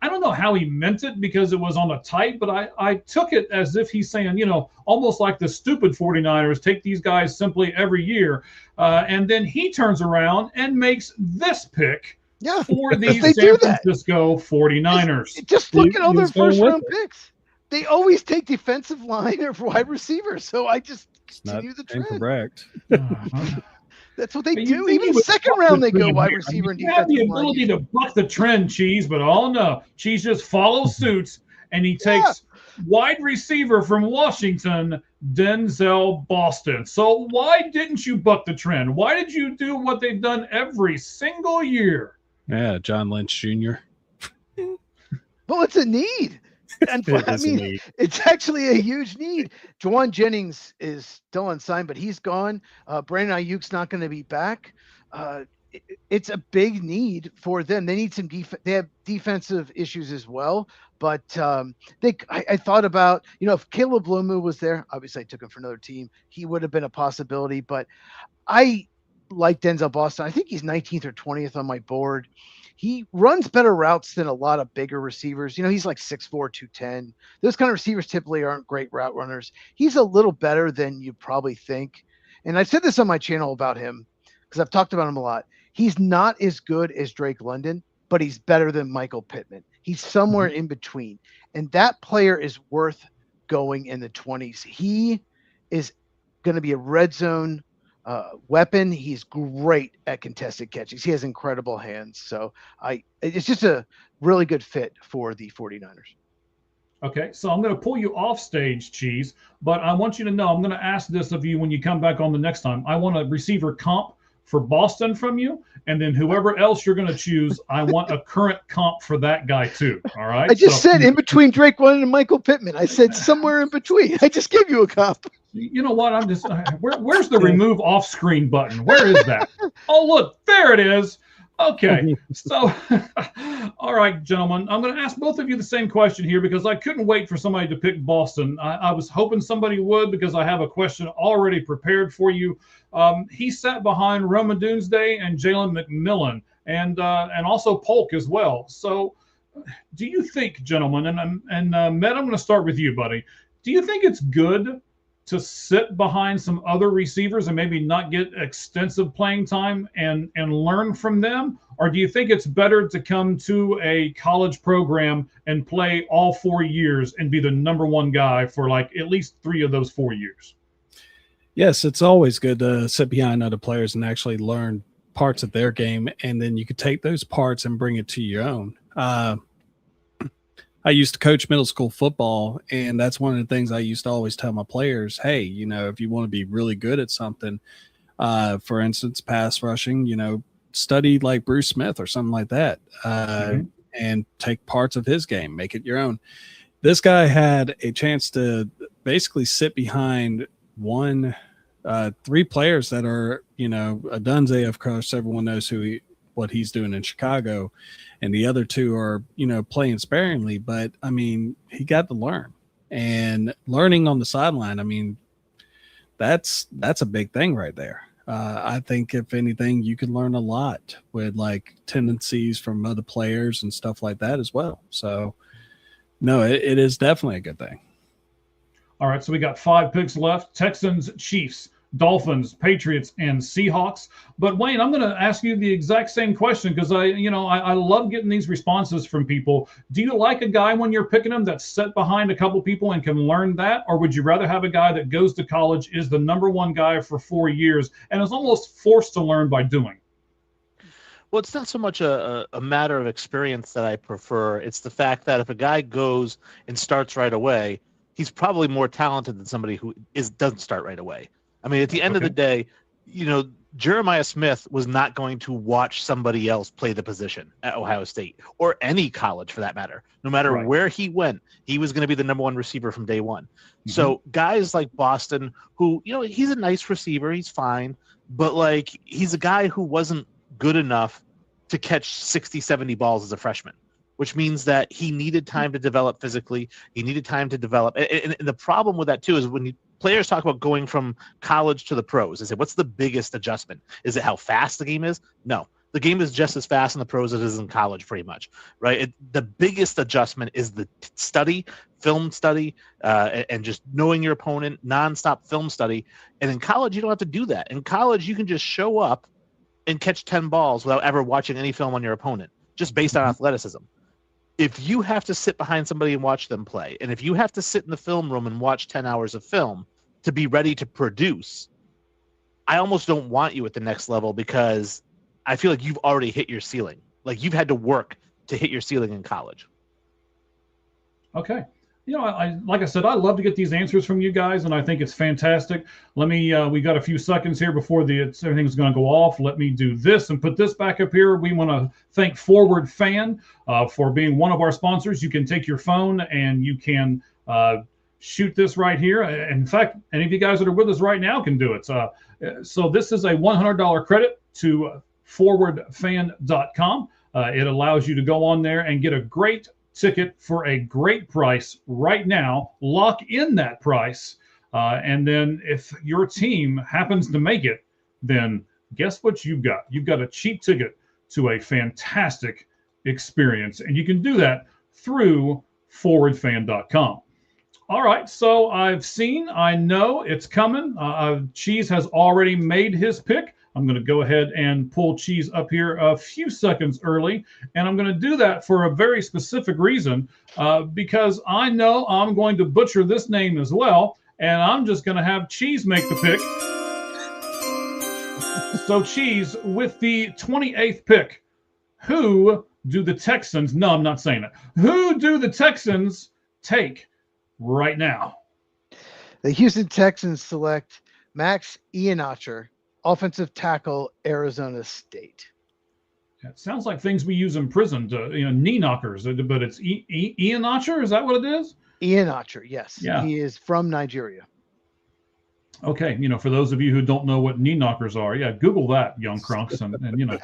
I don't know how he meant it because it was on a type, but I took it as if he's saying, almost like the stupid 49ers take these guys simply every year. And then he turns around and makes this pick for the San Francisco 49ers. Just look at all their first-round picks. They always take defensive line or wide receiver. So I just continue the trend. Incorrect. That's what they do. Even second round, they go wide receiver and defensive line. You have the ability to buck the trend, Cheese, but no. Cheese just follows suits, and he takes wide receiver from Washington, Denzel Boston. So why didn't you buck the trend? Why did you do what they've done every single year? Yeah, John Lynch Jr. Well, it's a need. And it's actually a huge need. Juwan Jennings is still unsigned, but he's gone. Brandon Ayuk's not going to be back. It's a big need for them. They need some they have defensive issues as well. But I thought about, if Caleb Lomu was there, obviously I took him for another team. He would have been a possibility. But I like Denzel Boston. I think he's 19th or 20th on my board. He runs better routes than a lot of bigger receivers. He's like 6'4", 210. Those kind of receivers typically aren't great route runners. He's a little better than you probably think. And I said this on my channel about him because I've talked about him a lot. He's not as good as Drake London, but he's better than Michael Pittman. He's somewhere in between. And that player is worth going in the 20s. He is going to be a red zone weapon. He's great at contested catches. He has incredible hands. So it's just a really good fit for the 49ers. Okay, so I'm going to pull you off stage, Cheese, but I want you to know I'm going to ask this of you when you come back on the next time. I want a receiver comp for Boston from you, and then whoever else you're going to choose, I want a current comp for that guy too. All right. I just said in between Drake 1 and Michael Pittman. I said somewhere in between. I just gave you a comp. You know what? I'm just where's the remove off screen button? Where is that? Oh, look, there it is. Okay, so all right, gentlemen, I'm going to ask both of you the same question here because I couldn't wait for somebody to pick Boston. I was hoping somebody would because I have a question already prepared for you. He sat behind Roma Doomsday and Jalen McMillan and also Polk as well. So do you think, gentlemen, and Matt, I'm going to start with you, buddy. Do you think it's good to sit behind some other receivers and maybe not get extensive playing time and learn from them? Or do you think it's better to come to a college program and play all 4 years and be the number one guy for like at least 3 of those 4 years? Yes, it's always good to sit behind other players and actually learn parts of their game, and then you could take those parts and bring it to your own. I used to coach middle school football, and that's one of the things I used to always tell my players, hey, you know, if you want to be really good at something, for instance, pass rushing, you know, study like Bruce Smith or something like that, and take parts of his game, make it your own. This guy had a chance to basically sit behind 3 players that are, you know, Adunze, of course, everyone knows what he's doing in Chicago, and the other 2 are, you know, playing sparingly. But I mean, he got to learn, and learning on the sideline, I mean, that's a big thing right there. I think if anything, you could learn a lot with like tendencies from other players and stuff like that as well. So no, it is definitely a good thing. All right, so we got 5 picks left: Texans, Chiefs, Dolphins, Patriots, and Seahawks. But Wayne, I'm going to ask you the exact same question because I love getting these responses from people. Do you like a guy when you're picking him that's set behind a couple people and can learn that? Or would you rather have a guy that goes to college, is the number one guy for 4 years, and is almost forced to learn by doing? Well, it's not so much a matter of experience that I prefer. It's the fact that if a guy goes and starts right away, he's probably more talented than somebody who doesn't start right away. I mean, at the end of the day, you know, Jeremiah Smith was not going to watch somebody else play the position at Ohio State or any college for that matter. No matter where he went, he was going to be the number one receiver from day one. So guys like Boston, who, you know, he's a nice receiver, he's fine, but like he's a guy who wasn't good enough to catch 60, 70 balls as a freshman, which means that he needed time to develop physically. He needed time to develop. And the problem with that too is when players talk about going from college to the pros, they say, what's the biggest adjustment? Is it how fast the game is? No, the game is just as fast in the pros as it is in college, pretty much, right? The biggest adjustment is the film study, and just knowing your opponent, nonstop film study. And in college, you don't have to do that. In college, you can just show up and catch 10 balls without ever watching any film on your opponent, just based on athleticism. If you have to sit behind somebody and watch them play, and if you have to sit in the film room and watch 10 hours of film to be ready to produce, I almost don't want you at the next level because I feel like you've already hit your ceiling. Like you've had to work to hit your ceiling in college. Okay. You know, like I said, I love to get these answers from you guys, and I think it's fantastic. Let me, we got a few seconds here before everything's going to go off. Let me do this and put this back up here. We want to thank Forward Fan for being one of our sponsors. You can take your phone and you can shoot this right here. In fact, any of you guys that are with us right now can do it. So this is a $100 credit to forwardfan.com. It allows you to go on there and get a great ticket for a great price right now. Lock in that price, and then if your team happens to make it, then guess what you've got? You've got a cheap ticket to a fantastic experience, and you can do that through forwardfan.com. All right, so I know it's coming. Cheese has already made his pick. I'm going to go ahead and pull Cheese up here a few seconds early, and I'm going to do that for a very specific reason, because I know I'm going to butcher this name as well, and I'm just going to have Cheese make the pick. So Cheese, with the 28th pick, who do the Texans, no, I'm not saying it, who do the Texans take right now. The Houston Texans select Max Iheanacho, offensive tackle, Arizona State. It sounds like things we use in prison to, knee knockers, but it's Ian Notcher. Is that what it is? Iheanacho, yes. Yeah. He is from Nigeria. Okay. For those of you who don't know what knee knockers are, yeah, Google that, young crunks. And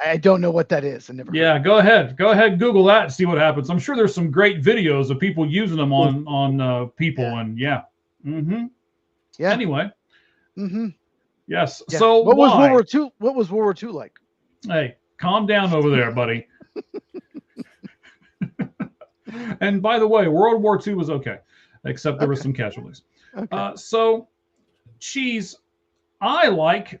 I don't know what that is. I never heard. Yeah, go ahead. Go ahead, Google that and see what happens. I'm sure there's some great videos of people using them on people. Yeah. And yeah. Mm-hmm. Yeah. Anyway. Mm-hmm. Yes. Yeah. So what was why? World War II? What was World War II like? Hey, calm down over there, buddy. And by the way, World War II was okay, except there were some casualties. Okay. So, Cheese, I like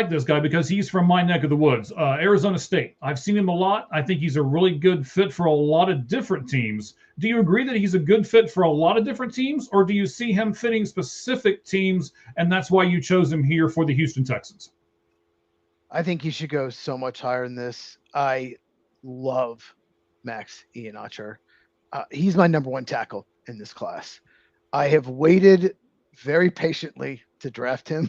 this guy because he's from my neck of the woods, Arizona State. I've seen him a lot. I think he's a really good fit for a lot of different teams. Do you agree that he's a good fit for a lot of different teams, or do you see him fitting specific teams, and that's why you chose him here for the Houston Texans? I think he should go so much higher than this. I love Max Iheanacho. He's my number one tackle in this class. I have waited very patiently to draft him.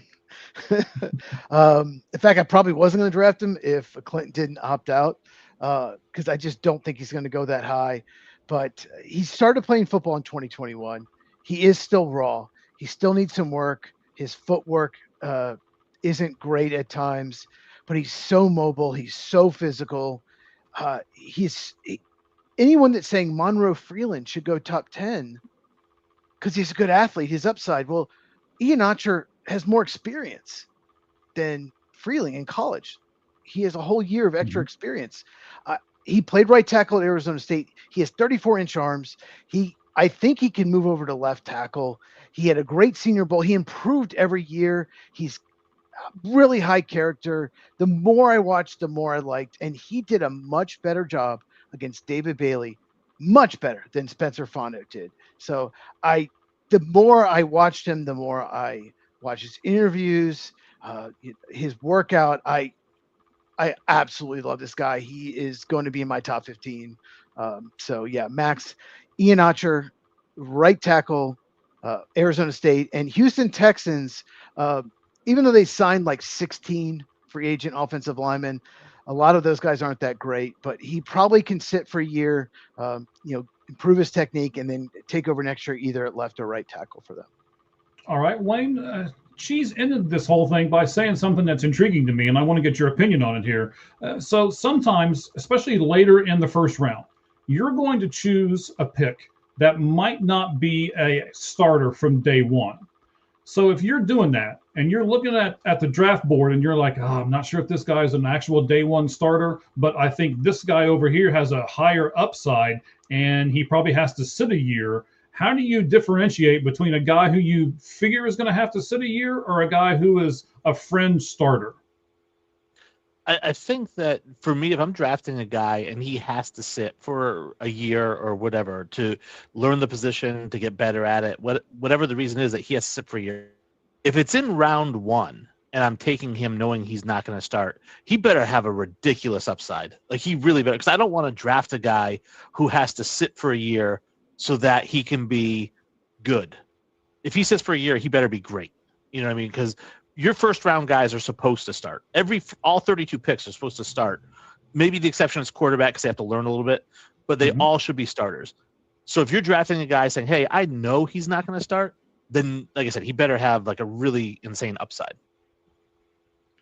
In fact, I probably wasn't going to draft him if Clint didn't opt out, because I just don't think he's going to go that high. But he started playing football in 2021. He is still raw. He still needs some work. His footwork isn't great at times, but he's so mobile. He's so physical. Anyone that's saying Monroe Freeland should go top 10 because he's a good athlete, his upside. Well, Iheanacho has more experience than Freeling in college. He has a whole year of extra experience. He played right tackle at Arizona State. He has 34-inch arms. I think he can move over to left tackle. He had a great Senior Bowl. He improved every year. He's really high character. The more I watched, the more I liked, and he did a much better job against David Bailey, much better than Spencer Fonto did. So the more I watched him, the more I watched his interviews, his workout. I absolutely love this guy. He is going to be in my top 15. So yeah, Max Iheanacho, right tackle, Arizona State, and Houston Texans. Even though they signed like 16 free agent offensive linemen, a lot of those guys aren't that great, but he probably can sit for a year, improve his technique, and then take over next year either at left or right tackle for them. All right, Wayne, Cheese ended this whole thing by saying something that's intriguing to me, and I want to get your opinion on it here. So sometimes, especially later in the first round, you're going to choose a pick that might not be a starter from day one. So if you're doing that and you're looking at the draft board and you're like, I'm not sure if this guy is an actual day one starter, but I think this guy over here has a higher upside and he probably has to sit a year. How do you differentiate between a guy who you figure is going to have to sit a year or a guy who is a fringe starter? I think that for me, if I'm drafting a guy and he has to sit for a year or whatever to learn the position, to get better at it, whatever the reason is that he has to sit for a year, if it's in round one and I'm taking him knowing he's not going to start, he better have a ridiculous upside. Like he really better, because I don't want to draft a guy who has to sit for a year so that he can be good. If he sits for a year, he better be great. You know what I mean? Because your first round guys are supposed to start. All 32 picks are supposed to start. Maybe the exception is quarterback because they have to learn a little bit, but they all should be starters. So if you're drafting a guy saying, hey, I know he's not going to start, then, like I said, he better have like a really insane upside.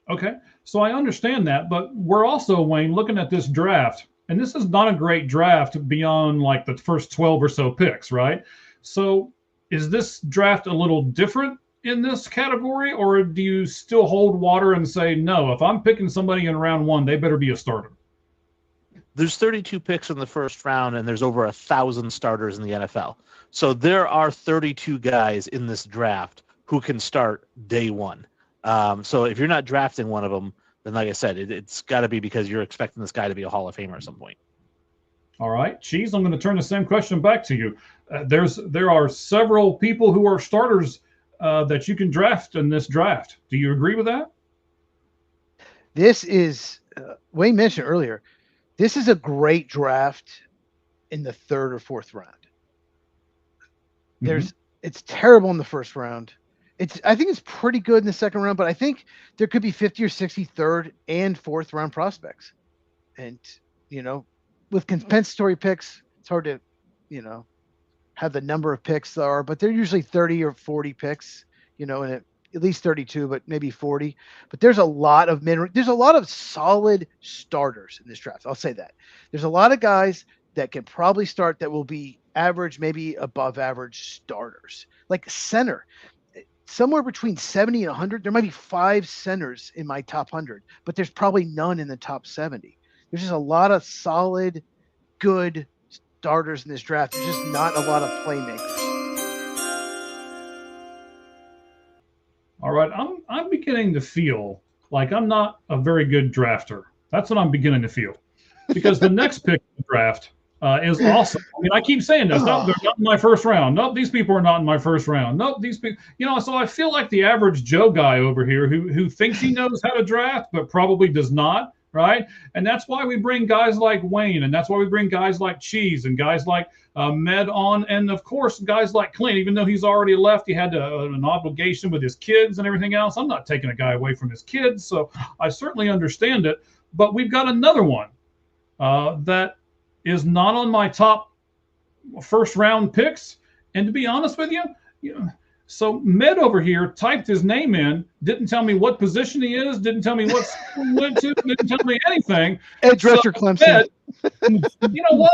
Okay, so I understand that, but we're also, Wayne, looking at this draft, and this is not a great draft beyond like the first 12 or so picks, right? So is this draft a little different in this category, or do you still hold water and say, no, if I'm picking somebody in round one, they better be a starter? There's 32 picks in the first round, and there's over 1,000 starters in the NFL. So there are 32 guys in this draft who can start day one. So if you're not drafting one of them, then like I said, it's got to be because you're expecting this guy to be a Hall of Famer at some point. All right, Cheese, I'm going to turn the same question back to you. There are several people who are starters that you can draft in this draft. Do you agree with that? This is, Wayne mentioned earlier, this is a great draft in the third or fourth round. It's terrible in the first round. I think it's pretty good in the second round, but I think there could be 50 or 60 third and fourth round prospects. And, with compensatory picks, it's hard to, have the number of picks there are, but they're usually 30 or 40 picks, and at least 32, but maybe 40. But there's a lot of there's a lot of solid starters in this draft. I'll say that. There's a lot of guys that can probably start that will be average, maybe above average starters. Like center, somewhere between 70 and 100. There might be 5 centers in my top 100, but there's probably none in the top 70. There's just a lot of solid, good starters in this draft. There's just not a lot of playmakers. All right, I'm beginning to feel like I'm not a very good drafter. That's what I'm beginning to feel, because the next pick in the draft is awesome. I mean, I keep saying this. No, they're not in my first round. Nope, these people are not in my first round. Nope, these people. So I feel like the average Joe guy over here who thinks he knows how to draft but probably does not. Right, and that's why we bring guys like Wayne, and that's why we bring guys like Cheese and guys like Med on, and of course guys like Clint. Even though he's already left, he had an obligation with his kids and everything else. I'm not taking a guy away from his kids, so I certainly understand it. But we've got another one that is not on my top first round picks, and to be honest with you, so Med over here typed his name in, didn't tell me what position he is, didn't tell me what school he went to, didn't tell me anything. Edge rusher Clemson. Med, you know what?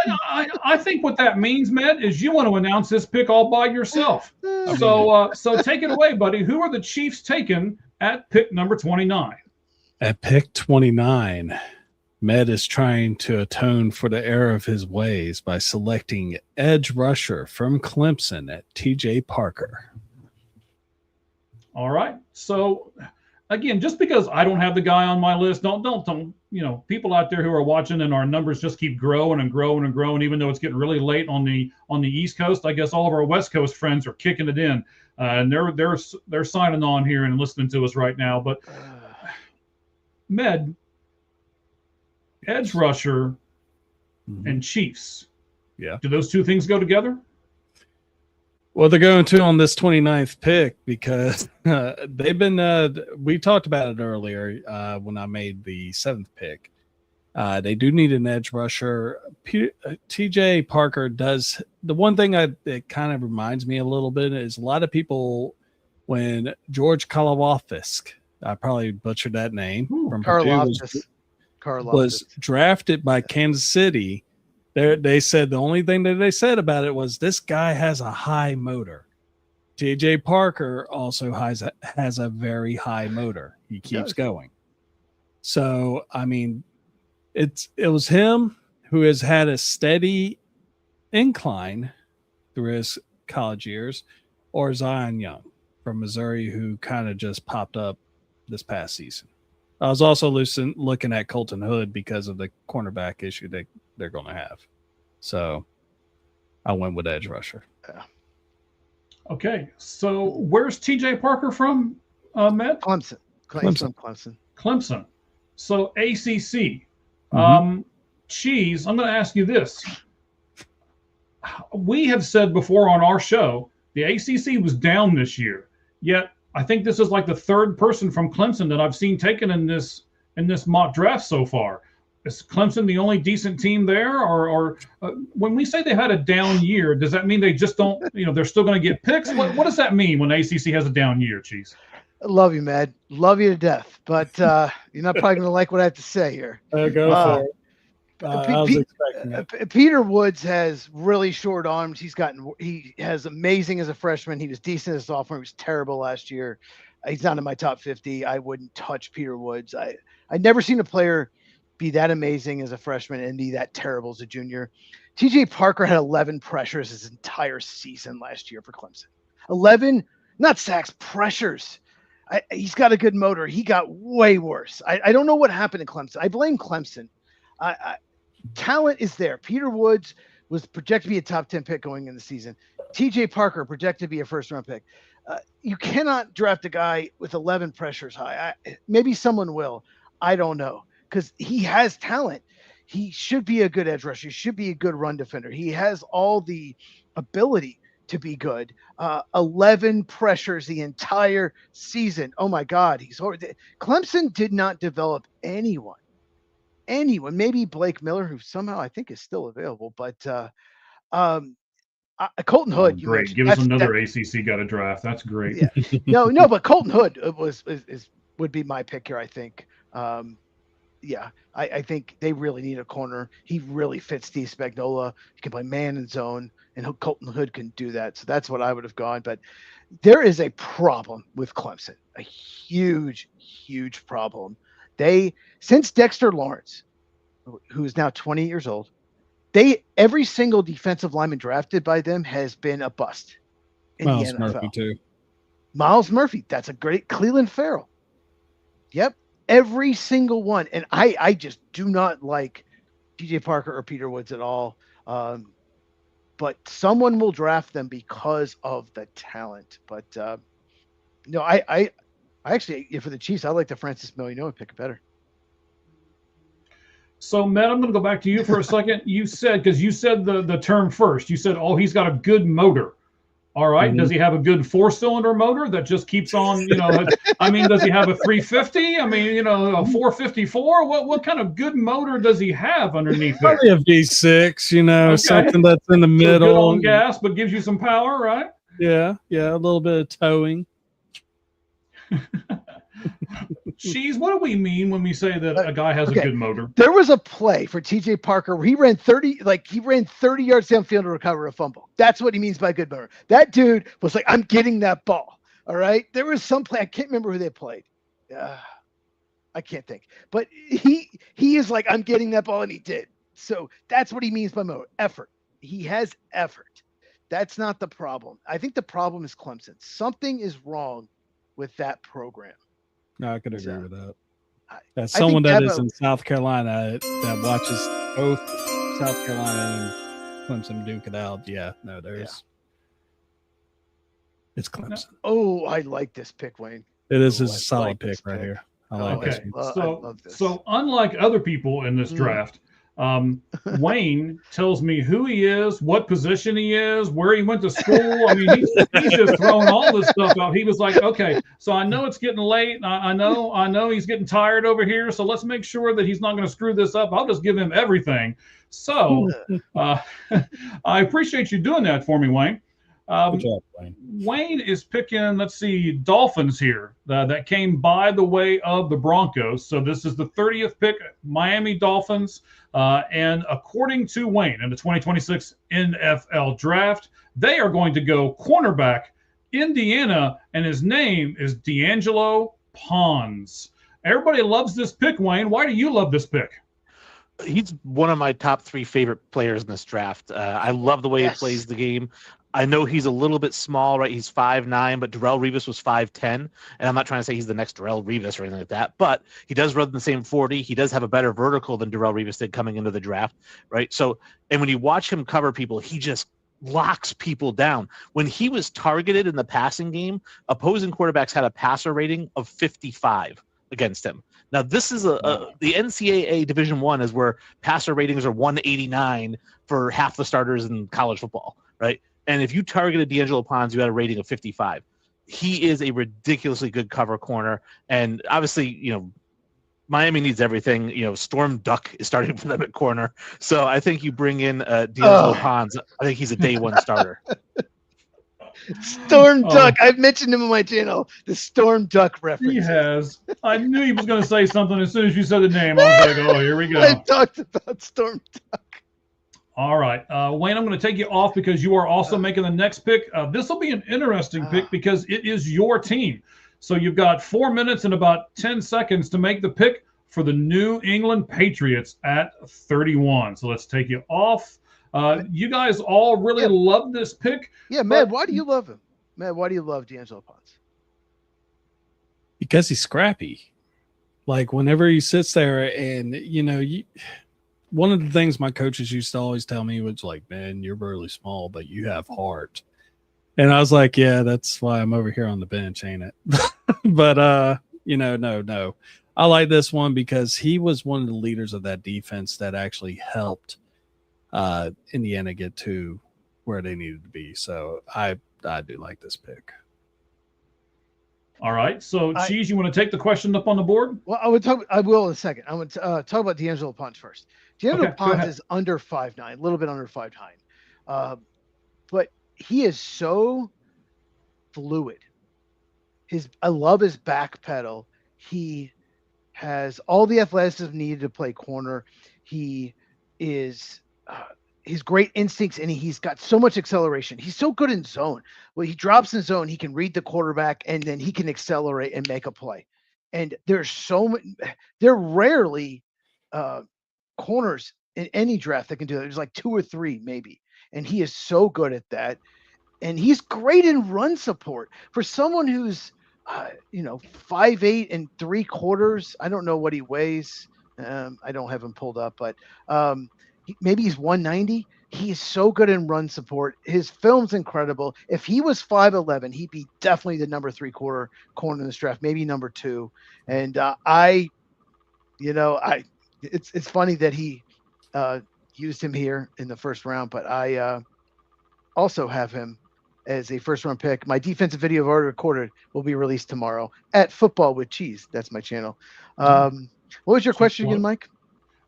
I think what that means, Med, is you want to announce this pick all by yourself. So take it away, buddy. Who are the Chiefs taking at pick number 29? At pick 29, Med is trying to atone for the error of his ways by selecting edge rusher from Clemson at TJ Parker. All right. So again, just because I don't have the guy on my list, don't people out there who are watching and our numbers just keep growing and growing and growing, even though it's getting really late on the East Coast. I guess all of our West Coast friends are kicking it in, and they're signing on here and listening to us right now. But Med, edge rusher, and Chiefs. Yeah. Do those two things go together? Well, they're going to on this 29th pick because they've been we talked about it earlier when I made the 7th pick. They do need an edge rusher. TJ Parker does. The one thing that kind of reminds me a little bit is a lot of people, when George Karlaftis, I probably butchered that name, from Purdue, was drafted by Kansas City. They said the only thing that they said about it was this guy has a high motor. TJ Parker also has a very high motor. He keeps going. So, I mean, it was him who has had a steady incline through his college years, or Zion Young from Missouri, who kind of just popped up this past season. I was also looking at Colton Hood because of the cornerback issue that they're going to have. So I went with edge rusher. Yeah. Okay. So where's TJ Parker from, Matt? Clemson. Clemson. So ACC. Cheese, I'm going to ask you this. We have said before on our show, the ACC was down this year, yet I think this is like the third person from Clemson that I've seen taken in this mock draft so far. Is Clemson the only decent team there, or when we say they had a down year, does that mean they just don't? They're still going to get picks. What does that mean when ACC has a down year, Cheese? I love you, Mad. Love you to death, but you're not probably going to like what I have to say here. Go for it. I was expecting it. Peter Woods has really short arms. He has amazing as a freshman. He was decent as a sophomore. He was terrible last year. He's not in my top 50. I wouldn't touch Peter Woods. I'd never seen a player be that amazing as a freshman and be that terrible as a junior. TJ Parker had 11 pressures his entire season last year for Clemson. 11, not sacks, pressures. He's got a good motor. He got way worse. I don't know what happened to Clemson. I blame Clemson. Talent is there. Peter Woods was projected to be a top 10 pick going in the season. TJ Parker projected to be a first round pick. You cannot draft a guy with 11 pressures high. Maybe someone will. I don't know, because he has talent. He should be a good edge rusher. He should be a good run defender. He has all the ability to be good. 11 pressures the entire season. Oh my God, he's horrible. Clemson did not develop anyone. Maybe Blake Miller, who somehow I think is still available, but Colton Oh, Hood. You great. mentioned Give us another ACC got a draft. That's great. Yeah, no, but Colton Hood would be my pick here. I think. Yeah, I think they really need a corner. He really fits Steve Spagnuolo. He can play man and zone, and Colton Hood can do that. So that's what I would have gone. But there is a problem with Clemson, a huge, huge problem. Since Dexter Lawrence, who is now 20 years old, every single defensive lineman drafted by them has been a bust in Miles the NFL. Murphy too. Miles Murphy, that's a great. Cleveland Farrell. Yep. Every single one. And I just do not like DJ Parker or Peter Woods at all. But someone will draft them because of the talent. But no, I actually, for the Chiefs, I like the Francis Miliano pick better. So, Matt, I'm going to go back to you for a second. You said the term first. You said, oh, he's got a good motor. All right. Mm-hmm. Does he have a good 4-cylinder motor that just keeps on, I mean, does he have a 350? I mean, a 454? What kind of good motor does he have underneath there? Probably a V6, Okay. something that's in the So middle. good on gas, but gives you some power, right? Yeah, a little bit of towing. Cheese, what do we mean when we say that a guy has a good motor? There was a play for TJ Parker where he ran 30 yards downfield to recover a fumble. That's what he means by good motor. That dude was like, I'm getting that ball. All right. There was some play. I can't remember who they played. I can't think. But he is like, I'm getting that ball, and he did. So that's what he means by motor. Effort. He has effort. That's not the problem. I think the problem is Clemson. Something is wrong with that program. No, I could agree with that. As someone that is in South Carolina that watches both South Carolina and Clemson duke it out, it's Clemson. Oh, I like this pick, Wayne. It is a solid pick right here. I like this one. I love this. So unlike other people in this draft, Wayne tells me who he is, what position he is, where he went to school. I mean, he's just throwing all this stuff out. He was like, okay, so I know it's getting late. I know he's getting tired over here. So let's make sure that he's not going to screw this up. I'll just give him everything. So I appreciate you doing that for me, Wayne. Good job, Wayne. Wayne is picking, let's see, Dolphins here that came by the way of the Broncos. So this is the 30th pick, Miami Dolphins. And according to Wayne, in the 2026 NFL draft, they are going to go cornerback, Indiana, and his name is D'Angelo Pons. Everybody loves this pick, Wayne. Why do you love this pick? He's one of my top 3 favorite players in this draft. I love the way he plays the game. I know he's a little bit small, right? He's 5'9", but Darrelle Revis was 5'10", and I'm not trying to say he's the next Darrelle Revis or anything like that, but he does run the same 40. He does have a better vertical than Darrelle Revis did coming into the draft, right? So, and when you watch him cover people, he just locks people down. When he was targeted in the passing game, opposing quarterbacks had a passer rating of 55 against him. Now, this is the NCAA Division I is where passer ratings are 189 for half the starters in college football, right? And if you targeted D'Angelo Pons, you had a rating of 55. He is a ridiculously good cover corner. And obviously, Miami needs everything. Storm Duck is starting for them at corner. So I think you bring in D'Angelo Pons. I think he's a day one starter. Storm Duck. I've mentioned him on my channel. The Storm Duck reference. He has. I knew he was going to say something as soon as you said the name. I was like, oh, here we go. I talked about Storm Duck. All right. Wayne, I'm going to take you off because you are also making the next pick. This will be an interesting pick because it is your team. So you've got 4 minutes and about 10 seconds to make the pick for the New England Patriots at 31. So let's take you off. You guys all really love this pick. Yeah, man. Why do you love him? Man, why do you love D'Angelo Pons? Because he's scrappy. Like whenever he sits there and, one of the things my coaches used to always tell me was like, man, you're really small, but you have heart. And I was like, yeah, that's why I'm over here on the bench, ain't it? But, no. I like this one because he was one of the leaders of that defense that actually helped Indiana get to where they needed to be. So I do like this pick. All right. So, Cheese, you want to take the question up on the board? Well, I will in a second. I want to talk about D'Angelo Ponce first. D'Angelo Ponce is under 5'9", a little bit under 5'9", but he is so fluid. I love his back pedal. He has all the athleticism needed to play corner. He is his great instincts, and he's got so much acceleration. He's so good in zone. When he drops in zone, he can read the quarterback, and then he can accelerate and make a play. And there's so many. There are rarely corners in any draft that can do that. There's like 2 or 3 maybe, and he is so good at that. And he's great in run support for someone who's 5'8" and 3/4. I don't know what he weighs. I don't have him pulled up, but maybe he's 190. He is so good in run support. His film's incredible. If he was 5'11", he'd be definitely the number 3/4 corner in this draft, maybe number 2. And it's funny that he used him here in the first round, but I also have him as a first-round pick. My defensive video I've already recorded will be released tomorrow at Football with Cheese. That's my channel. What was your question again, Mike?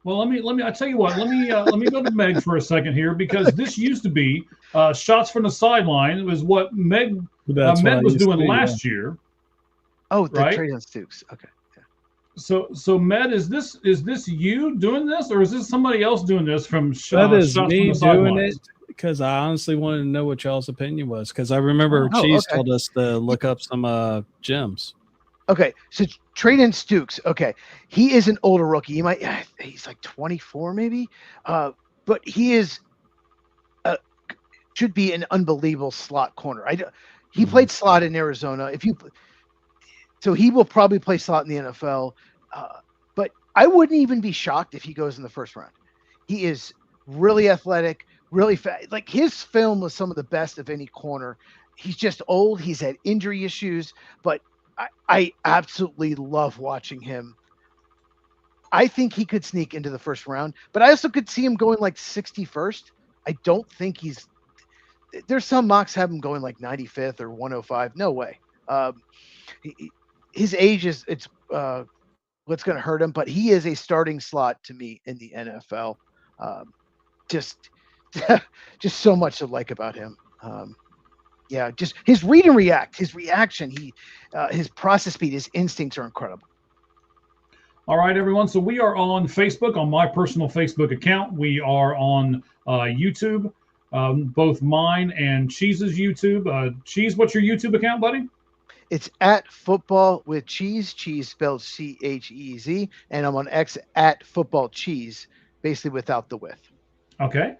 Well, I tell you what, let me go to Meg for a second here, because this used to be shots from the sideline. It was what Meg was doing last year. Oh, the right? trade on Stooks. Okay. Yeah. So Med, is this you doing this, or is this somebody else doing this from that is shots me from the doing sidelines? it? Because I honestly wanted to know what y'all's opinion was, because I remember Cheese told us to look up some gems. Okay, so trade in Stooks. Okay, he is an older rookie. He's like 24 maybe, but he is should be an unbelievable slot corner. He played slot in Arizona. So he will probably play slot in the NFL. But I wouldn't even be shocked if he goes in the first round. He is really athletic, really fast. Like, his film was some of the best of any corner. He's just old. He's had injury issues, but I absolutely love watching him. I think he could sneak into the first round, but I also could see him going like 61st. I don't think there's some mocks have him going like 95th or 105. No way. His age is what's going to hurt him, but he is a starting slot to me in the NFL. Just so much to like about him. Just his read and react, his reaction, his process speed, his instincts are incredible. All right, everyone. So we are on Facebook, on my personal Facebook account. We are on YouTube, both mine and Cheese's YouTube. Cheese, what's your YouTube account, buddy? It's at Football with Cheese, Cheese spelled Chez, and I'm on X at Football Cheese, basically without the with. Okay.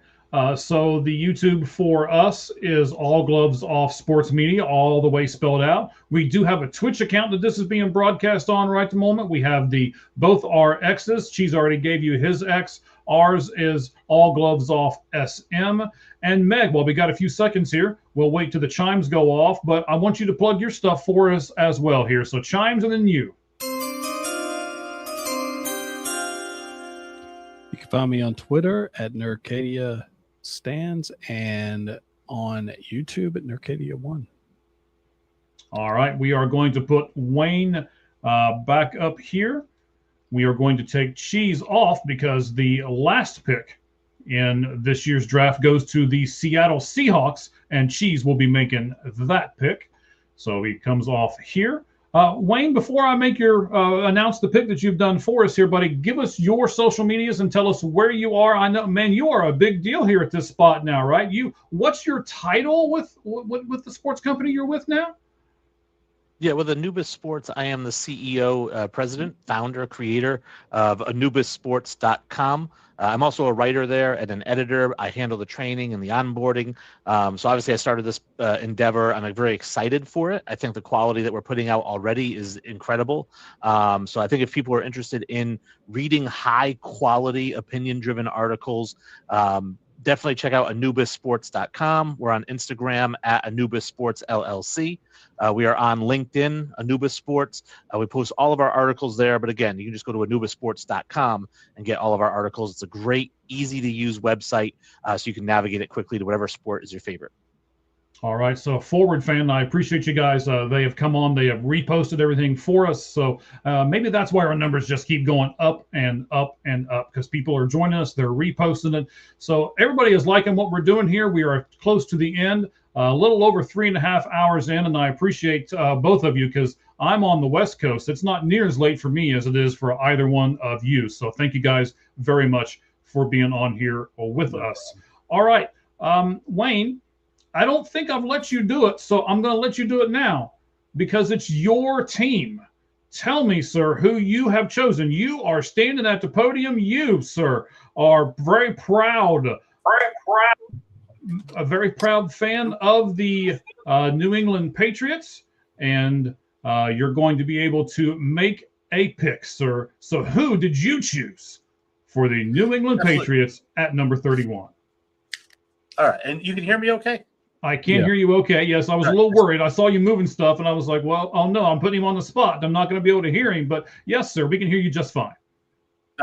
So the YouTube for us is All Gloves Off Sports Media, all the way spelled out. We do have a Twitch account that this is being broadcast on right at the moment. We have both our X's. Cheese already gave you his X. Ours is All Gloves Off SM. And Meg, while we got a few seconds here, we'll wait till the chimes go off, but I want you to plug your stuff for us as well here. So chimes and then you. You can find me on Twitter at Nerdcadia Stands and on YouTube at Nerdcadia1. All right, we are going to put Wayne back up here. We are going to take Cheese off because the last pick in this year's draft goes to the Seattle Seahawks, and Cheese will be making that pick. So he comes off here. Wayne, before I make your announce the pick that you've done for us here, buddy, give us your social medias and tell us where you are. I know, man, you are a big deal here at this spot now, right? What's your title with the sports company you're with now? Yeah, with Anubis Sports, I am the CEO, president, founder, creator of AnubisSports.com. I'm also a writer there and an editor. I handle the training and the onboarding. So obviously I started this endeavor. I'm very excited for it. I think the quality that we're putting out already is incredible. So I think if people are interested in reading high quality opinion-driven articles, definitely check out AnubisSports.com. We're on Instagram at Anubis Sports LLC. We are on LinkedIn, Anubis Sports. We post all of our articles there. But again, you can just go to AnubisSports.com and get all of our articles. It's a great, easy to use website, so you can navigate it quickly to whatever sport is your favorite. All right, so Forward Fan, I appreciate you guys. They have come on, they have reposted everything for us. So maybe that's why our numbers just keep going up and up and up, because people are joining us, they're reposting it. So everybody is liking what we're doing here. We are close to the end, a little over 3.5 hours in, and I appreciate both of you, because I'm on the West Coast. It's not near as late for me as it is for either one of you. So thank you guys very much for being on here with us. All right, Wayne, I don't think I've let you do it, so I'm going to let you do it now, because it's your team. Tell me, sir, who you have chosen. You are standing at the podium. You, sir, are a very proud fan of the New England Patriots, and you're going to be able to make a pick, sir. So who did you choose for the New England Patriots at number 31? All right, and you can hear me okay? I can't hear you okay. Yes, I was a little worried. I saw you moving stuff, and I was like, well, oh, no, I'm putting him on the spot. I'm not going to be able to hear him. But, yes, sir, we can hear you just fine.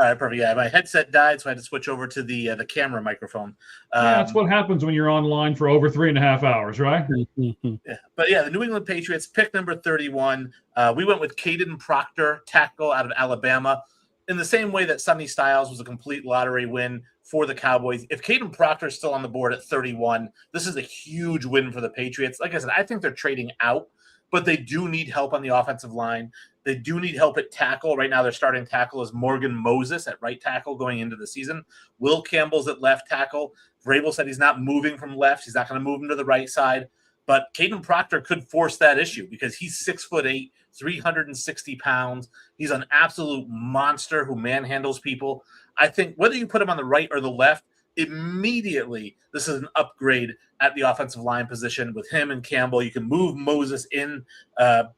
All right, perfect. Yeah, my headset died, so I had to switch over to the camera microphone. Yeah, that's what happens when you're online for over 3.5 hours, right? Yeah. But, yeah, the New England Patriots, pick number 31. We went with Caden Proctor, tackle out of Alabama. In the same way that Sonny Styles was a complete lottery win for the Cowboys, if Caden Proctor is still on the board at 31, this is a huge win for the Patriots. Like I said, I think they're trading out, but they do need help on the offensive line. They do need help at tackle. Right now, their starting tackle is Morgan Moses at right tackle going into the season. Will Campbell's at left tackle. Vrabel said he's not moving from left. He's not going to move him to the right side. But Caden Proctor could force that issue because he's 6'8", 360 pounds. He's an absolute monster who manhandles people. I think whether you put him on the right or the left, immediately this is an upgrade at the offensive line position with him and Campbell. You can move Moses in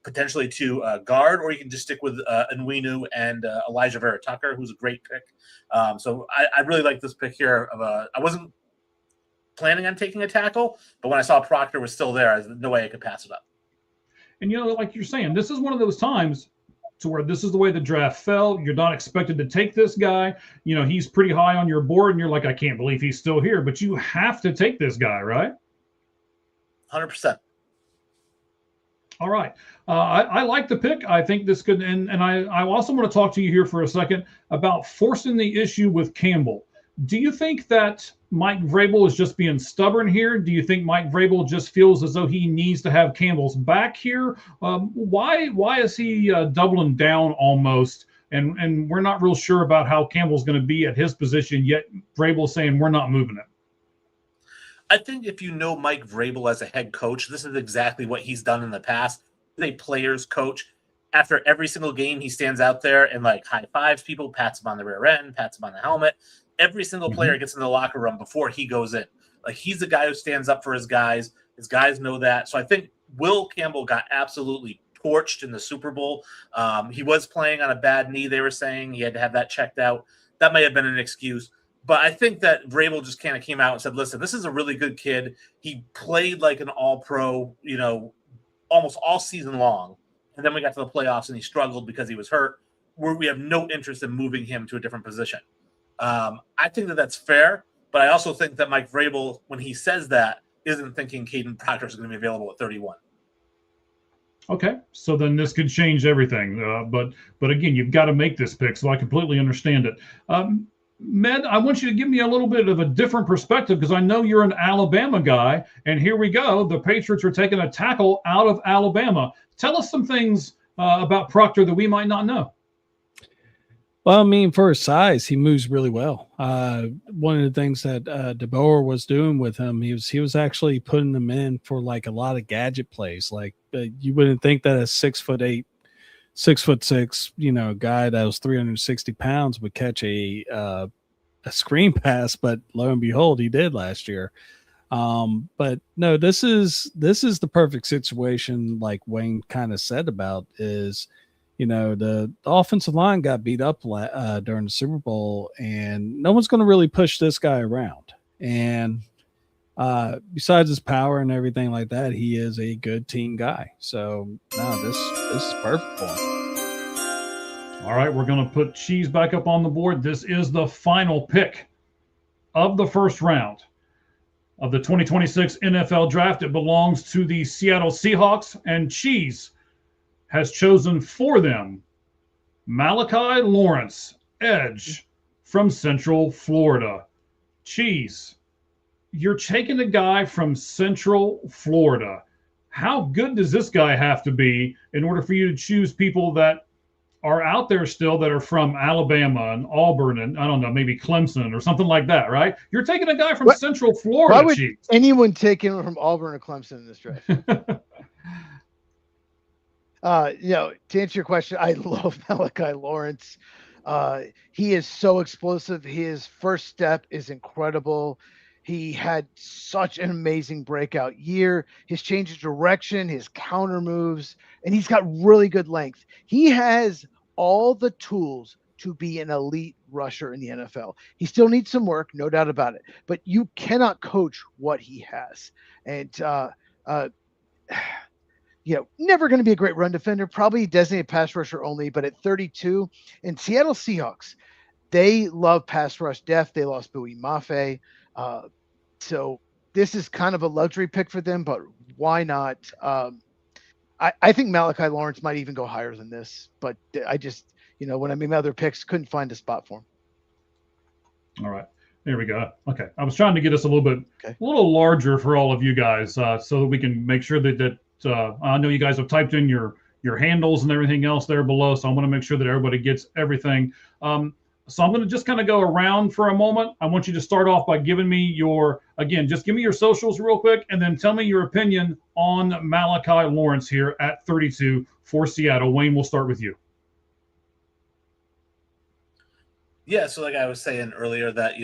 potentially to guard, or you can just stick with Nwinu and Elijah Vera Tucker, who's a great pick. So I really like this pick here. I wasn't planning on taking a tackle, but when I saw Proctor was still there, there's no way I could pass it up. And, like you're saying, this is one of those times to where this is the way the draft fell. You're not expected to take this guy. He's pretty high on your board, and you're like, I can't believe he's still here. But you have to take this guy, right? 100%. All right. I like the pick. I think this could, and I also want to talk to you here for a second about forcing the issue with Campbell. Do you think that Mike Vrabel is just being stubborn here? Do you think Mike Vrabel just feels as though he needs to have Campbell's back here? Why is he doubling down almost? And we're not real sure about how Campbell's going to be at his position, yet Vrabel's saying we're not moving him. I think if you know Mike Vrabel as a head coach, this is exactly what he's done in the past. He's a player's coach. After every single game, he stands out there and high fives people, pats him on the rear end, pats him on the helmet. Every single player gets in the locker room before he goes in. He's the guy who stands up for his guys. His guys know that. So I think Will Campbell got absolutely torched in the Super Bowl. He was playing on a bad knee, they were saying. He had to have that checked out. That may have been an excuse. But I think that Vrabel just kind of came out and said, listen, this is a really good kid. He played like an all-pro, almost all season long. And then we got to the playoffs and he struggled because he was hurt. We have no interest in moving him to a different position. I think that that's fair, but I also think that Mike Vrabel, when he says that, isn't thinking Caden Proctor is going to be available at 31. Okay, so then this could change everything. But again, you've got to make this pick, so I completely understand it. Med, I want you to give me a little bit of a different perspective because I know you're an Alabama guy, and here we go. The Patriots are taking a tackle out of Alabama. Tell us some things about Proctor that we might not know. Well, for his size, he moves really well. One of the things that DeBoer was doing with him, he was actually putting him in for a lot of gadget plays. You wouldn't think that a 6'8", 6'6", guy that was 360 pounds would catch a screen pass, but lo and behold, he did last year. But no, this is the perfect situation, like Wayne kind of said about is. The offensive line got beat up during the Super Bowl, and no one's going to really push this guy around. And besides his power and everything like that, he is a good team guy. So no, this is perfect for him. All right, we're going to put Cheese back up on the board. This is the final pick of the first round of the 2026 NFL Draft. It belongs to the Seattle Seahawks, and Cheese has chosen for them Malachi Lawrence, edge from Central Florida. Cheese, you're taking a guy from Central Florida. How good does this guy have to be in order for you to choose people that are out there still that are from Alabama and Auburn and I don't know, maybe Clemson or something like that, right? You're taking a guy from Central Florida. Why would anyone take anyone from Auburn or Clemson in this draft? To answer your question, I love Malachi Lawrence. He is so explosive. His first step is incredible. He had such an amazing breakout year. His change of direction, his counter moves, and he's got really good length. He has all the tools to be an elite rusher in the NFL. He still needs some work, no doubt about it, but you cannot coach what he has. And, never going to be a great run defender, probably designated pass rusher only, but at 32, and Seattle Seahawks, they love pass rush depth. They lost Bowie Mafe. So this is kind of a luxury pick for them, but why not? I think Malachi Lawrence might even go higher than this, but I just, when I made my other picks, couldn't find a spot for him. All right. There we go. Okay. I was trying to get us a little larger for all of you guys so that we can make sure that I know you guys have typed in your handles and everything else there below. So I want to make sure that everybody gets everything. So I'm going to just kind of go around for a moment. I want you to start off by giving me just give me your socials real quick, and then tell me your opinion on Malachi Lawrence here at 32 for Seattle. Wayne, we'll start with you. Yeah, so like I was saying earlier that,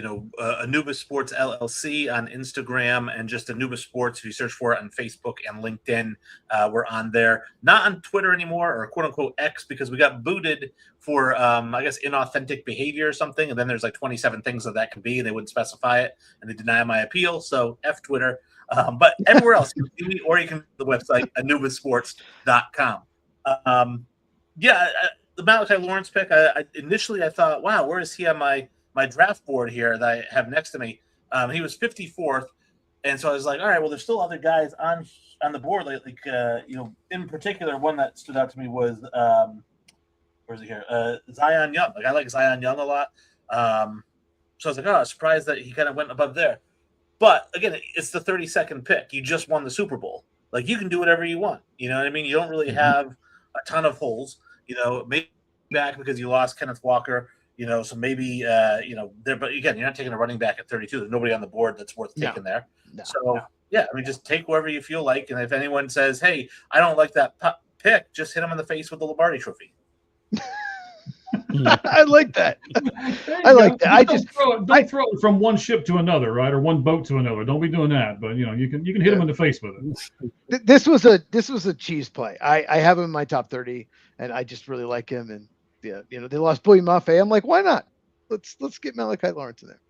Anubis Sports LLC on Instagram and just Anubis Sports, if you search for it on Facebook and LinkedIn, we're on there. Not on Twitter anymore, or quote-unquote X, because we got booted for, I guess, inauthentic behavior or something, and then there's like 27 things that can be, and they wouldn't specify it, and they deny my appeal, so F Twitter. But everywhere else, you can see me, or you can the website, anubissports.com. The Malachi Lawrence pick, initially I thought, wow, where is he on my draft board here that I have next to me? He was 54th, and so I was like, all right, well, there's still other guys on the board. Like in particular, one that stood out to me was where's he here? Zion Young. Like I like Zion Young a lot. So I was like, oh, I was surprised that he kind of went above there. But again, it's the 32nd pick. You just won the Super Bowl. Like you can do whatever you want. You know what I mean? You don't really have a ton of holes. Maybe back because you lost Kenneth Walker, so maybe, there, but again, you're not taking a running back at 32. There's nobody on the board that's worth taking there. Just take whoever you feel like. And if anyone says, hey, I don't like that pick, just hit him in the face with the Lombardi trophy. I like that. I like that. Don't throw it from one ship to another, right? Or one boat to another. Don't be doing that. But you can hit him in the face with it. This was a cheese play. I have him in my top 30, and I just really like him. And they lost Bowie Mafe. I'm like, why not? Let's get Malachi Lawrence in there.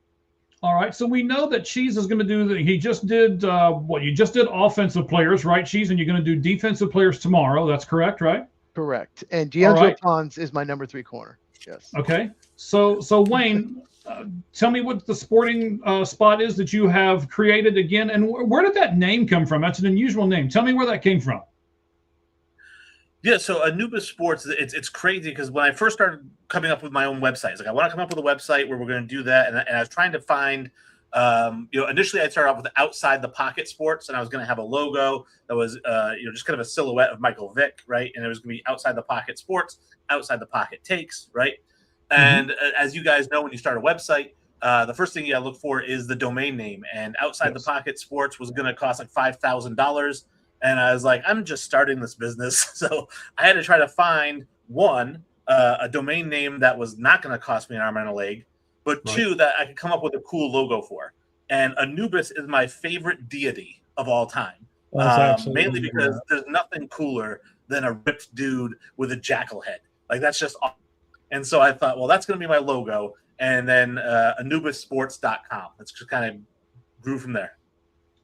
All right. So we know that Cheese is going to do he just did you just did offensive players, right, Cheese? And you're going to do defensive players tomorrow. That's correct, right? Correct. And DeAndre Pons is my number 3 corner. Yes. Okay. So Wayne, tell me what the sporting spot is that you have created again, and where did that name come from? That's an unusual name. Tell me where that came from. Yeah, so Anubis Sports, it's crazy because when I first started coming up with my own website, it's like I want to come up with a website where we're going to do that, and I was trying to find, initially I started off with Outside the Pocket Sports, and I was going to have a logo that was, just kind of a silhouette of Michael Vick, right? And it was going to be Outside the Pocket Sports, Outside the Pocket Takes, right? And as you guys know, when you start a website, the first thing you got to look for is the domain name. And Outside the Pocket Sports was going to cost like $5,000. And I was like, I'm just starting this business. So I had to try to find a domain name that was not going to cost me an arm and a leg, but two, that I could come up with a cool logo for. And Anubis is my favorite deity of all time. Mainly because there's nothing cooler than a ripped dude with a jackal head. Like that's just awesome. And so I thought, well, that's going to be my logo. And then AnubisSports.com. That's just kind of grew from there.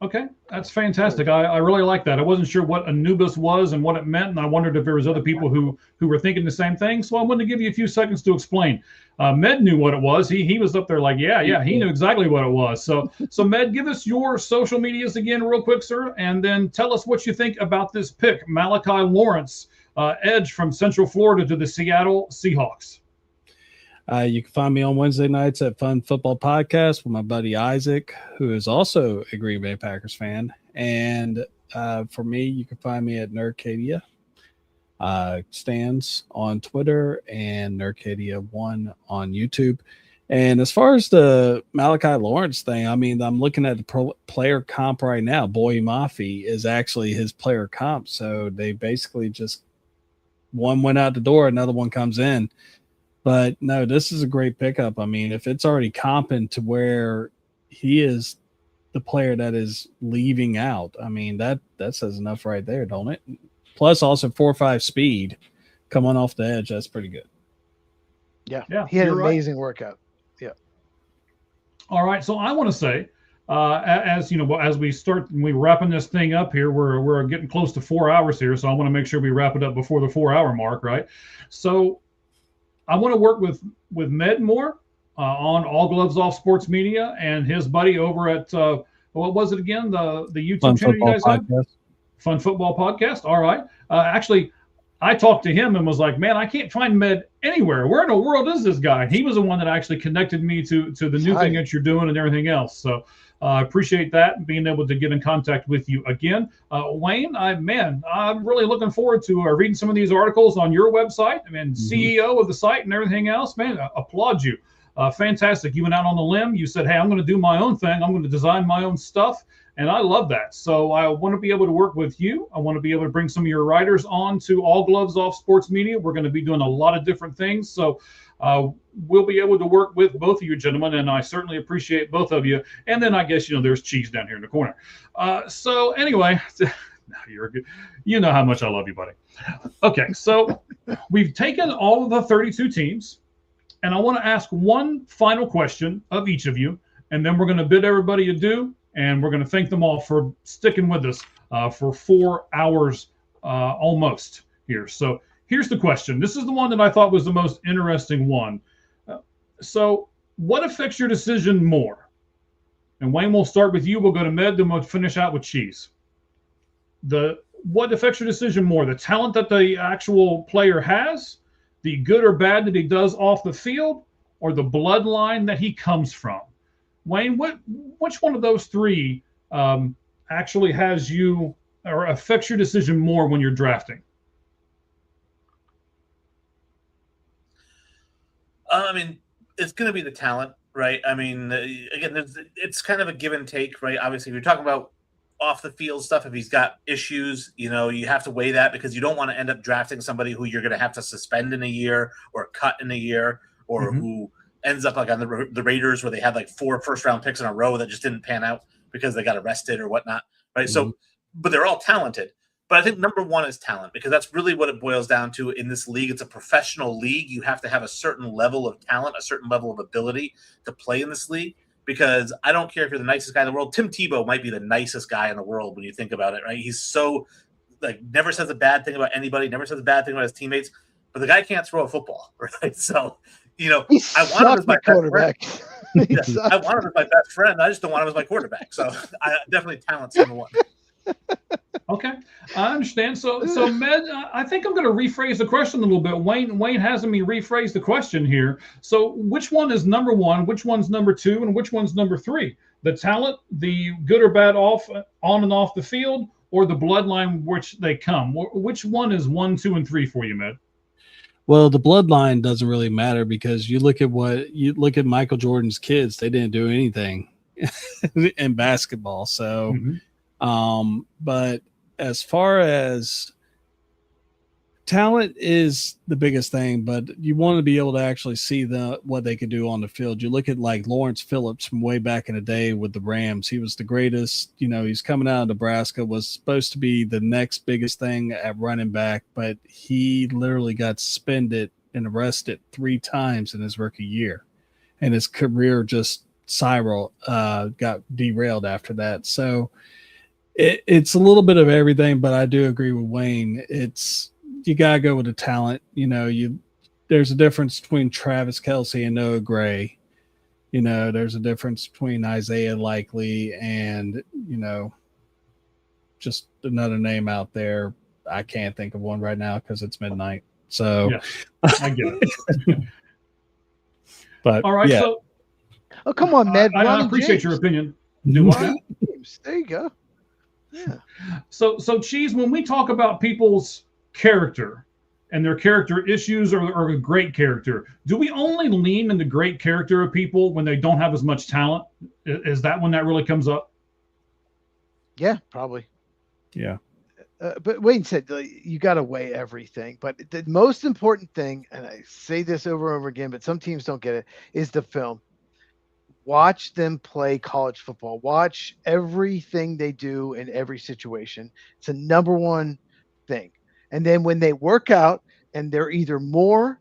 Okay, that's fantastic. I really like that. I wasn't sure what Anubis was and what it meant, and I wondered if there was other people who were thinking the same thing. So I wanted to give you a few seconds to explain. Med knew what it was. He was up there like, yeah, he knew exactly what it was. So Med, give us your social medias again real quick, sir, and then tell us what you think about this pick, Malachi Lawrence, edge from Central Florida to the Seattle Seahawks. You can find me on Wednesday nights at Fun Football Podcast with my buddy Isaac, who is also a Green Bay Packers fan. And for me, you can find me at Nerdcadia Stands on Twitter and Nerdcadia1 on YouTube. And as far as the Malachi Lawrence thing, I mean, I'm looking at the player comp right now. Boy Mafi is actually his player comp. So they basically just one went out the door, another one comes in. But no, this is a great pickup. I mean, if it's already comping to where he is the player that is leaving out, I mean, that says enough right there, don't it? Plus also 4.5 speed coming off the edge. That's pretty good. Yeah. He had an amazing workout. Yeah. All right. So I want to say, as you know, as we wrapping this thing up here, we're getting close to 4 hours here. So I want to make sure we wrap it up before the 4 hour mark. Right. So I want to work with Med more on All Gloves Off Sports Media and his buddy over at what was it again? The YouTube channel you guys have? Fun Football Podcast. All right. Actually, I talked to him and was like, man, I can't find Med anywhere. Where in the world is this guy? And he was the one that actually connected me to the new thing that you're doing and everything else. So I appreciate that and being able to get in contact with you again. Wayne, I'm really looking forward to reading some of these articles on your website. I mean, CEO of the site and everything else, man, I applaud you. Fantastic. You went out on the limb. You said, hey, I'm going to do my own thing. I'm going to design my own stuff. And I love that. So I want to be able to work with you. I want to be able to bring some of your writers on to All Gloves Off Sports Media. We're going to be doing a lot of different things. So we'll be able to work with both of you gentlemen, and I certainly appreciate both of you. And then I guess, there's Cheese down here in the corner. So anyway, you're good. You know how much I love you, buddy. Okay, so we've taken all of the 32 teams, and I want to ask one final question of each of you, and then we're going to bid everybody adieu, and we're going to thank them all for sticking with us for 4 hours almost here. So here's the question. This is the one that I thought was the most interesting one. So what affects your decision more? And Wayne, we'll start with you. We'll go to Med, then we'll finish out with Cheese. What affects your decision more? The talent that the actual player has, the good or bad that he does off the field, or the bloodline that he comes from? Wayne, which one of those three actually has you or affects your decision more when you're drafting? I mean, it's going to be the talent, right? I mean, again, it's kind of a give and take, right? Obviously, if you're talking about off the field stuff, if he's got issues, you have to weigh that because you don't want to end up drafting somebody who you're going to have to suspend in a year or cut in a year, or who ends up like on the Raiders where they had like 4 first-round picks in a row that just didn't pan out because they got arrested or whatnot, right? So, but they're all talented. But I think number one is talent, because that's really what it boils down to in this league. It's a professional league. You have to have a certain level of talent, a certain level of ability to play in this league, because I don't care if you're the nicest guy in the world. Tim Tebow might be the nicest guy in the world when you think about it, right? He's so, never says a bad thing about anybody, never says a bad thing about his teammates, but the guy can't throw a football, right? So, I want him as my quarterback. I want him as my best friend. I just don't want him as my quarterback. So definitely talent's number one. Okay, I understand. So Med, I think I'm going to rephrase the question a little bit. Wayne has me rephrase the question here. So which one is number one, which one's number two, and which one's number three? The talent, the good or bad on and off the field, or the bloodline which they come? Which one is 1, 2, and 3 for you, Med? Well, the bloodline doesn't really matter because you look at Michael Jordan's kids, they didn't do anything in basketball. So, but as far as talent is the biggest thing, but you want to be able to actually see what they could do on the field. You look at like Lawrence Phillips from way back in the day with the Rams. He was the greatest. He's coming out of Nebraska, was supposed to be the next biggest thing at running back, but he literally got suspended and arrested 3 times in his rookie year, and his career just Cyril got derailed after that. So it's a little bit of everything, but I do agree with Wayne. You gotta go with the talent. There's a difference between Travis Kelce and Noah Gray. There's a difference between Isaiah Likely and just another name out there. I can't think of one right now because it's midnight. So yeah, I get it. But all right, yeah. so oh come on, Med. I Ronnie appreciate James. your opinion. Do what? Ronnie James. There you go. Yeah. So Cheese, when we talk about people's character and their character issues or a great character, do we only lean in the great character of people when they don't have as much talent? Is that when that really comes up? Yeah, probably. Yeah. But Wayne said you got to weigh everything. But the most important thing, and I say this over and over again, but some teams don't get it, is the film. Watch them play college football. Watch everything they do in every situation. It's a number one thing. And then when they work out and they're either more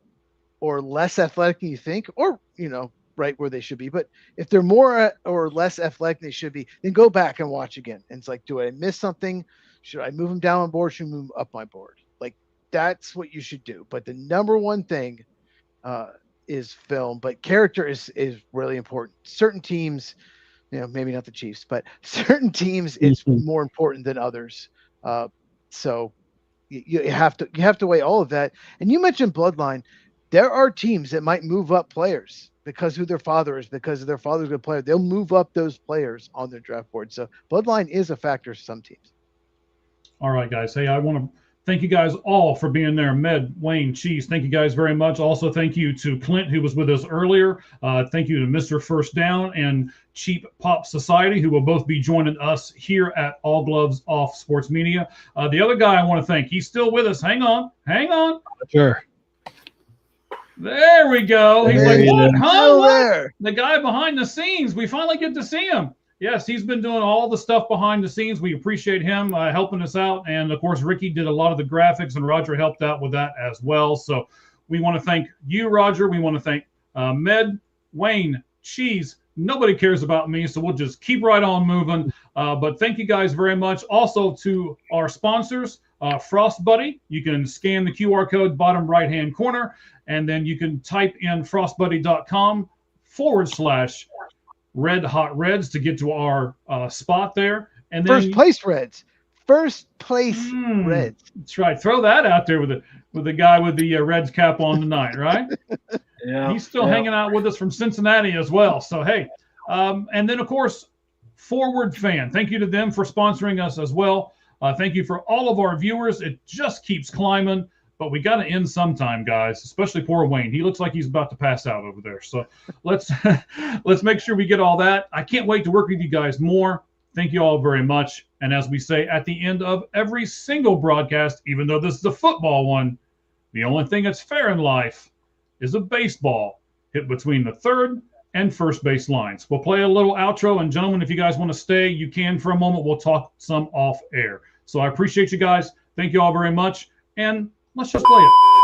or less athletic than you think, or, right where they should be. But if they're more or less athletic than they should be, then go back and watch again. And it's like, do I miss something? Should I move them down on board? Should I move them up my board? Like, that's what you should do. But the number one thing is film, but character is really important. Certain teams, maybe not the Chiefs, but certain teams, it's more important than others. So you have to weigh all of that. And you mentioned bloodline. There are teams that might move up players because who their father is, because their father's a good player. They'll move up those players on their draft board. So bloodline is a factor for some teams. All right, guys. Hey, I want to thank you guys all for being there. Med, Wayne, Cheese, thank you guys very much. Also, thank you to Clint, who was with us earlier. Thank you to Mr. First Down and Cheap Pop Society, who will both be joining us here at All Gloves Off Sports Media. The other guy I want to thank, he's still with us. Hang on. Sure. There we go. He's like, what? Huh? What? The guy behind the scenes. We finally get to see him. Yes, he's been doing all the stuff behind the scenes. We appreciate him helping us out. And, of course, Ricky did a lot of the graphics, and Roger helped out with that as well. So we want to thank you, Roger. We want to thank Med, Wayne, Cheese. Nobody cares about me, so we'll just keep right on moving. But thank you guys very much. Also to our sponsors, Frost Buddy. You can scan the QR code bottom right-hand corner, and then you can type in frostbuddy.com/Red Hot Reds to get to our spot there. And then First place Reds. That's right. Throw that out there with the guy with the Reds cap on tonight, right? Yeah. He's still hanging out with us from Cincinnati as well. So, hey, and then, of course, Forward Fan. Thank you to them for sponsoring us as well. Thank you for all of our viewers. It just keeps climbing. But we got to end sometime, guys, especially poor Wayne. He looks like he's about to pass out over there. So let's make sure we get all that. I can't wait to work with you guys more. Thank you all very much. And as we say at the end of every single broadcast, even though this is a football one, the only thing that's fair in life is a baseball hit between the third and first base lines. We'll play a little outro. And gentlemen, if you guys want to stay, you can for a moment. We'll talk some off air. So I appreciate you guys. Thank you all very much. And let's just play it.